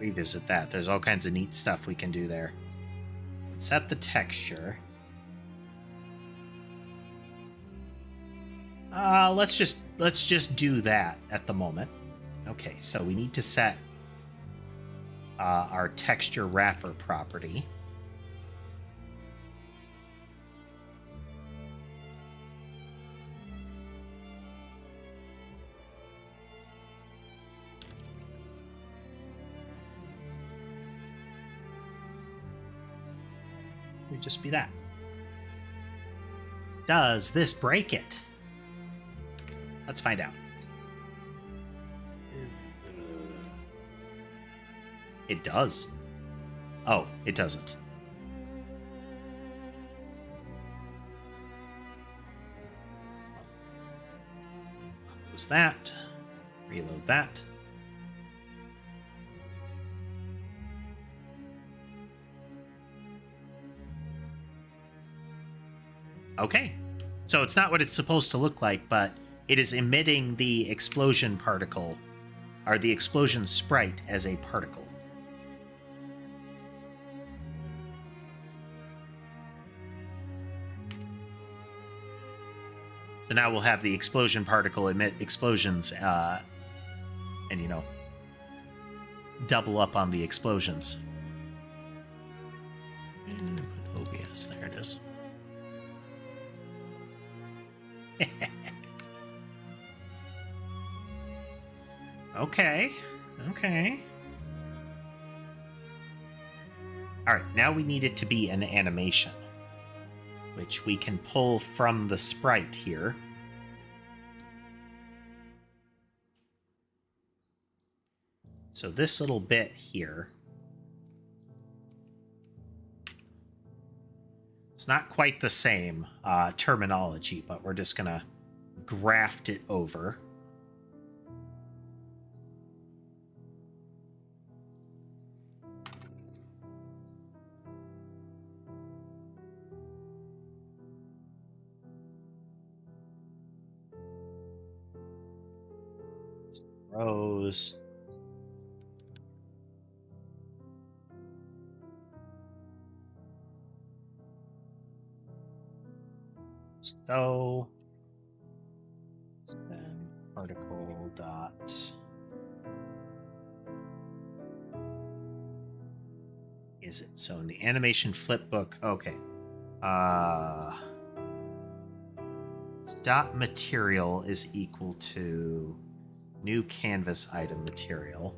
Speaker 1: revisit that. There's all kinds of neat stuff we can do there. Set the texture. Let's just do that at the moment. Okay, so we need to set our texture wrapper property. It would just be that. Does this break it? Let's find out. It does. Oh, it doesn't. Close that. Reload that. Okay. So it's not what it's supposed to look like, but it is emitting the explosion particle, or the explosion sprite, as a particle. So now we'll have the explosion particle emit explosions, and, you know, double up on the explosions. And put OBS, there it is. Okay. Alright, now we need it to be an animation, which we can pull from the sprite here. So this little bit here, it's not quite the same terminology, but we're just gonna graft it over. Rows. So then particle dot is it? So in the animation flipbook, okay. Dot material is equal to new canvas item material.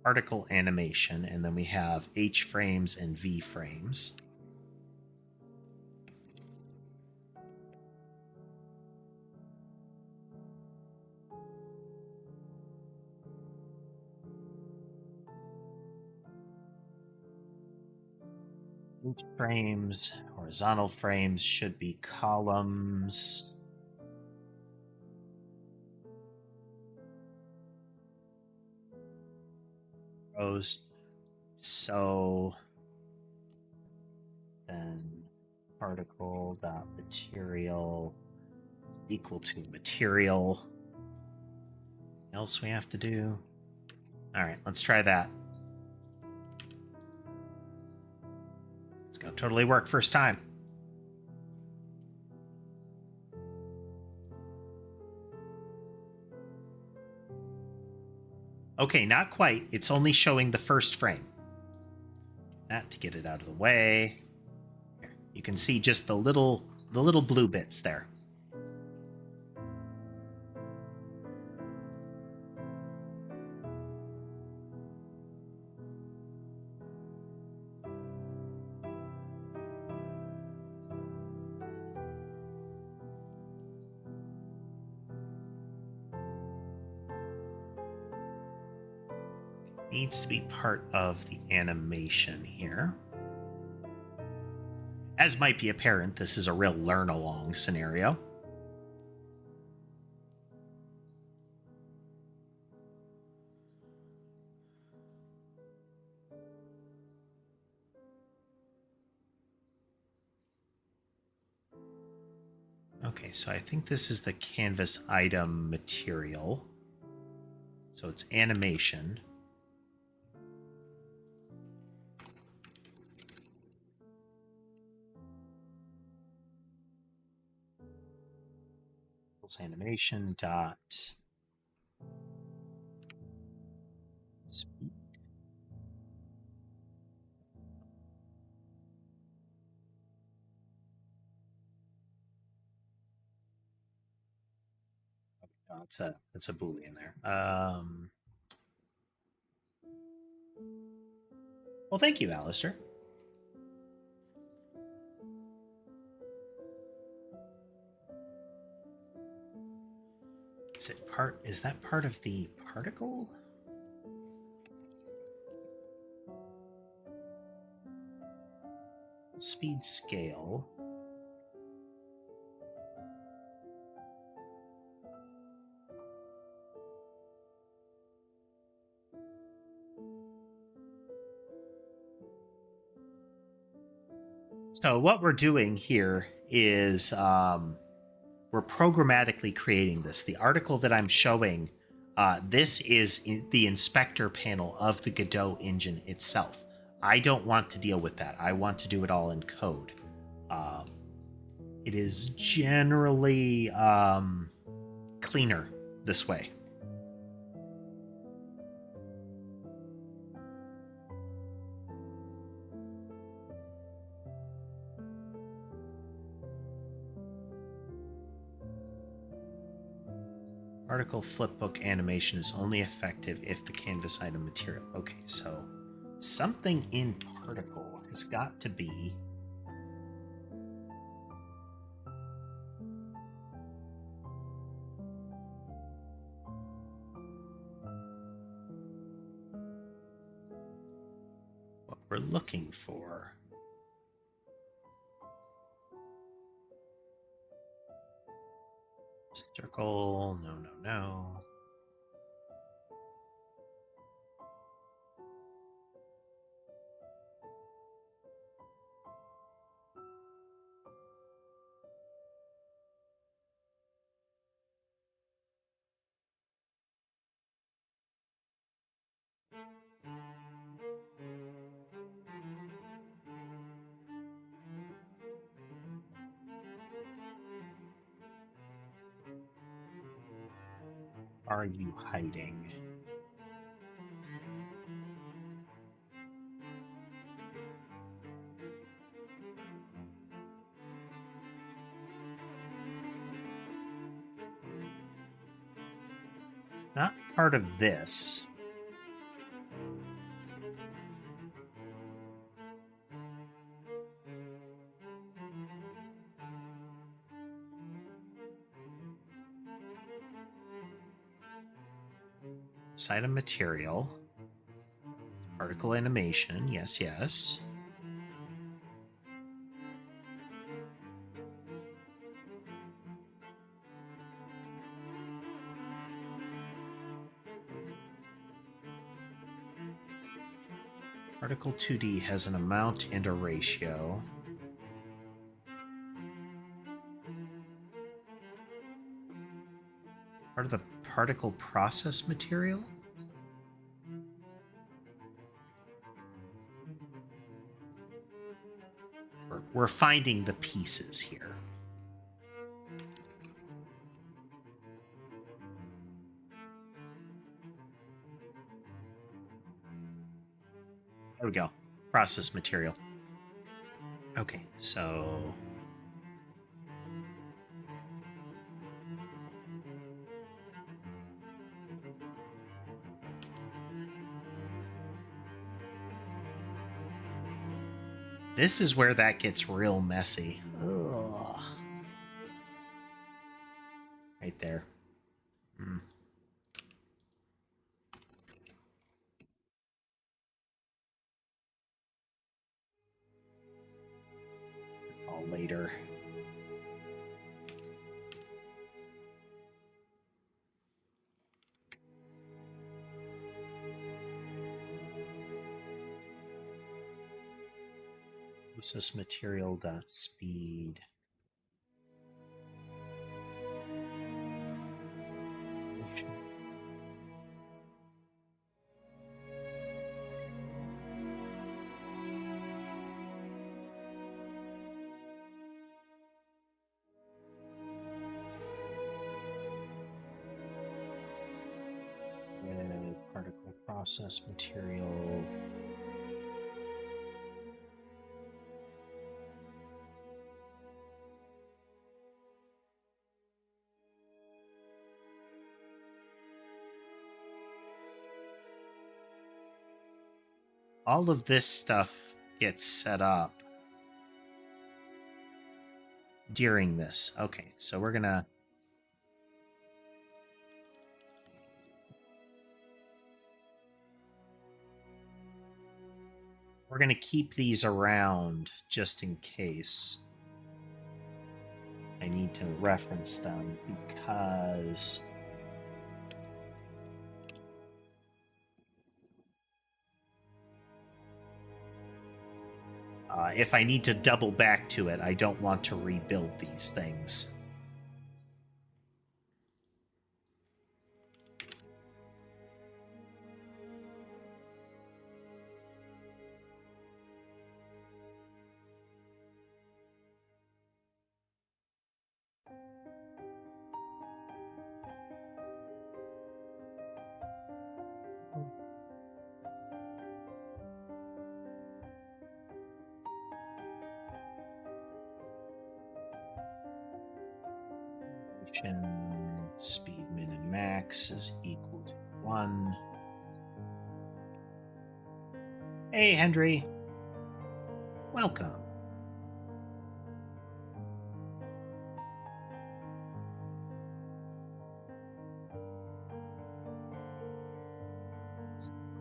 Speaker 1: Particle animation, and then we have H frames and V frames. H frames, horizontal frames should be columns. Rows. So then particle dot material equal to material. Anything else we have to do? All right, let's try that. It's gonna totally work first time. Okay, not quite. It's only showing the first frame. That to get it out of the way. Here, you can see just the little blue bits there. Needs to be part of the animation here. As might be apparent, this is a real learn-along scenario. Okay, so I think this is the canvas item material. So it's animation. Animation dot speed. Oh, it's a boolean there. Well, thank you, Alistair. Is that part of the particle? Speed scale. So what we're doing here is we're programmatically creating this. The article that I'm showing, this is the inspector panel of the Godot engine itself. I don't want to deal with that. I want to do it all in code. It is generally cleaner this way. Particle flipbook animation is only effective if the canvas item material. Okay, so something in particle has got to be what we're looking for. Circle, no. Are you hiding? Not part of this. Item material. Particle animation. Yes. Particle 2D has an amount and a ratio. Part of the particle process material? We're finding the pieces here. There we go. Process material. Okay, so this is where that gets real messy. Ugh. Right there. All later. Process material dot speed. process material. All of this stuff gets set up during this. Okay, so we're gonna keep these around just in case I need to reference them, because if I need to double back to it, I don't want to rebuild these things. Speed min and max is equal to 1. Hey, Henry. Welcome.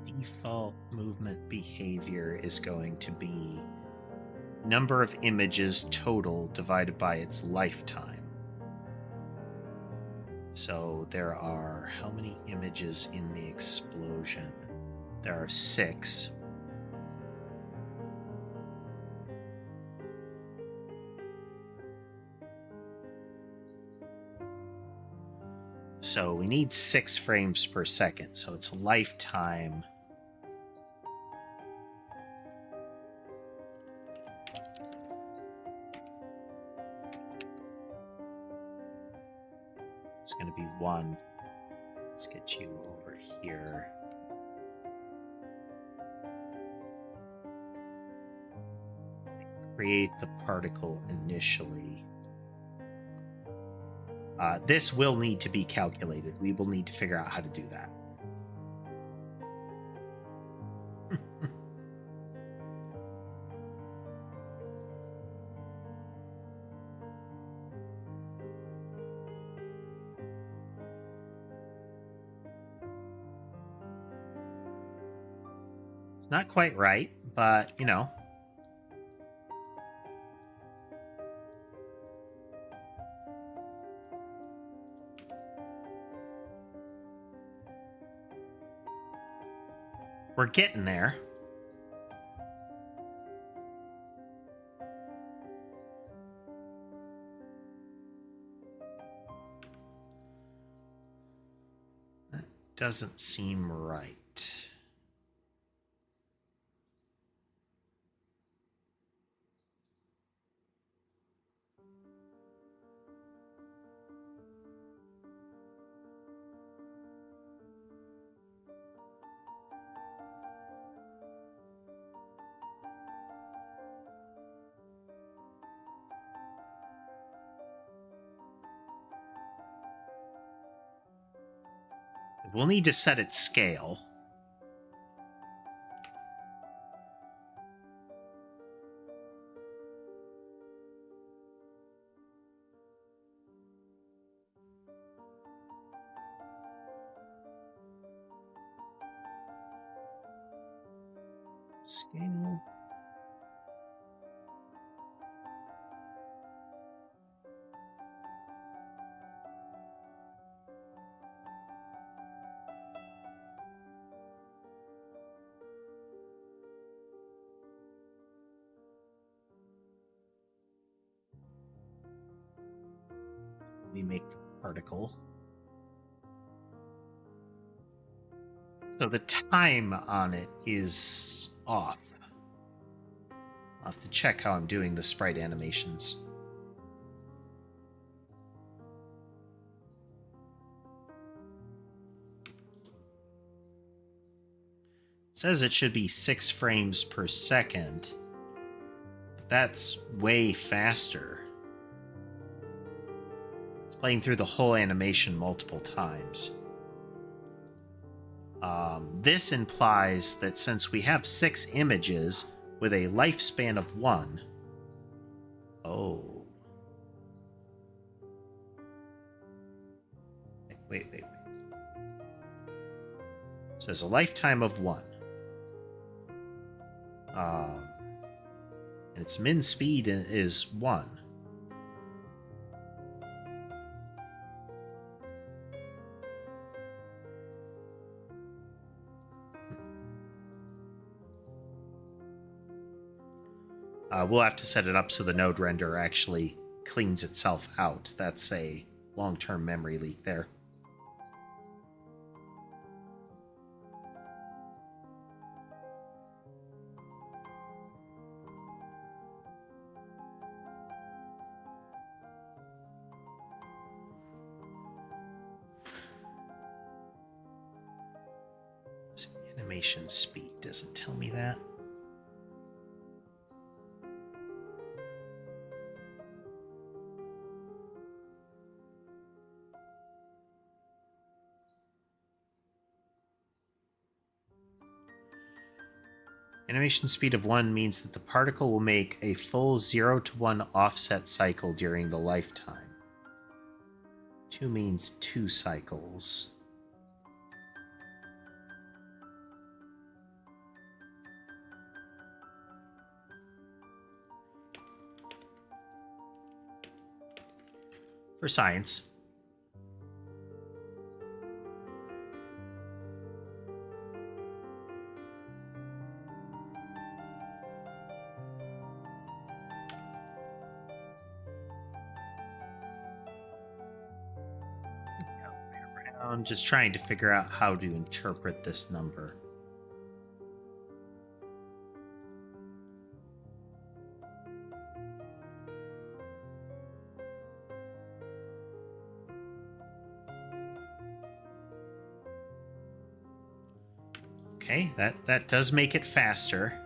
Speaker 1: Default movement behavior is going to be number of images total divided by its lifetime. So there are how many images in the explosion? There are 6. So we need 6 frames per second. So its lifetime is going to be 1. Let's get you over here. Create the particle initially. This will need to be calculated. We will need to figure out how to do that. It's not quite right, but, you know. We're getting there. That doesn't seem right. We'll need to set its scale. Scale. We make the particle. So the time on it is off. I'll have to check how I'm doing the sprite animations. It says it should be 6 frames per second. But that's way faster. It's playing through the whole animation multiple times. This implies that since we have 6 images with a lifespan of 1... Oh. Wait. So there's a lifetime of 1. And its min speed is 1. We'll have to set it up so the node render actually cleans itself out. That's a long-term memory leak there. Animation speed doesn't tell me that. Animation speed of 1 means that the particle will make a full 0 to 1 offset cycle during the lifetime. 2 means 2 cycles. For science. I'm just trying to figure out how to interpret this number. Okay, that does make it faster.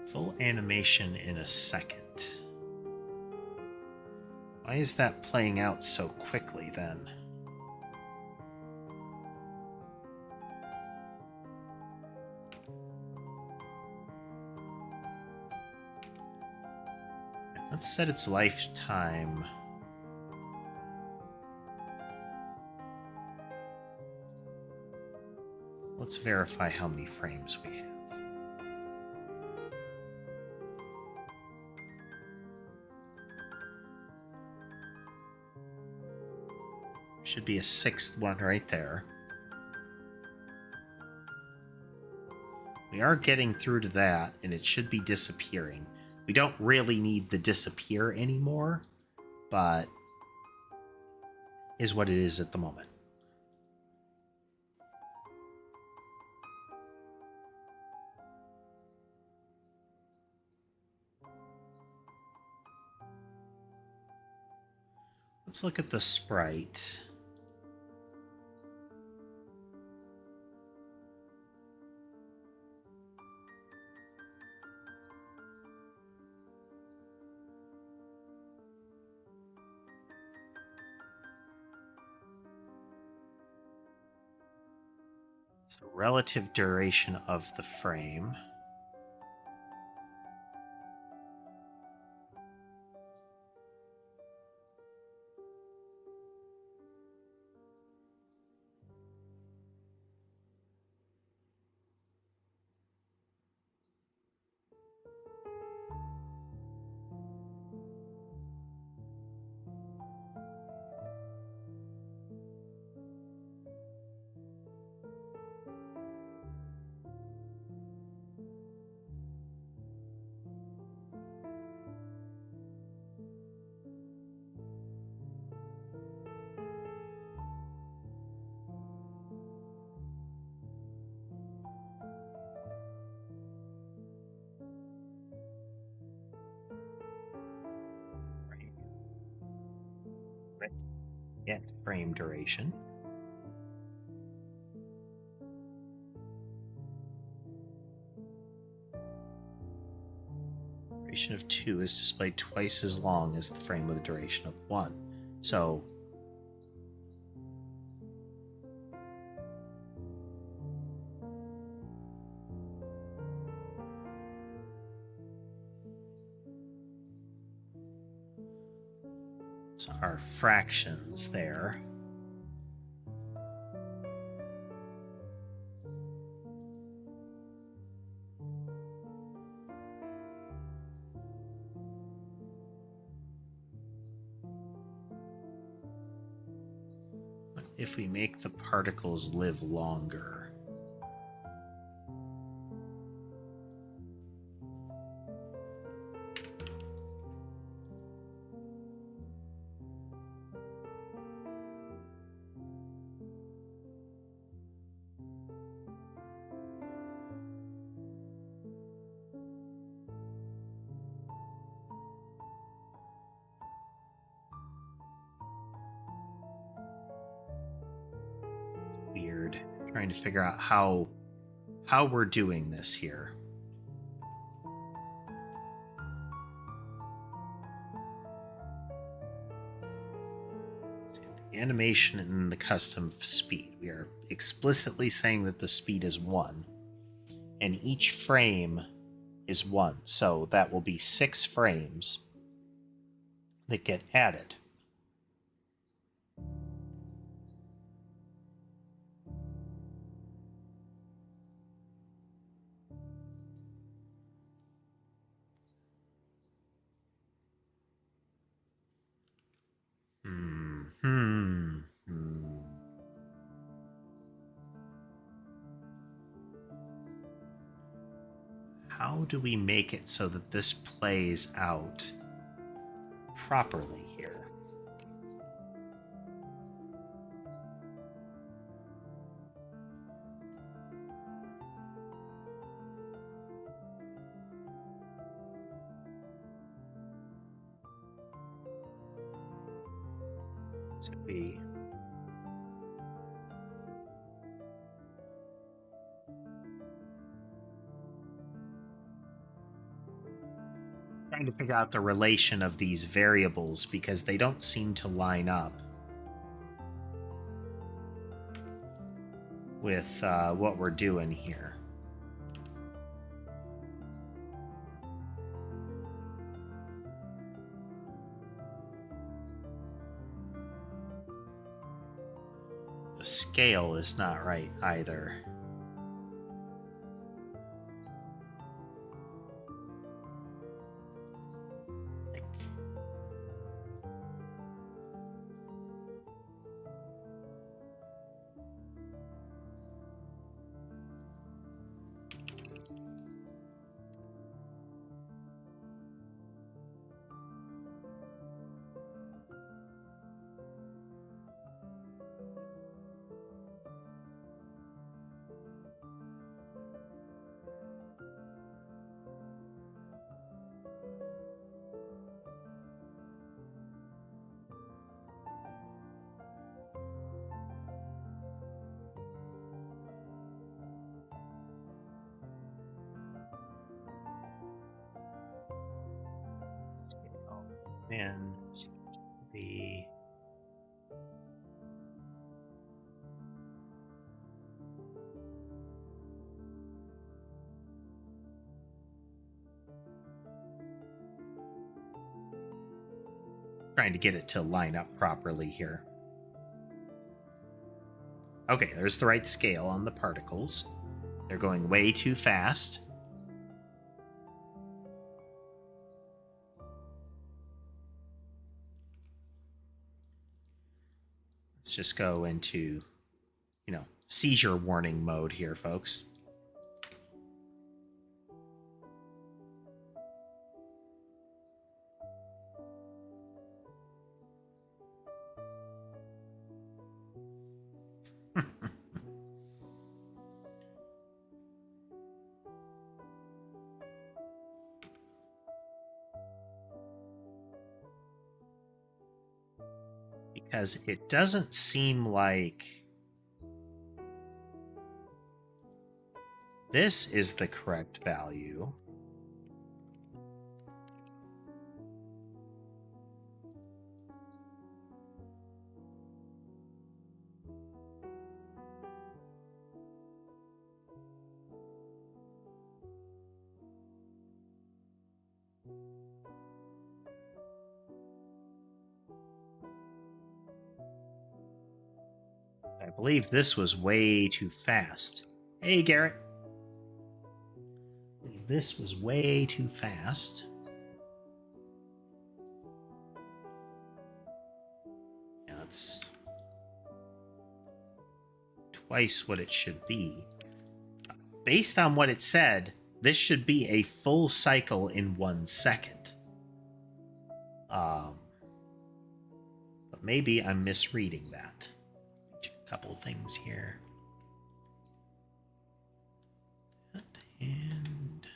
Speaker 1: Full animation in a second. Why is that playing out so quickly then? Let's set its lifetime. Let's verify how many frames we have. Should be a 6th one right there. We are getting through to that, and it should be disappearing. We don't really need the disappear anymore, but is what it is at the moment. Let's look at the sprite. So relative duration of the frame. Get frame duration. Duration of 2 is displayed twice as long as the frame with a duration of 1. So our fractions there. If we make the particles live longer. Weird. Trying to figure out how we're doing this here. The animation and the custom speed. We are explicitly saying that the speed is 1. And each frame is 1. So that will be 6 frames that get added. How do we make it so that this plays out properly here? So we trying to figure out the relation of these variables because they don't seem to line up with what we're doing here. The scale is not right either. And seems to be trying to get it to line up properly here. Okay, there's the right scale on the particles. They're going way too fast. Let's just go into, seizure warning mode here, folks. Because it doesn't seem like this is the correct value. I believe this was way too fast. Hey, Garrett. I believe this was way too fast. Yeah, it's twice what it should be. Based on what it said, this should be a full cycle in 1 second. But maybe I'm misreading that. Check a couple of things here. And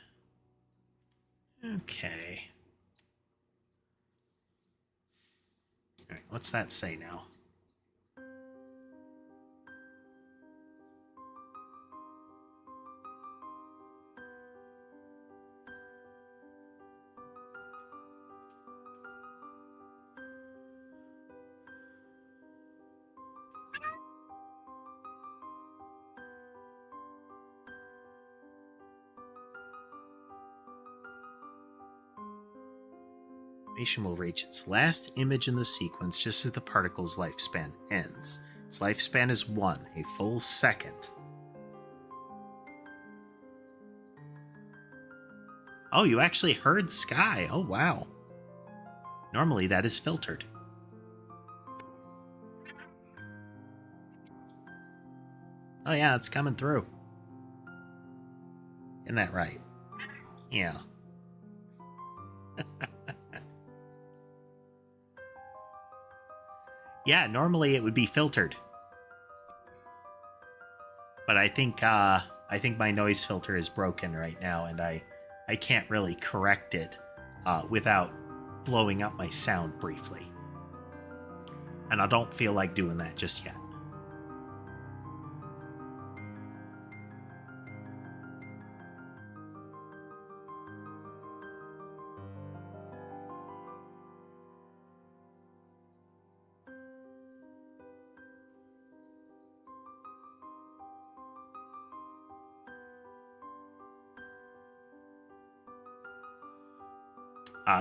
Speaker 1: okay. All right, what's that say now? Animation will reach its last image in the sequence just as the particle's lifespan ends. Its lifespan is 1, a full second. Oh, you actually heard Sky. Oh, wow. Normally that is filtered. Oh, yeah, it's coming through. Isn't that right? Yeah. Yeah, normally it would be filtered. But I think my noise filter is broken right now, and I can't really correct it without blowing up my sound briefly. And I don't feel like doing that just yet.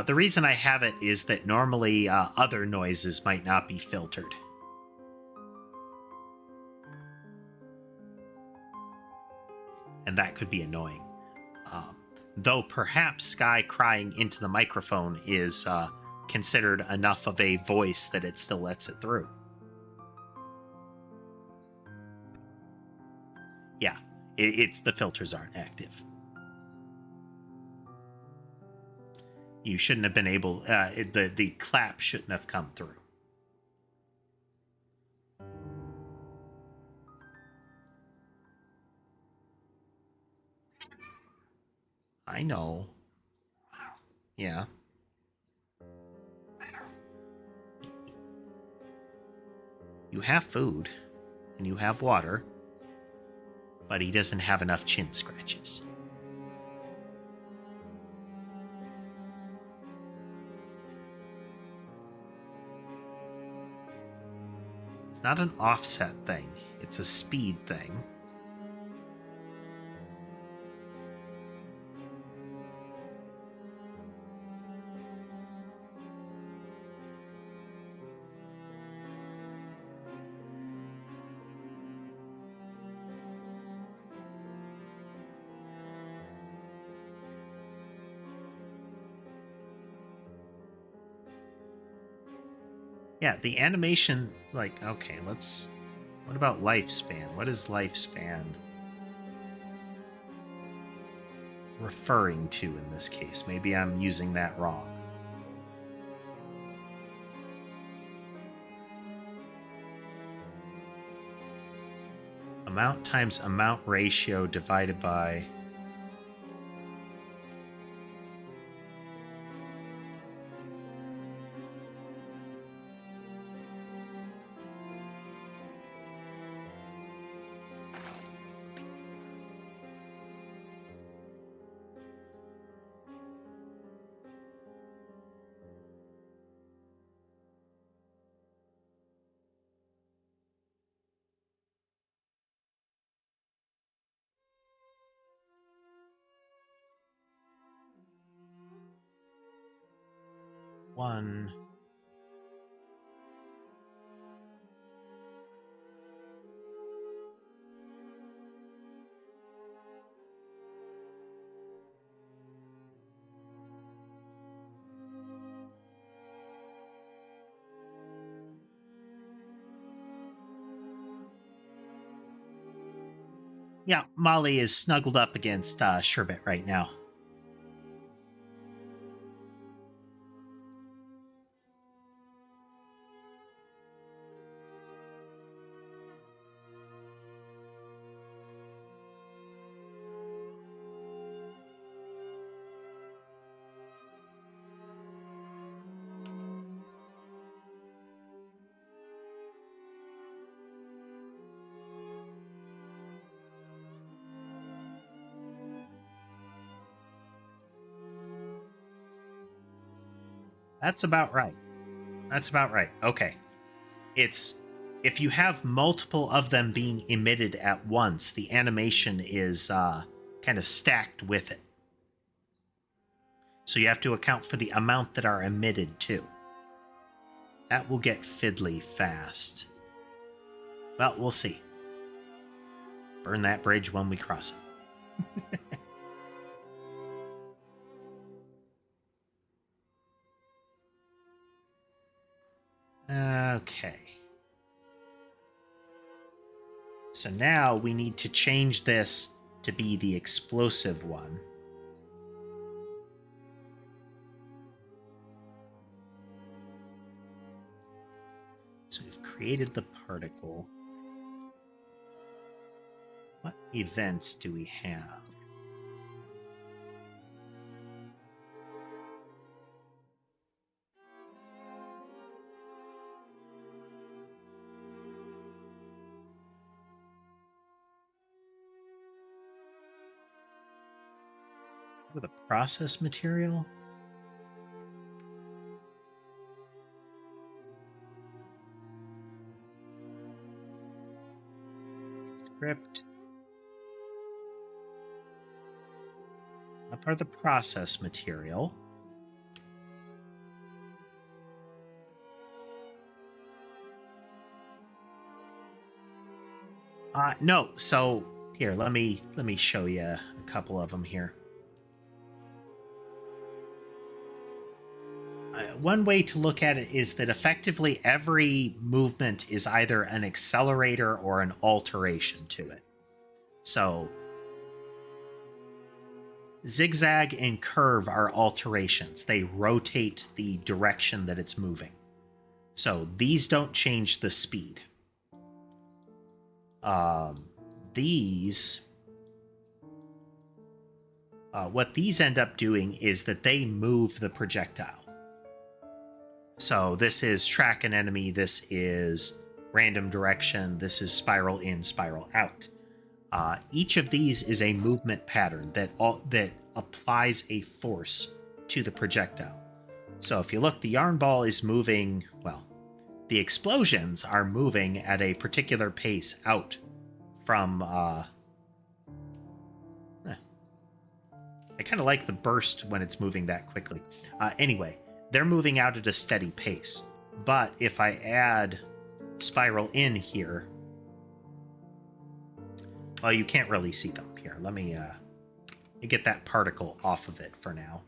Speaker 1: The reason I have it is that normally other noises might not be filtered. And that could be annoying. Though perhaps Sky crying into the microphone is considered enough of a voice that it still lets it through. Yeah, it's the filters aren't active. You shouldn't have been able... the clap shouldn't have come through. I know. Yeah. You have food, and you have water, but he doesn't have enough chin scratches. It's not an offset thing, it's a speed thing. Yeah, the animation, like, okay, let's... What about lifespan? What is lifespan referring to in this case? Maybe I'm using that wrong. Amount times amount ratio divided by... one. Yeah, Molly is snuggled up against Sherbet right now. That's about right. That's about right. Okay. It's if you have multiple of them being emitted at once, the animation is kind of stacked with it. So you have to account for the amount that are emitted too. That will get fiddly fast. Well, we'll see. Burn that bridge when we cross it. Okay. So now we need to change this to be the explosive one. So we've created the particle. What events do we have? With a process material? Script. Not part of the process material. No. So here, let me show you a couple of them here. One way to look at it is that effectively every movement is either an accelerator or an alteration to it. So zigzag and curve are alterations. They rotate the direction that it's moving. So these don't change the speed. What these end up doing is that they move the projectile. So this is track an enemy, this is random direction, this is spiral in, spiral out. Each of these is a movement pattern that applies a force to the projectile. So if you look, the yarn ball is moving, well, the explosions are moving at a particular pace out from... I kind of like the burst when it's moving that quickly. Anyway, they're moving out at a steady pace. But if I add spiral in here, well, you can't really see them here. Let me get that particle off of it for now.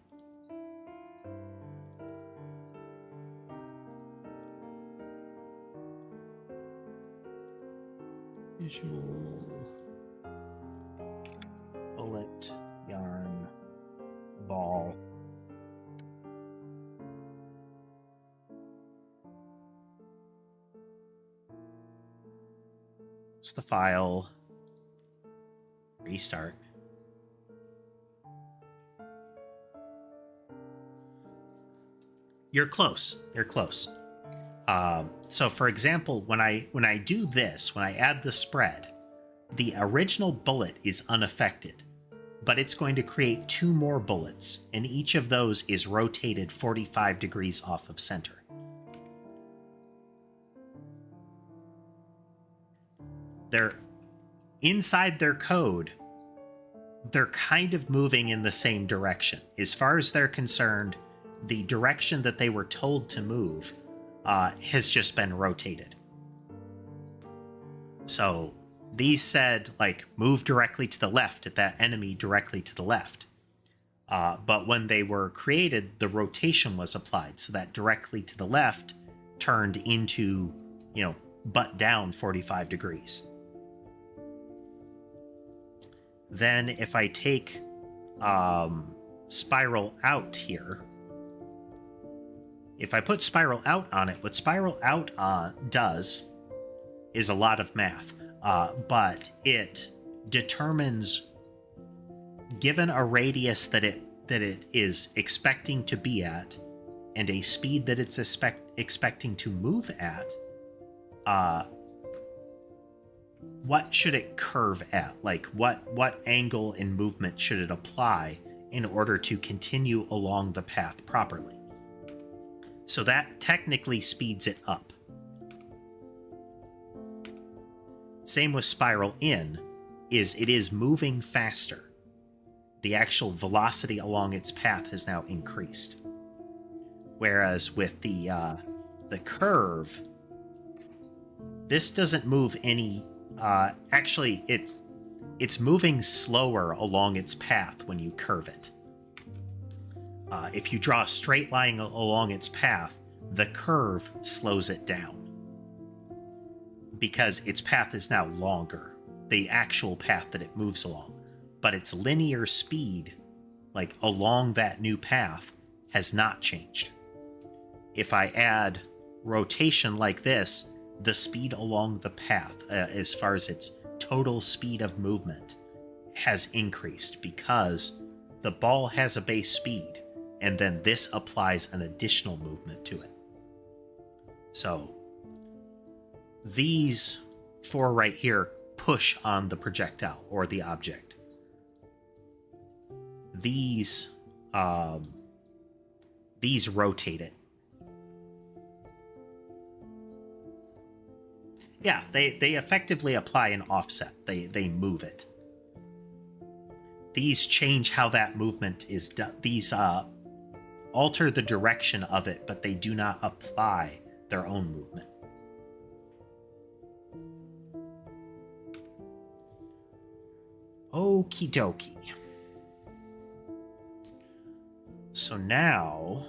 Speaker 1: Visual bullet yarn ball. It's the file. Restart. You're close. You're close. So for example, when I do this, when I add the spread, the original bullet is unaffected, but it's going to create two more bullets, and each of those is rotated 45 degrees off of center. They're inside their code. They're kind of moving in the same direction. As far as they're concerned, the direction that they were told to move has just been rotated. So these said, like, move directly to the left at that enemy directly to the left. But when they were created, the rotation was applied, so that directly to the left turned into, butt down 45 degrees. Then if I take spiral out here, if I put spiral out on it, what spiral out does is a lot of math, but it determines, given a radius that it is expecting to be at and a speed that it's expecting to move at, what should it curve at? Like, what angle in movement should it apply in order to continue along the path properly? So that technically speeds it up. Same with spiral in, it is moving faster. The actual velocity along its path has now increased. Whereas with the curve, this doesn't move any. Actually, it's moving slower along its path when you curve it. If you draw a straight line along its path, the curve slows it down because its path is now longer, the actual path that it moves along. But its linear speed, like along that new path, has not changed. If I add rotation like this, the speed along the path, as far as its total speed of movement, has increased because the ball has a base speed, and then this applies an additional movement to it. So these four right here push on the projectile or the object. These rotate it. Yeah, they effectively apply an offset. They move it. These change how that movement is done. These alter the direction of it, but they do not apply their own movement. Okie dokie. So now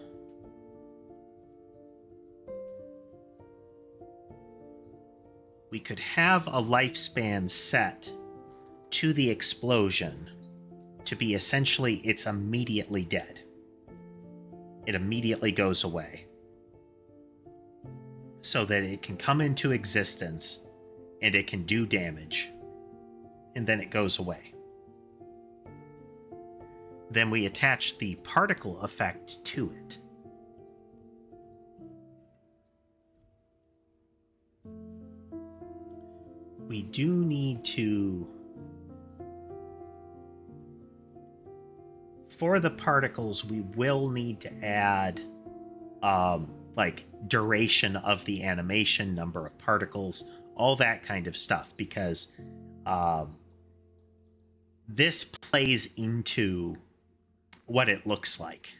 Speaker 1: we could have a lifespan set to the explosion to be essentially it's immediately dead. It immediately goes away. So that it can come into existence and it can do damage. And then it goes away. Then we attach the particle effect to it. We do need to, for the particles, we will need to add like duration of the animation, number of particles, all that kind of stuff, because this plays into what it looks like.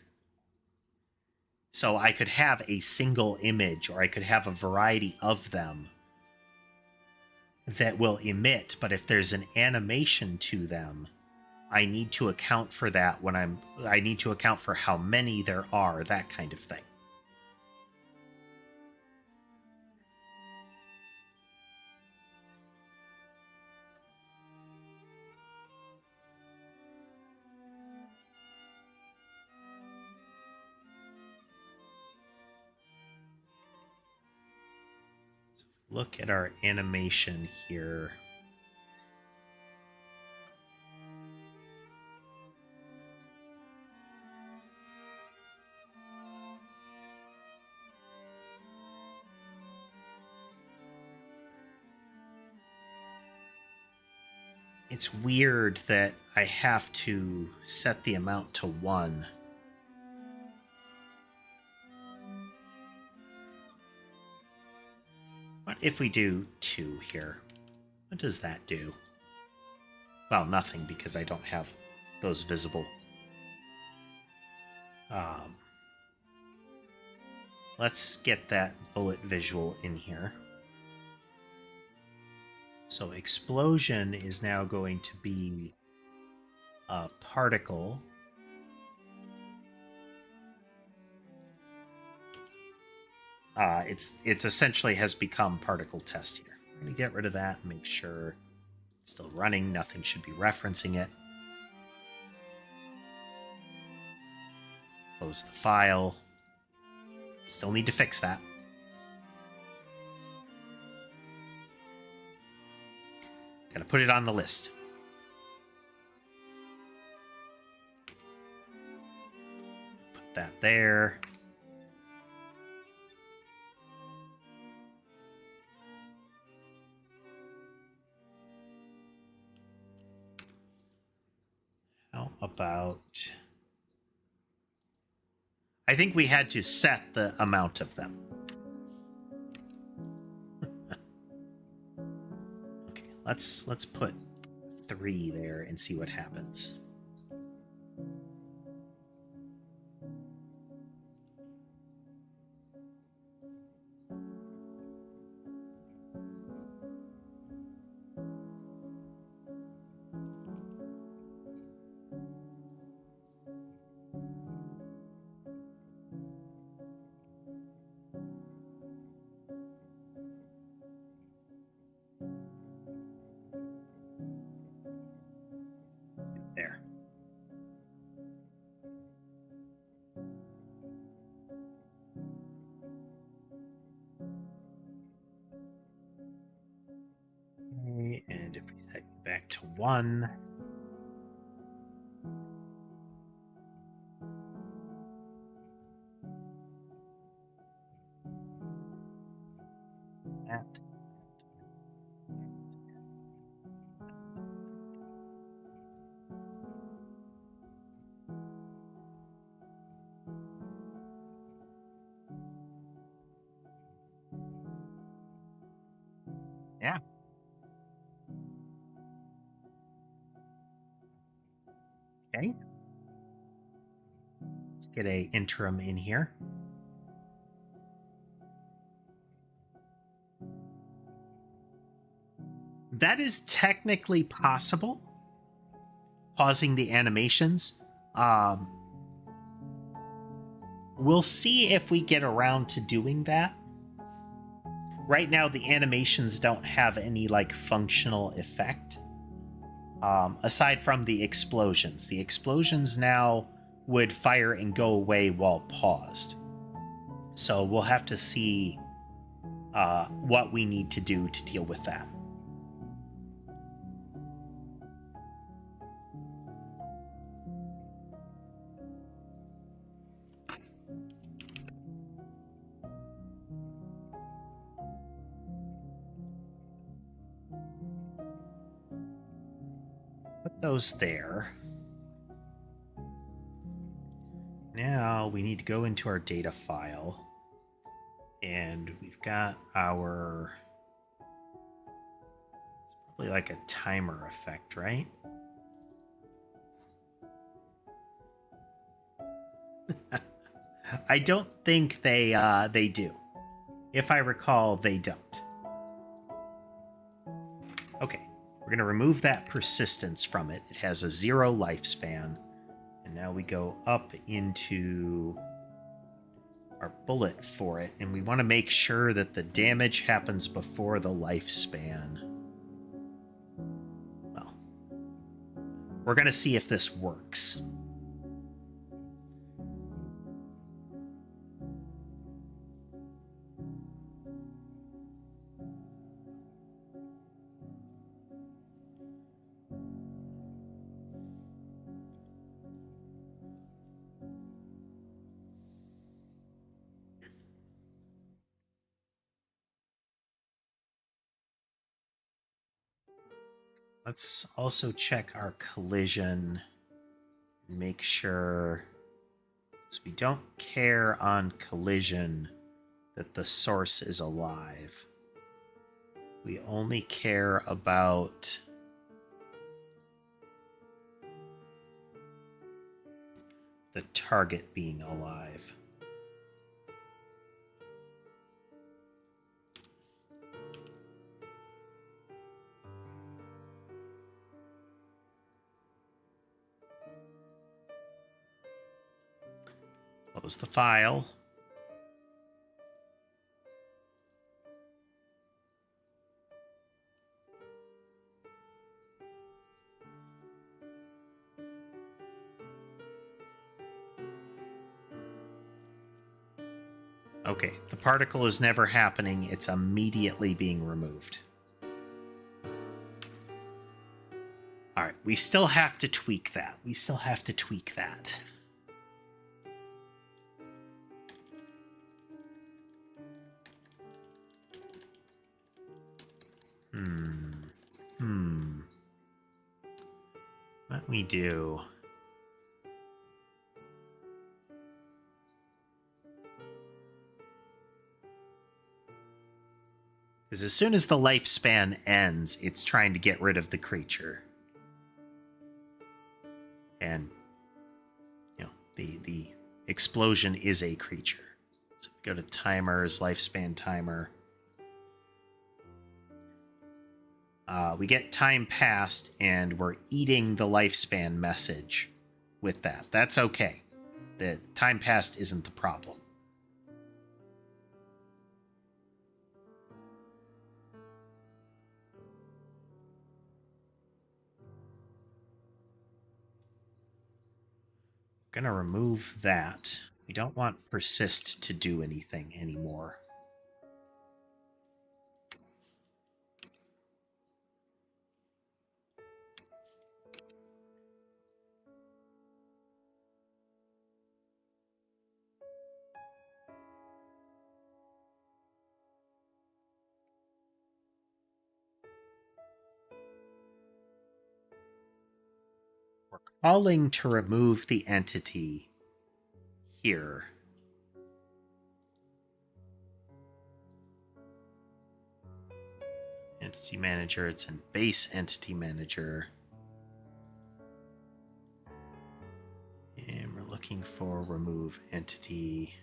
Speaker 1: So I could have a single image, or I could have a variety of them that will emit, but if there's an animation to them, I need to account for that when I need to account for how many there are, that kind of thing. Look at our animation here. It's weird that I have to set the amount to 1. What if we do 2 here? What does that do? Well, nothing, because I don't have those visible. let's get that bullet visual in here. So explosion is now going to be a particle. It's essentially has become particle test here. I'm going to get rid of that and make sure it's still running. Nothing should be referencing it. Close the file. Still need to fix that. Gotta put it on the list. Put that there. How about... I think we had to set the amount of them. Okay, let's put 3 there and see what happens. There. Okay, and if we set back to 1, that. Yeah. Okay. Let's get a interim in here. That is technically possible. Pausing the animations. We'll see if we get around to doing that. Right now, the animations don't have any like functional effect. Aside from the explosions. The explosions now would fire and go away while paused. So we'll have to see what we need to do to deal with that. Put those there. Now we need to go into our data file, and we've got our, it's probably like a timer effect, right? I don't think they do. If I recall, they don't. Okay, we're going to remove that persistence from it. It has a 0 lifespan. And now we go up into our bullet for it, and we want to make sure that the damage happens before the lifespan. Well, we're going to see if this works. Let's also check our collision and make sure, so we don't care on collision that the source is alive. We only care about the target being alive. Close the file. Okay, the particle is never happening. It's immediately being removed. All right, we still have to tweak that. What we do? Because as soon as the lifespan ends, it's trying to get rid of the creature. And, you know, the explosion is a creature. So if we go to timers, lifespan timer. We get time passed, and we're eating the lifespan message with that. That's okay. The time passed isn't the problem. Going to remove that. We don't want persist to do anything anymore. We're calling to remove the entity here. Entity manager, it's in base entity manager. And we're looking for remove entity.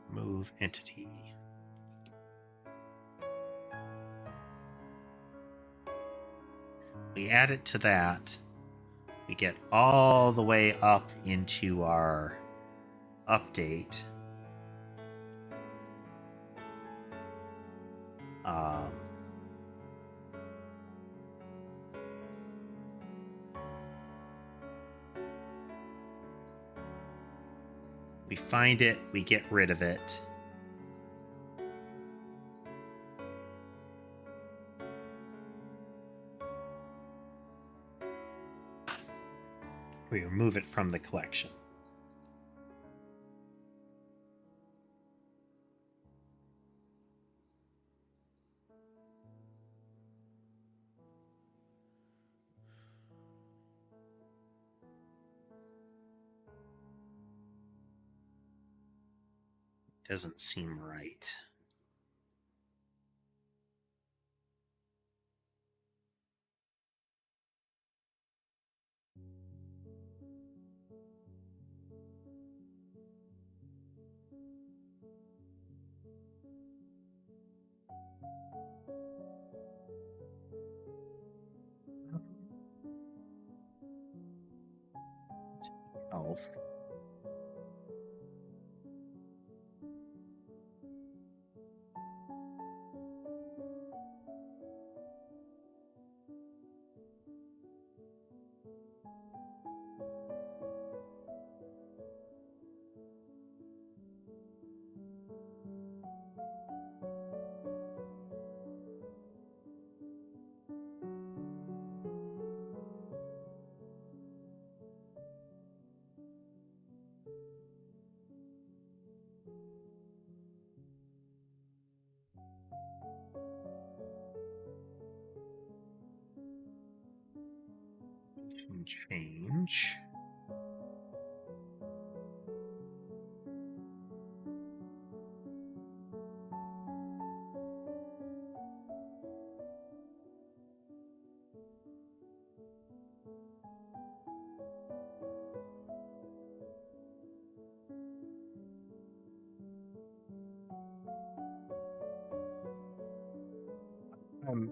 Speaker 1: Remove entity. We add it to that. We get all the way up into our update. We find it, we get rid of it. We remove it from the collection. Doesn't seem right. Health. Change.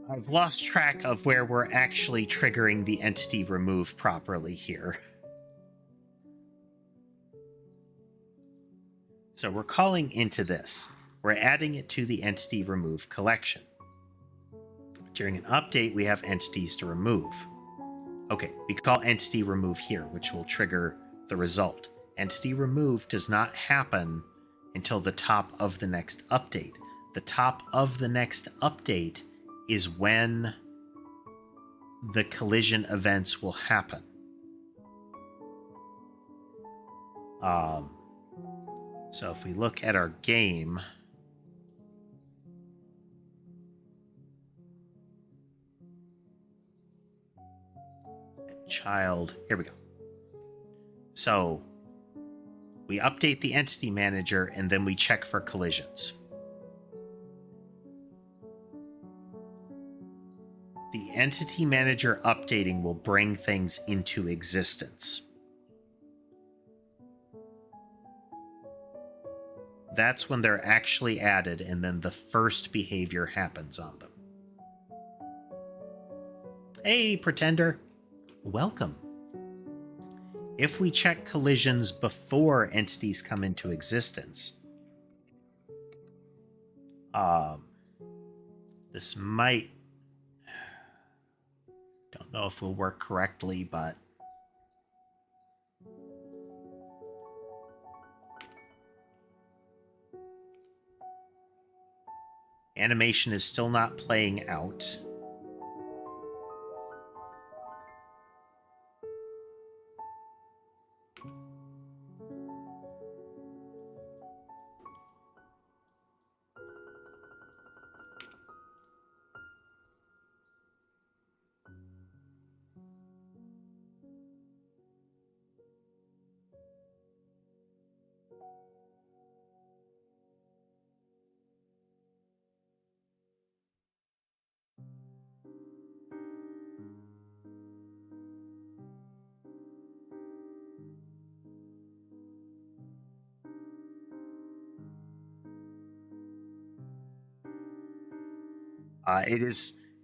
Speaker 1: I've lost track of where we're actually triggering the entity remove properly here. So we're calling into this. We're adding it to the entity remove collection. During an update, we have entities to remove. Okay, we call entity remove here, which will trigger the result. Entity remove does not happen until the top of the next update. The top of the next update is when the collision events will happen. So if we look at our game, child, here we go. So we update the entity manager and then we check for collisions. The entity manager updating will bring things into existence. That's when they're actually added, and then the first behavior happens on them. Hey, Pretender. Welcome. If we check collisions before entities come into existence, this might... Don't know if will work correctly, but... Animation is still not playing out.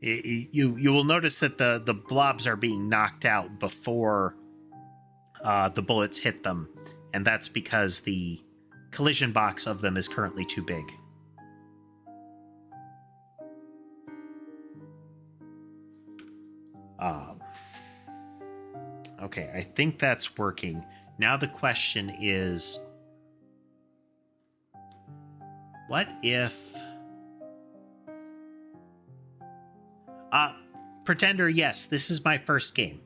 Speaker 1: You will notice that the blobs are being knocked out before the bullets hit them, and that's because the collision box of them is currently too big. Okay, I think that's working. Now the question is, what if... Pretender, yes, this is my first game.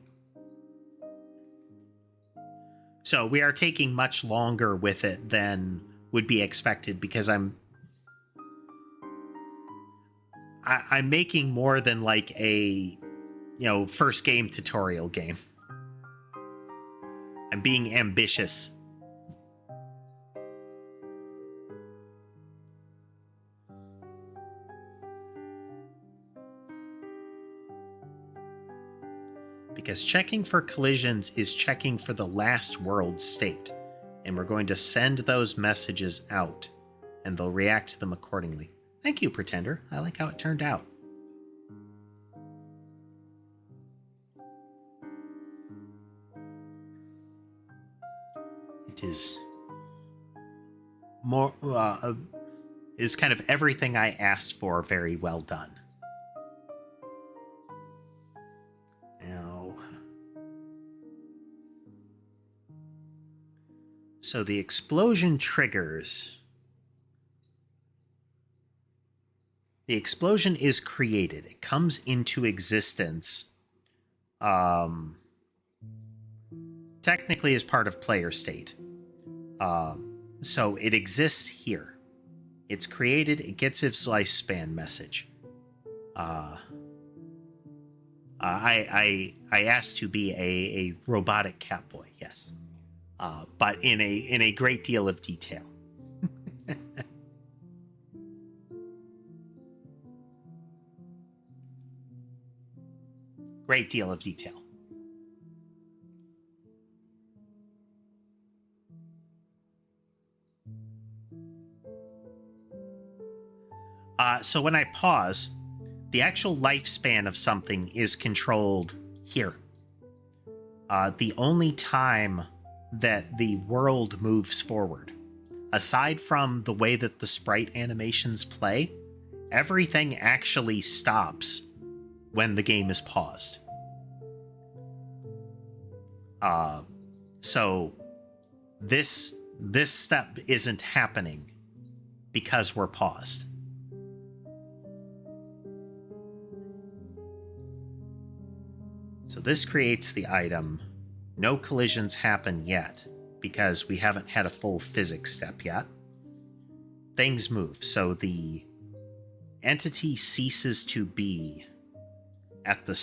Speaker 1: So we are taking much longer with it than would be expected because I'm making more than like a, first game tutorial game. I'm being ambitious. Because checking for collisions is checking for the last world state, and we're going to send those messages out, and they'll react to them accordingly. Thank you, Pretender. I like how it turned out. It is more is kind of everything I asked for. Very well done. So the explosion triggers. The explosion is created. It comes into existence. Technically as part of player state. So it exists here. It's created. It gets its lifespan message. I asked to be a robotic catboy. Yes. But in a great deal of detail. Great deal of detail. So when I pause, the actual lifespan of something is controlled here. The only time that the world moves forward, aside from the way that the sprite animations play, everything actually stops when the game is paused. So this step isn't happening because we're paused. So this creates the item. No collisions happen yet because we haven't had a full physics step yet. Things move, so the entity ceases to be at the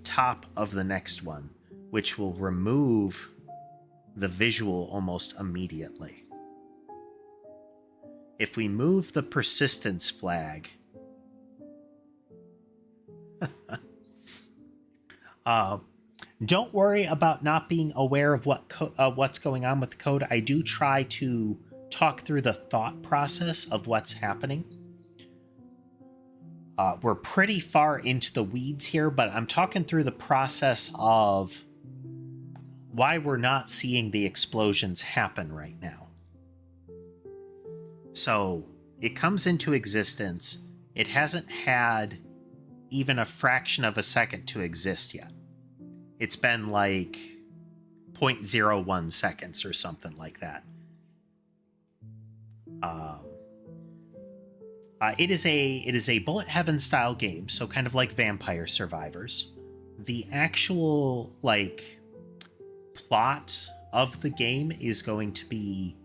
Speaker 1: top of the next one, which will remove the visual almost immediately. If we move the persistence flag, don't worry about not being aware of what's going on with the code. I do try to talk through the thought process of what's happening. We're pretty far into the weeds here, but I'm talking through the process of why we're not seeing the explosions happen right now. So it comes into existence. It hasn't had even a fraction of a second to exist yet. It's been like 0.01 seconds or something like that. It is a bullet heaven style game, so kind of like Vampire Survivors. The actual plot of the game is going to be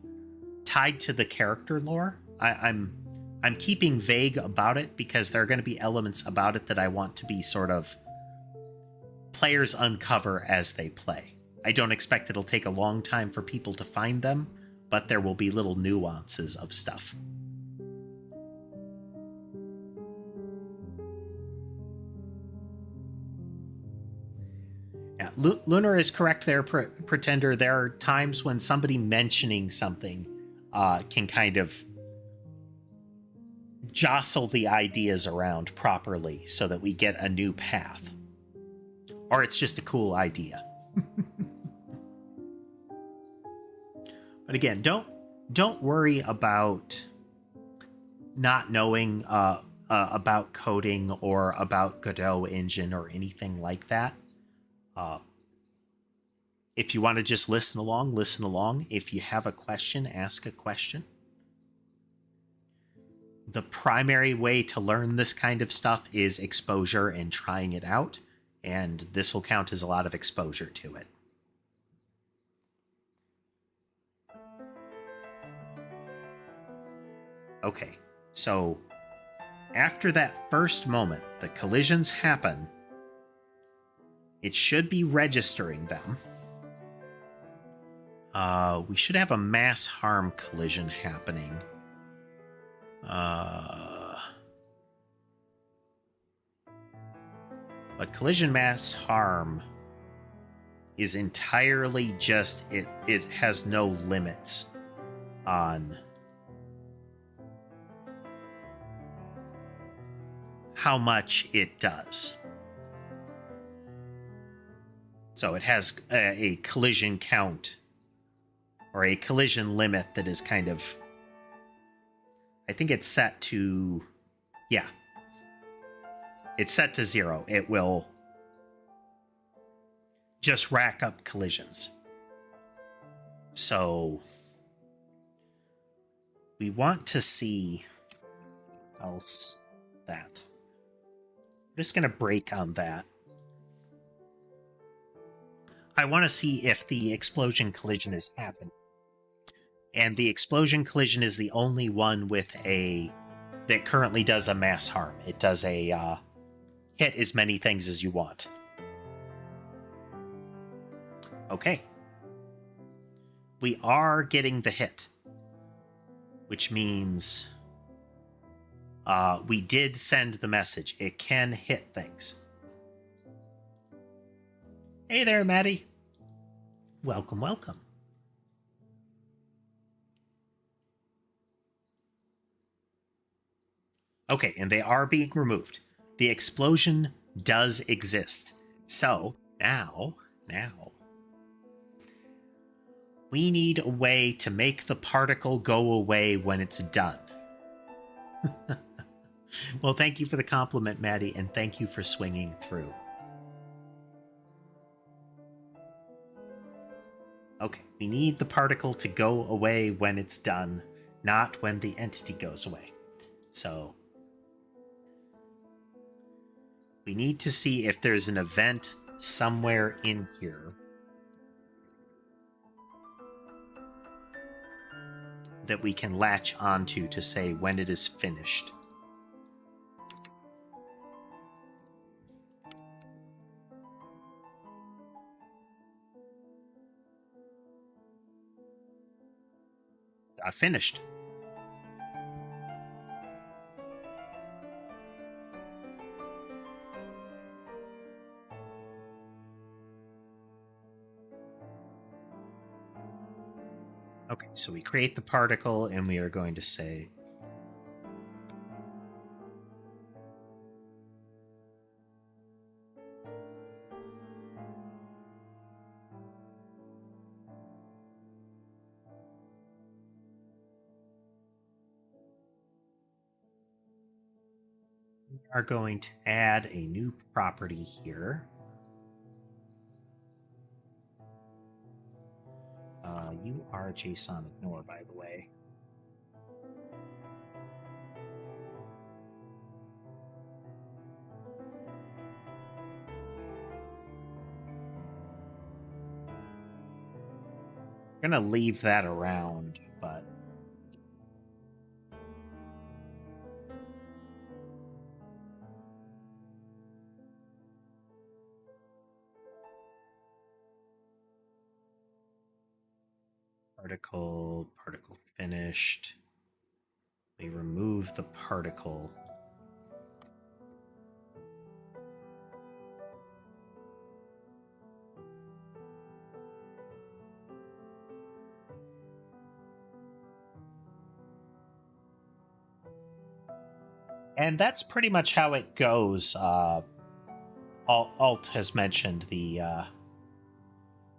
Speaker 1: tied to the character lore. I'm keeping vague about it because there are going to be elements about it that I want to be sort of players uncover as they play. I don't expect it'll take a long time for people to find them, but there will be little nuances of stuff. Yeah, Lunar is correct there, Pretender. There are times when somebody mentioning something can kind of jostle the ideas around properly so that we get a new path. Or it's just a cool idea. But again, don't worry about not knowing about coding or about Godot engine or anything like that. If you want to just listen along, listen along. If you have a question, ask a question. The primary way to learn this kind of stuff is exposure and trying it out, and this will count as a lot of exposure to it. Okay, so after that first moment, the collisions happen. It should be registering them. We should have a mass harm collision happening. But collision mass harm is entirely just, it has no limits on how much it does. So it has a collision count or a collision limit that is kind of, I think it's set to, yeah. It's set to 0. It will just rack up collisions. So we want to see else that. I'm just going to break on that. I want to see if the explosion collision is happening. And the explosion collision is the only one with that currently does a mass harm. It does a hit as many things as you want. Okay. We are getting the hit, which means we did send the message. It can hit things. Hey there, Maddie. Welcome, welcome. Okay, and they are being removed. the explosion does exist. So now, we need a way to make the particle go away when it's done. Well, thank you for the compliment, Maddie, and thank you for swinging through. Okay, we need the particle to go away when it's done, not when the entity goes away. So we need to see if there's an event somewhere in here that we can latch onto to say when it is finished. Finished. Okay, so we create the particle and we are going to say we are going to add a new property here. You are JSON ignore, by the way. I'm going to leave that around, but particle finished. We remove the particle. And that's pretty much how it goes. Alt has mentioned the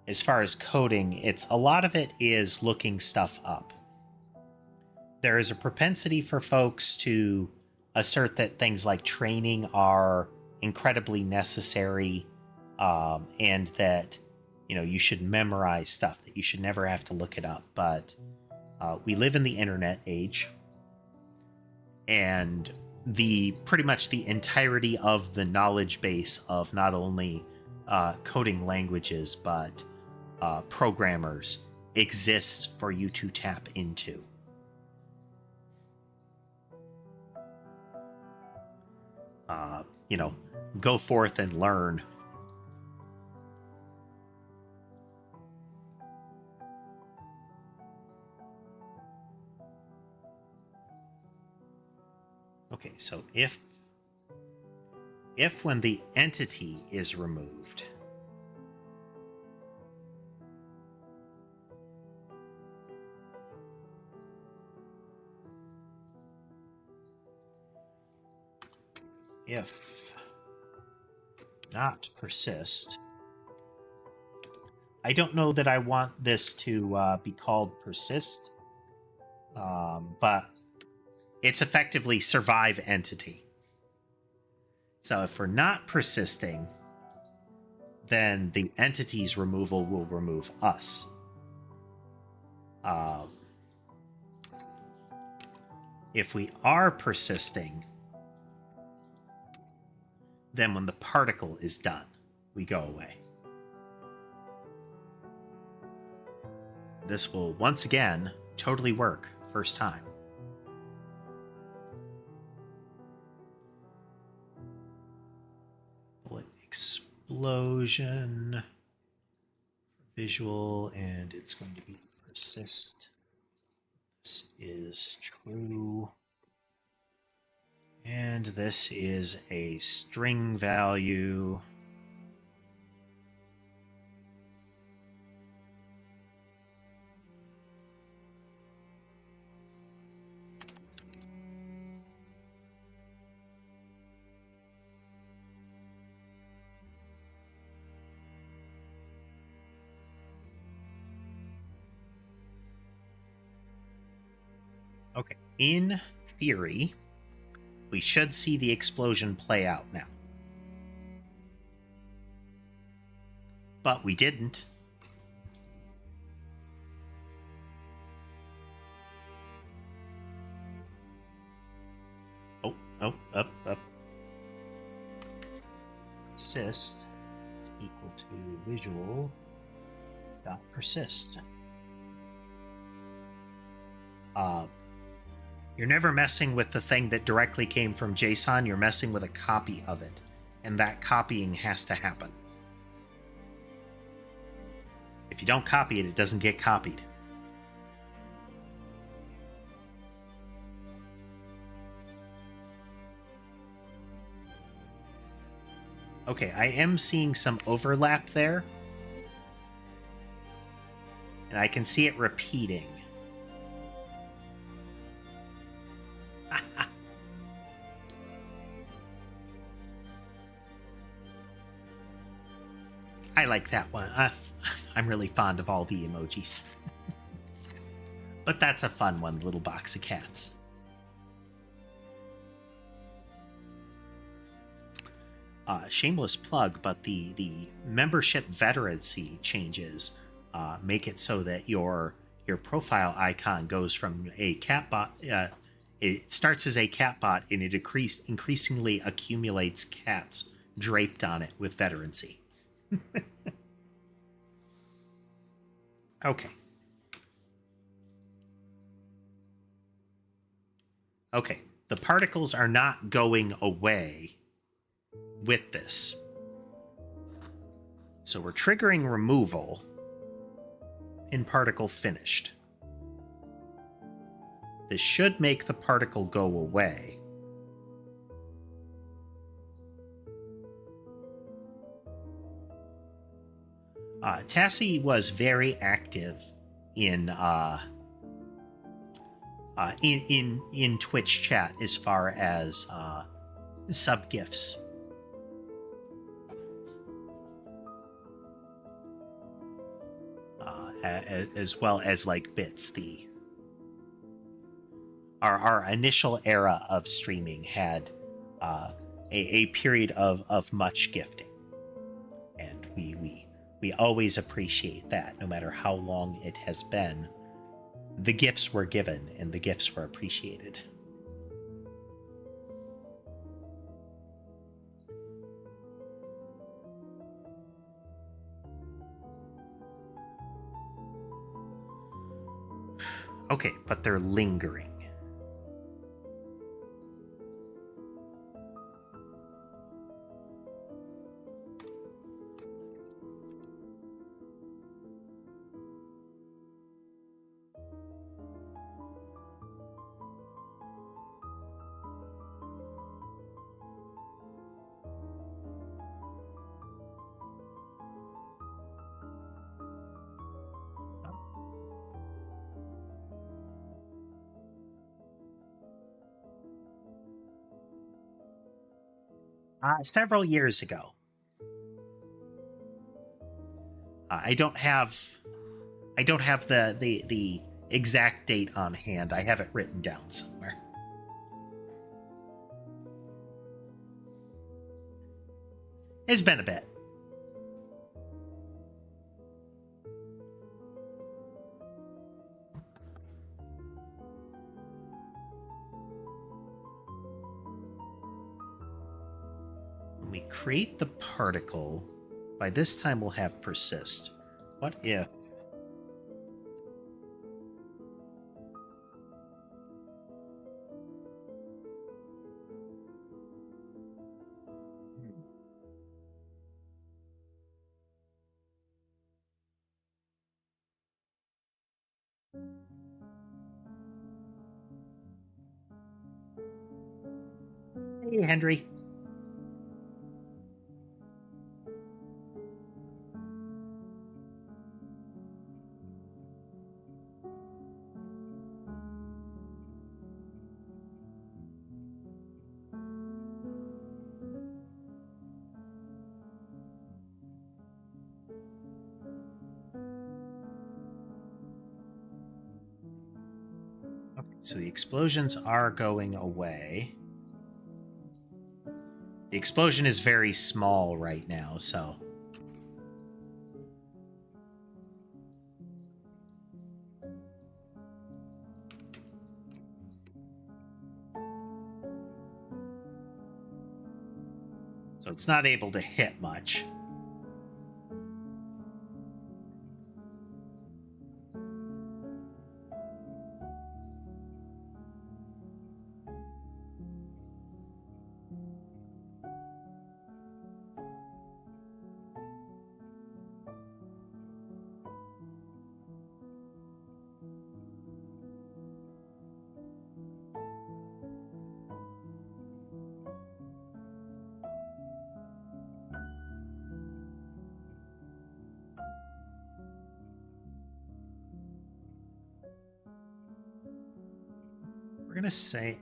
Speaker 1: as far as coding, it's a lot of it is looking stuff up. There is a propensity for folks to assert that things like training are incredibly necessary, and that you should memorize stuff, that you should never have to look it up. But we live in the internet age, and pretty much the entirety of the knowledge base of not only coding languages but programmers exists for you to tap into. Go forth and learn. Okay, so if when the entity is removed, if not persist, I don't know that I want this to be called persist, but it's effectively survive entity. So if we're not persisting, then the entity's removal will remove us. If we are persisting, then when the particle is done, we go away. This will once again totally work first time. Bullet explosion, visual, and it's going to be persist. This is true. And this is a string value. Okay. In theory, we should see the explosion play out now. But we didn't. Oh, up. Persist is equal to visual dot persist. You're never messing with the thing that directly came from JSON. You're messing with a copy of it, and that copying has to happen. If you don't copy it, it doesn't get copied. Okay, I am seeing some overlap there. And I can see it repeating. I like that one. I'm really fond of all the emojis. But that's a fun one, little box of cats. Shameless plug, but the membership veterancy changes make it so that your profile icon goes from a catbot. It starts as a catbot, and it increasingly accumulates cats draped on it with veterancy. Okay. Okay. The particles are not going away with this. So we're triggering removal in particle finished. This should make the particle go away. Tassie was very active in Twitch chat as far as sub gifs. As well as like bits. Our initial era of streaming had a period of much gifting, and we always appreciate that, no matter how long it has been. The gifts were given and the gifts were appreciated. Okay, but they're lingering. Several years ago. I don't have the exact date on hand. I have it written down somewhere. It's been a bit. When we create the particle, by this time we'll have persist. What if Hey, Henry. Okay, So the explosions are going away. The explosion is very small right now, so... So it's not able to hit much. We're going to say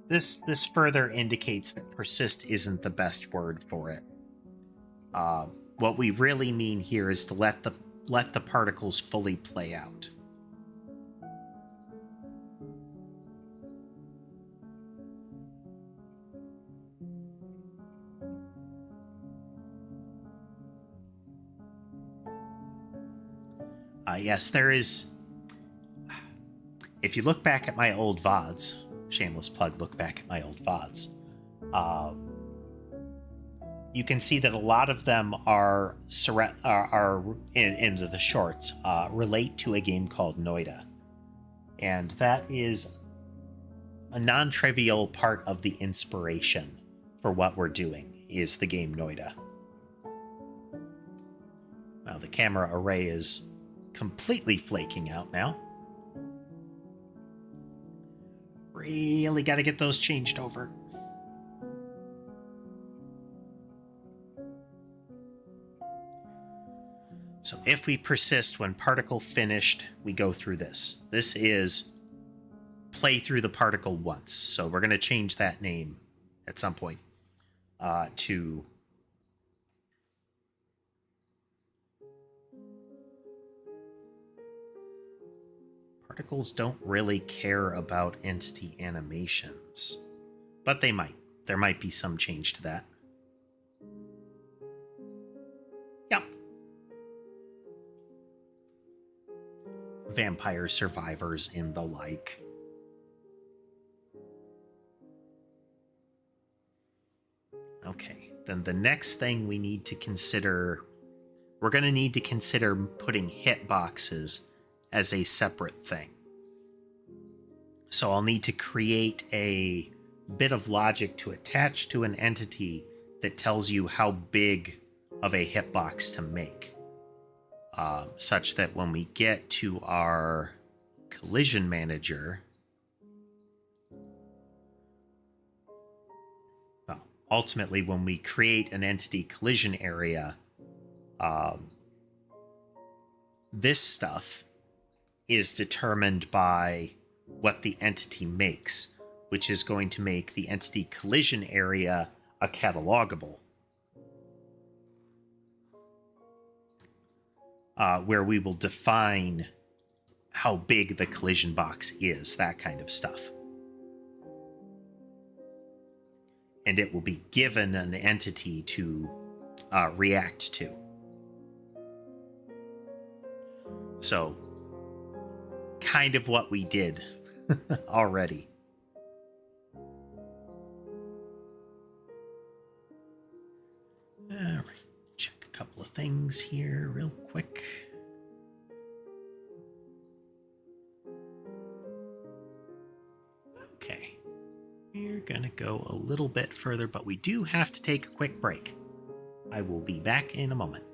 Speaker 1: this further indicates that persist isn't the best word for it. What we really mean here is to let the particles fully play out. Yes, there is... If you look back at my old VODs, shameless plug, look back at my old VODs, you can see that a lot of them are into the shorts, relate to a game called Noida. And that is a non-trivial part of the inspiration for what we're doing, is the game Noida. Now the camera array is completely flaking out now. Really got to get those changed over. So if we persist when particle finished, we go through this. This is play through the particle once. So we're going to change that name at some point to particles don't really care about entity animations, but they might. There might be some change to that. Yep. Vampire survivors and the like. Okay, then the next thing we need to consider, we're going to need to consider putting hitboxes as a separate thing. So I'll need to create a bit of logic to attach to an entity that tells you how big of a hitbox to make, such that when we get to our collision manager, ultimately when we create an entity collision area, this stuff is determined by what the entity makes, which is going to make the entity collision area a catalogable, where we will define how big the collision box is, that kind of stuff. And it will be given an entity to react to. So, kind of what we did already. All right, check a couple of things here real quick. Okay, we're gonna go a little bit further, but we do have to take a quick break. I will be back in a moment.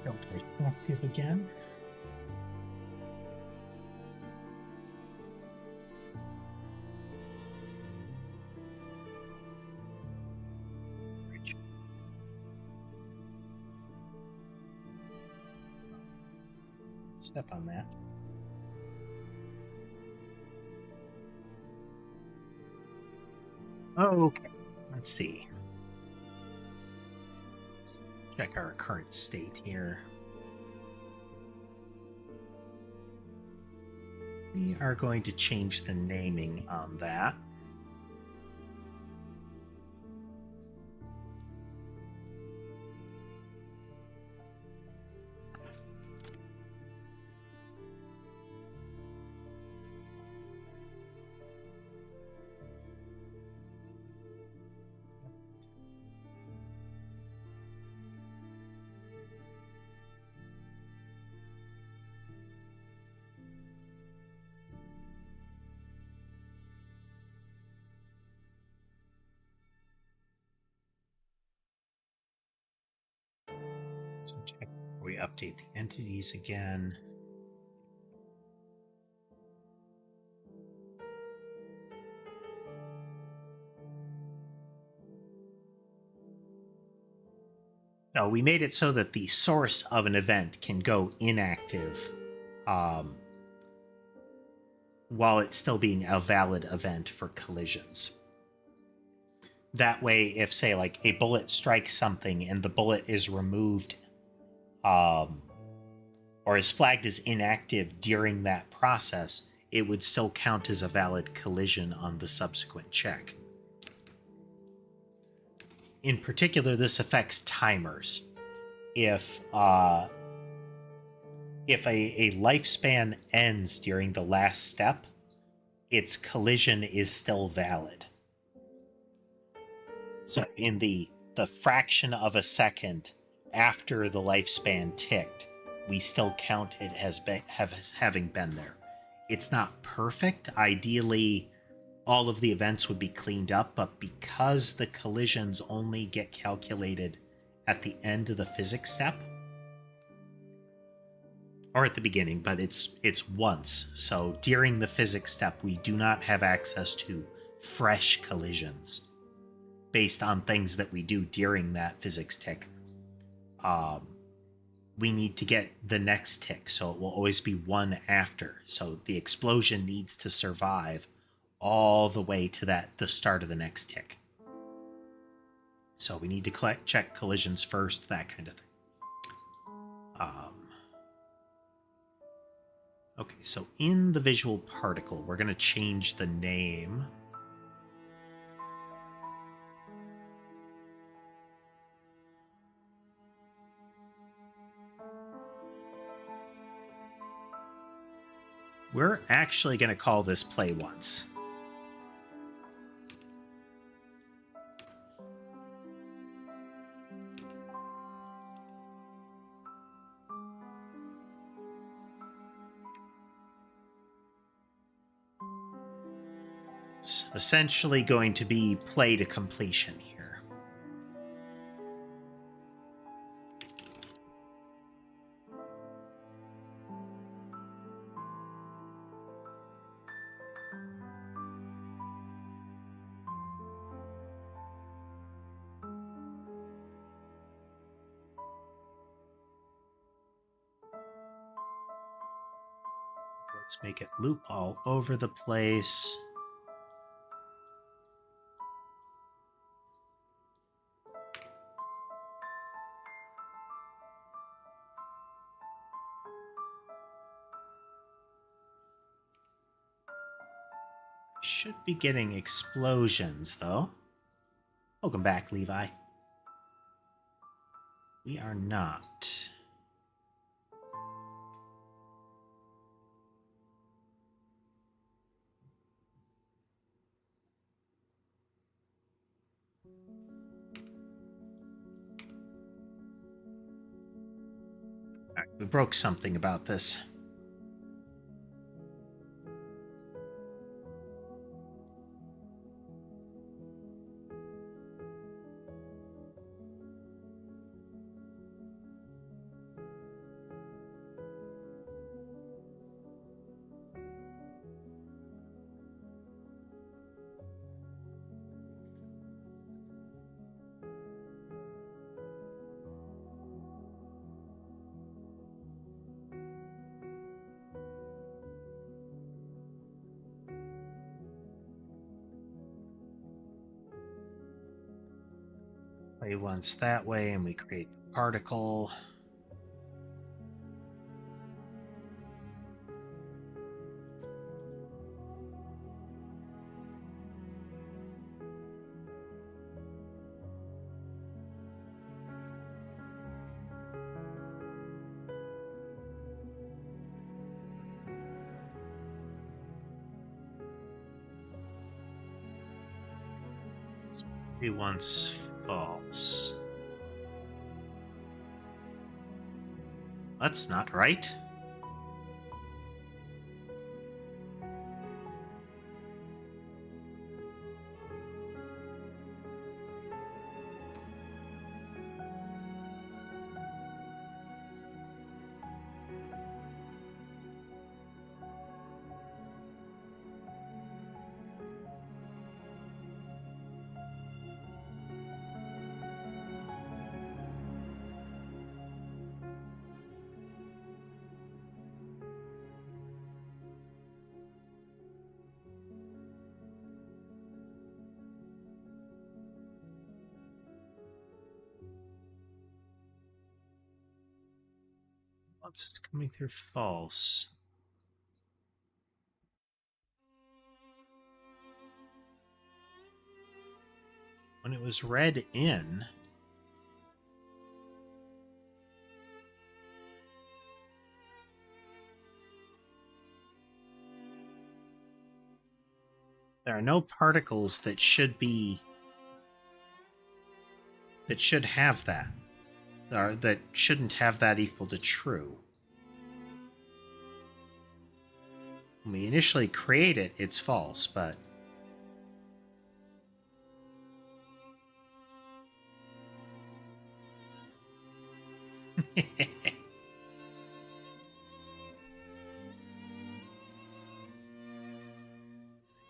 Speaker 1: Filter active again. Step on that. Okay, let's see. Let's check our current state here. We are going to change the naming on that. So check, we update the entities again. No, we made it so that the source of an event can go inactive while it's still being a valid event for collisions. That way, if, say, like, a bullet strikes something and the bullet is removed or is flagged as inactive during that process, it would still count as a valid collision on the subsequent check. In particular, this affects timers. If a lifespan ends during the last step, its collision is still valid. So in the fraction of a second after the lifespan ticked, we still count it as having been there. It's not perfect. Ideally, all of the events would be cleaned up, but because the collisions only get calculated at the end of the physics step, or at the beginning, but it's once. So during the physics step, we do not have access to fresh collisions based on things that we do during that physics tick. We need to get the next tick, so it will always be one after. So the explosion needs to survive all the way to the start of the next tick. So we need to check collisions first, that kind of thing. Okay, so in the visual particle, we're going to change the name. We're actually going to call this play once. It's essentially going to be play to completion here. Let's make it loop all over the place. Should be getting explosions, though. Welcome back, Levi. We are not. All right, we broke something about this. Play once that way, and we create the particle. Play once false. That's not right. Once it's coming through false. When it was read in, there are no particles that should have that, or that shouldn't have that equal to true. When we initially create it, it's false, but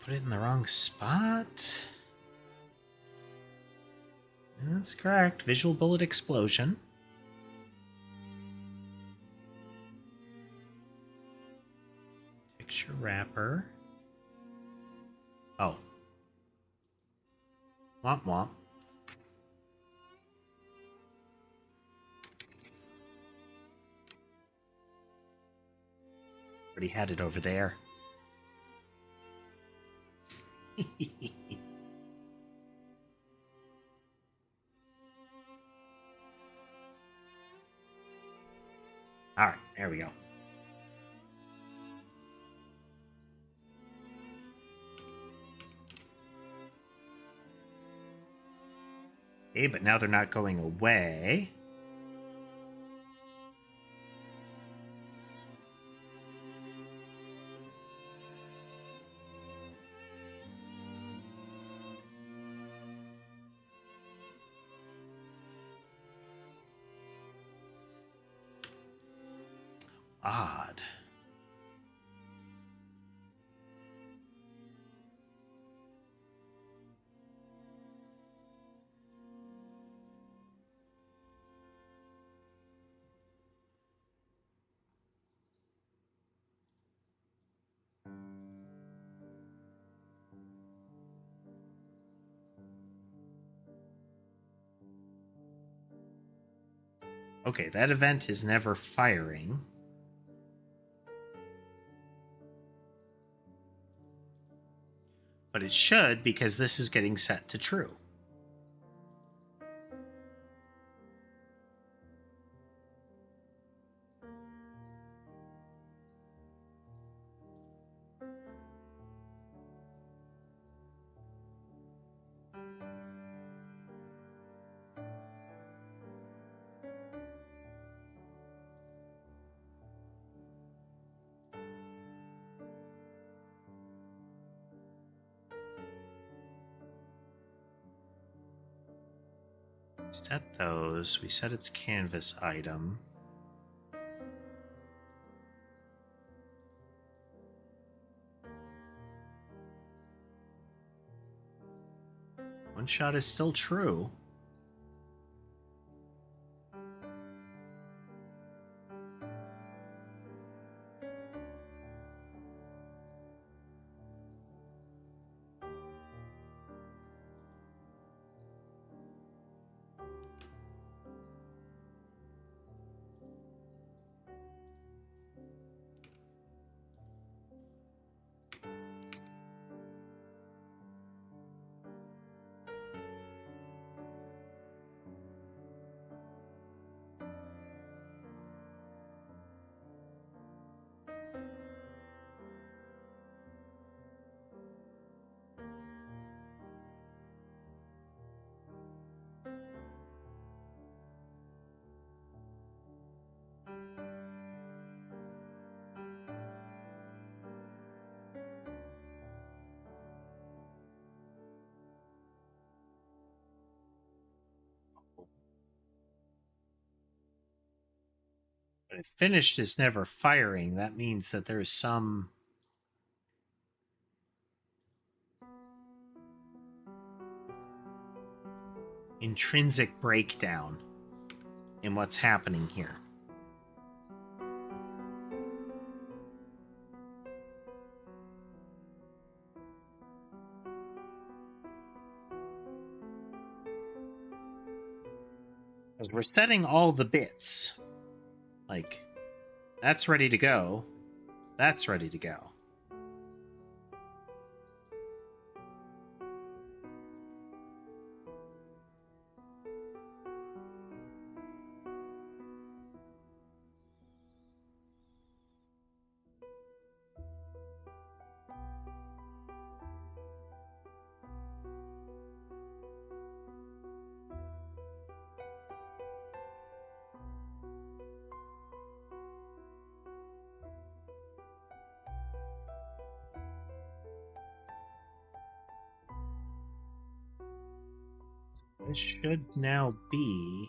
Speaker 1: put it in the wrong spot. That's correct. Visual bullet explosion. Texture wrapper. Oh. Womp womp. Already had it over there. All right, there we go. Okay, but now they're not going away. Odd. Okay, that event is never firing. But it should, because this is getting set to true. Set those. We set its canvas item. One shot is still true. But if finished is never firing, that means that there's some intrinsic breakdown in what's happening here. Because we're setting all the bits. Like, that's ready to go. That's ready to go. This should now be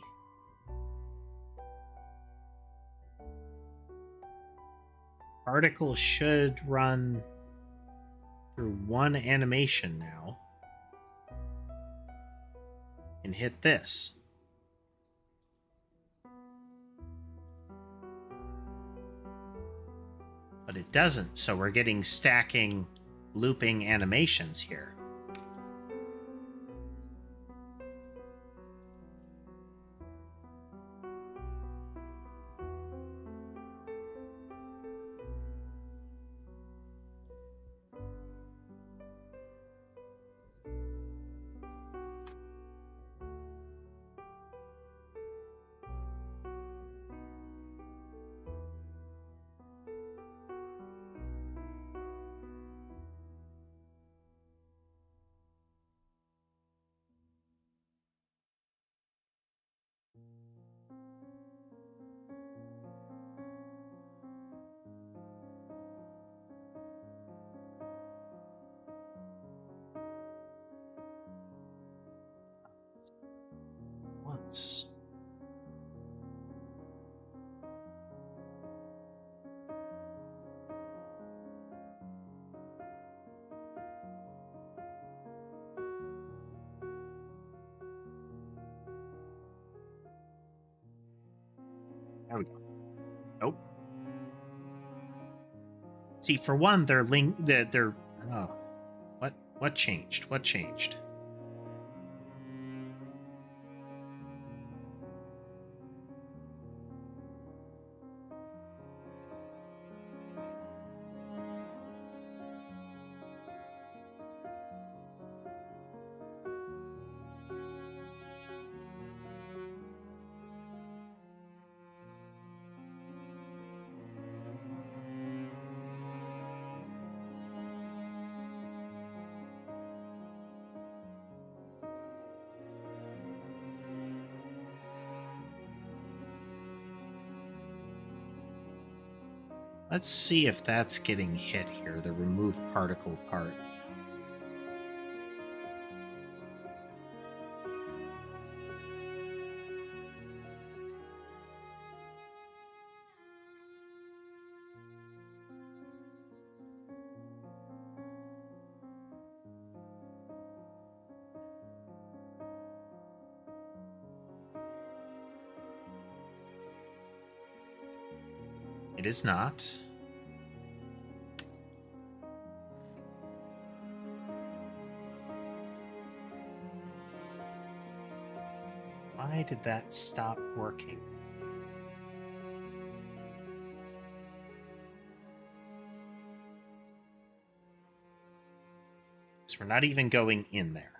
Speaker 1: particle should run through one animation now and hit this. But it doesn't, so we're getting stacking, looping animations here. Once. There we go. Nope. See, for one, they're linked. They're. Oh, what changed? What changed? Let's see if that's getting hit here, the remove particle part. It is not. Why did that stop working? Because we're not even going in there.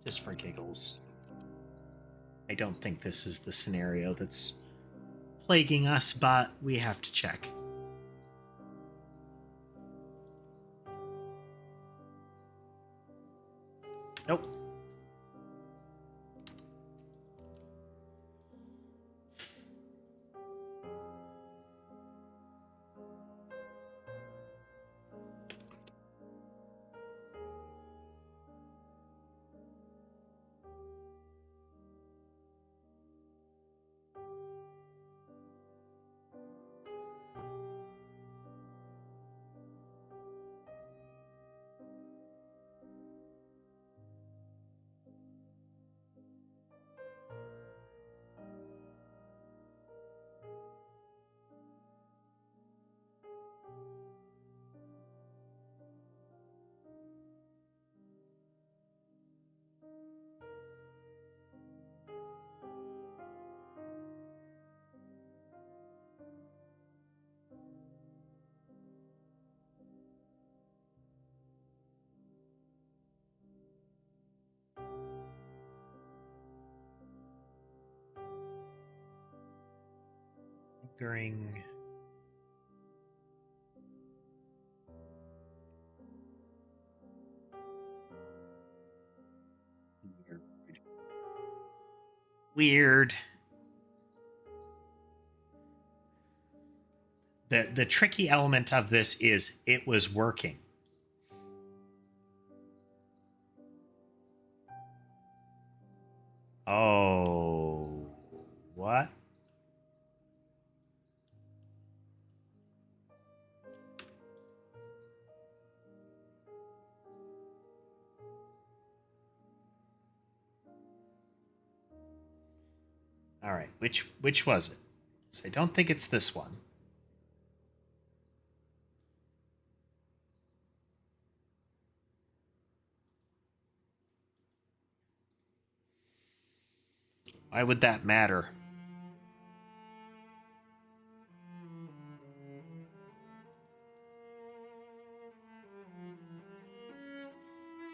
Speaker 1: Just for giggles. I don't think this is the scenario that's plaguing us, but we have to check. Nope. Triggering. Weird. The tricky element of this is it was working. Oh, what? All right, which was it? So I don't think it's this one. Why would that matter?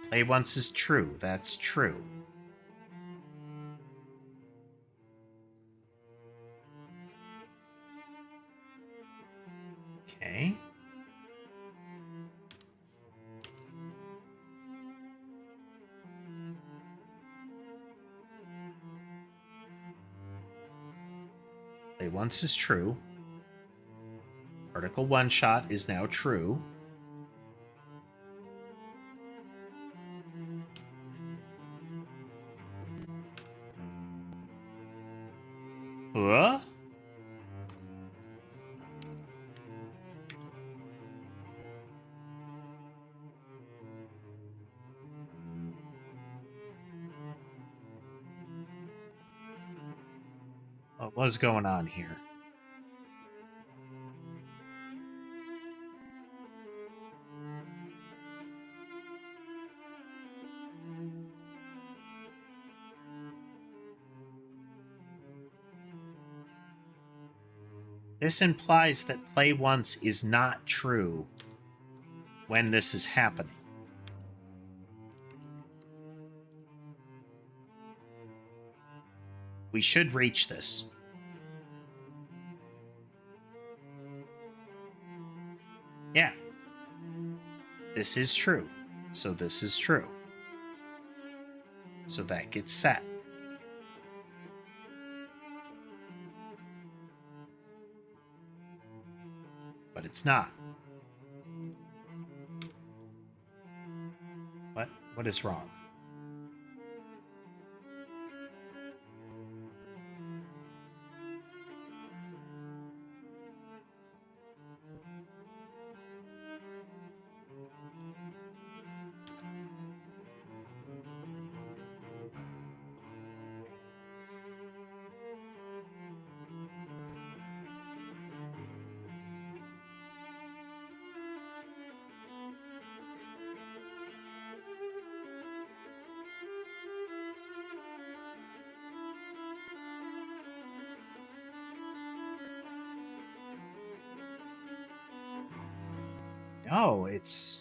Speaker 1: Play once is true. That's true. Okay. Play once is true. Particle one shot is now true. Huh? What was going on here? This implies that play once is not true when this is happening. We should reach this. Yeah. This is true. So this is true. So that gets set. But it's not. What is wrong? No, it's...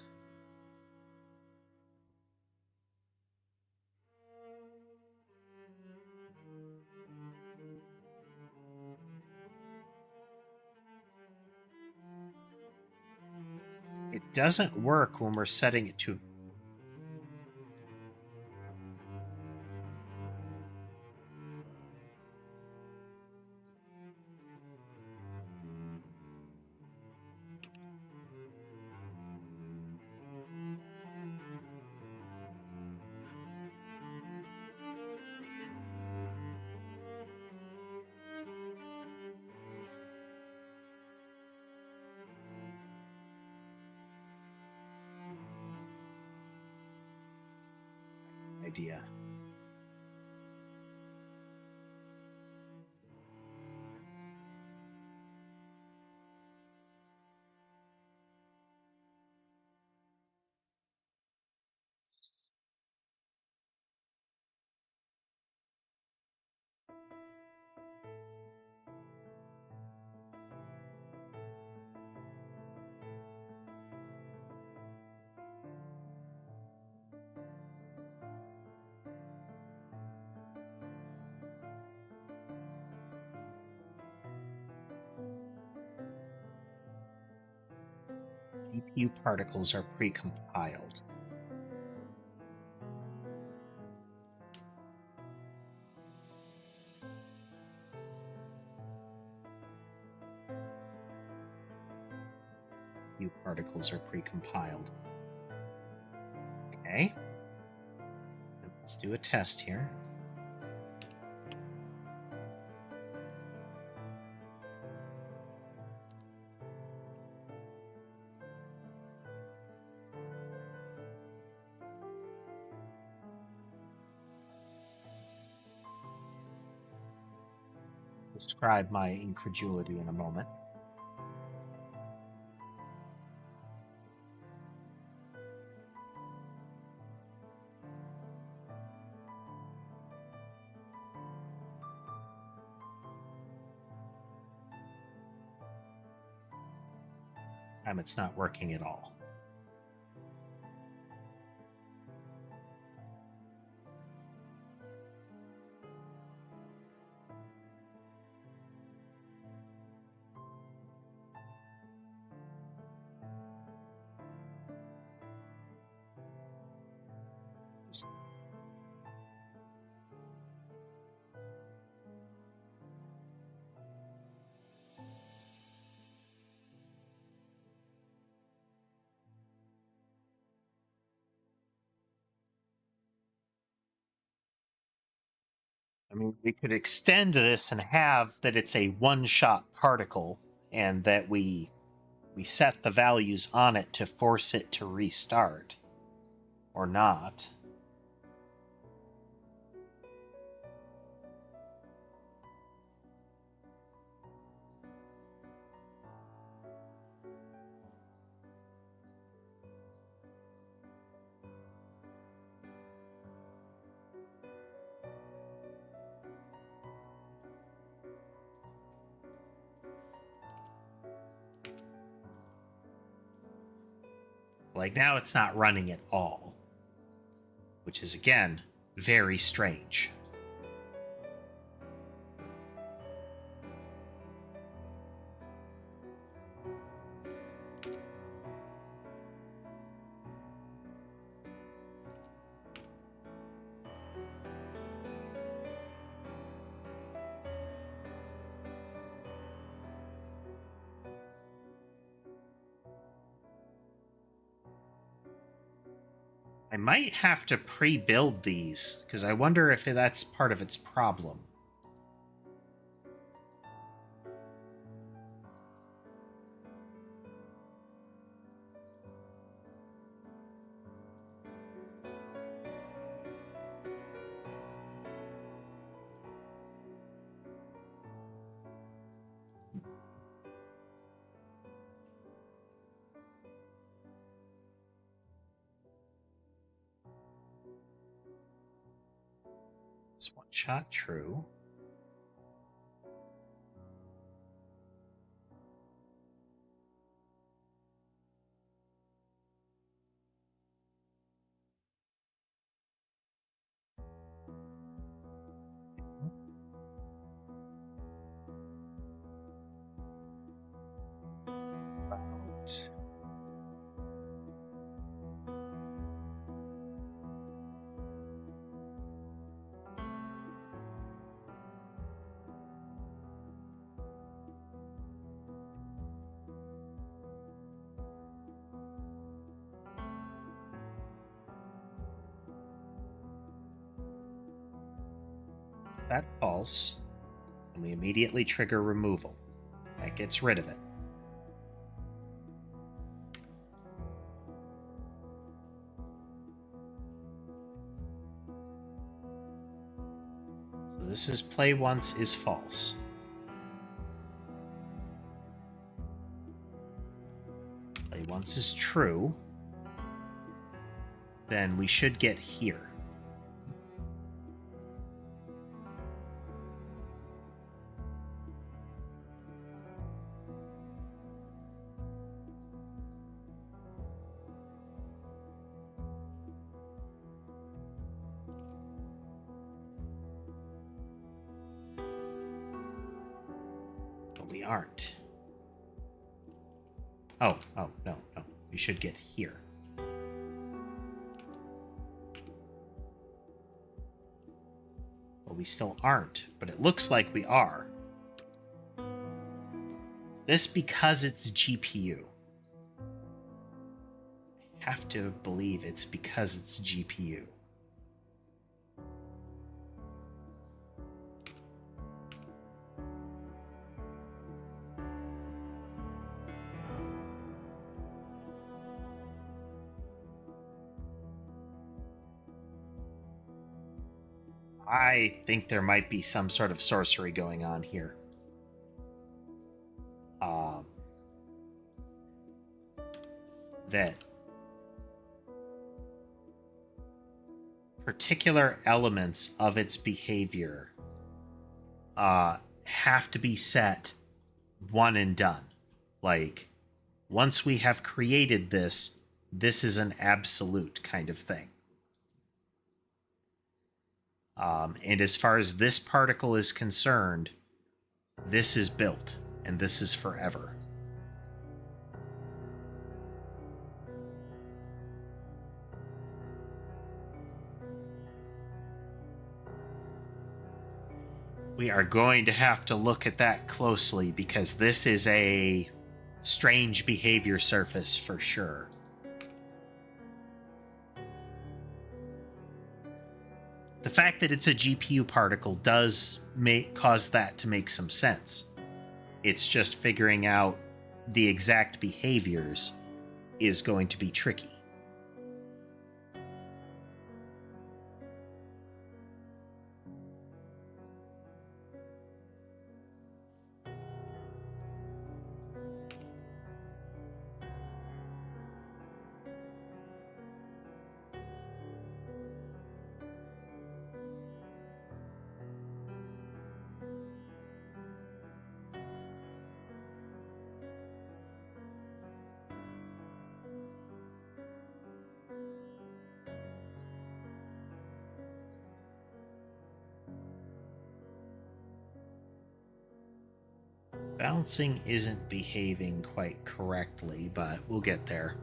Speaker 1: It doesn't work when we're setting it to... idea. CPU particles are precompiled. CPU particles are precompiled. Okay. Let's do a test here. Describe my incredulity in a moment. It's not working at all. I mean, we could extend this and have that it's a one-shot particle, and that we set the values on it to force it to restart, or not. Like, now it's not running at all, which is, again, very strange. I might have to pre-build these, because I wonder if that's part of its problem. It's one shot true. About that false, and we immediately trigger removal. That gets rid of it. So this is play once is false. Play once is true. Then we should get here. We aren't. Oh, no. we should get here. Well, we still aren't, but it looks like we are. This because it's GPU. I have to believe it's because it's GPU. I think there might be some sort of sorcery going on here. That particular elements of its behavior have to be set one and done. Like, once we have created this, this is an absolute kind of thing. And as far as this particle is concerned, this is built, and this is forever. We are going to have to look at that closely, because this is a strange behavior surface for sure. The fact that it's a GPU particle does cause that to make some sense. It's just figuring out the exact behaviors is going to be tricky. Bouncing isn't behaving quite correctly, but we'll get there.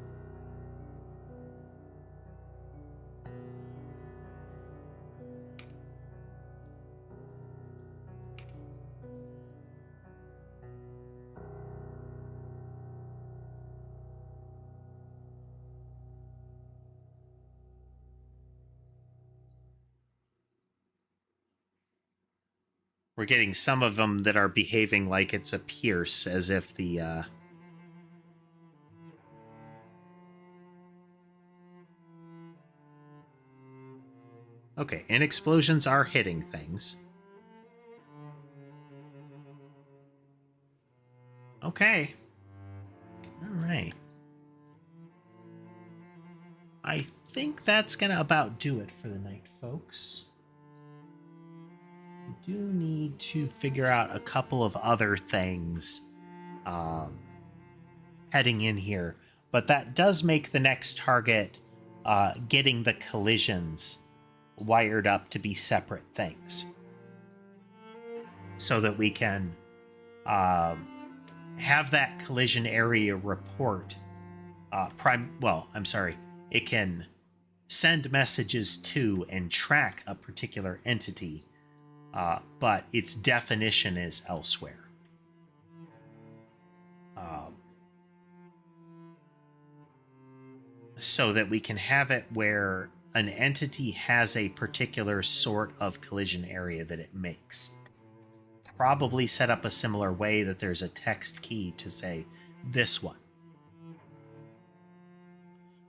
Speaker 1: We're getting some of them that are behaving like it's a pierce, as if the, Okay, and explosions are hitting things. Okay. Alright. I think that's gonna about do it for the night, folks. We do need to figure out a couple of other things heading in here, but that does make the next target getting the collisions wired up to be separate things, so that we can have that collision area report it can send messages to and track a particular entity, but its definition is elsewhere. So that we can have it where an entity has a particular sort of collision area that it makes. Probably set up a similar way that there's a text key to say, this one.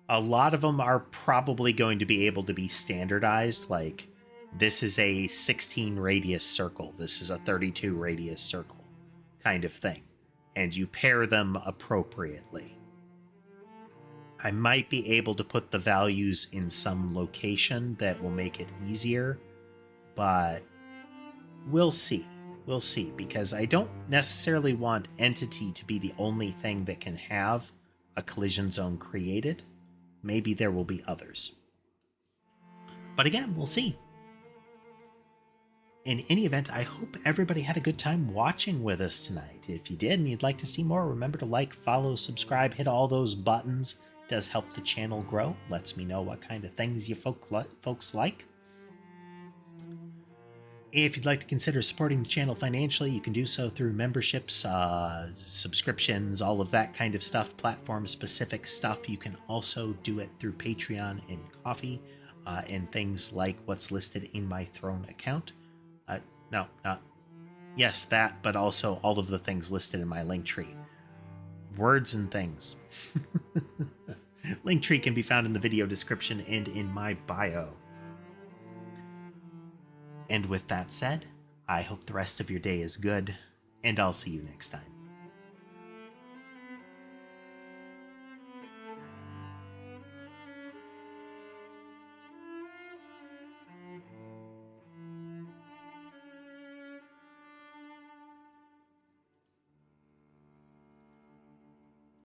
Speaker 1: A lot of them are probably going to be able to be standardized, like, this is a 16 radius circle, this is a 32 radius circle, kind of thing. And you pair them appropriately. I might be able to put the values in some location that will make it easier, but we'll see. We'll see, because I don't necessarily want entity to be the only thing that can have a collision zone created. Maybe there will be others. But again, we'll see. In any event, I hope everybody had a good time watching with us tonight. If you did and you'd like to see more, remember to like, follow, subscribe, hit all those buttons. does help the channel grow. Lets me know what kind of things you folks like. If you'd like to consider supporting the channel financially, you can do so through memberships, subscriptions, all of that kind of stuff, platform-specific stuff. You can also do it through Patreon and Ko-fi, and things like what's listed in my Throne account. Yes, that, but also all of the things listed in my Linktree. Words and things. Linktree can be found in the video description and in my bio. And with that said, I hope the rest of your day is good, and I'll see you next time.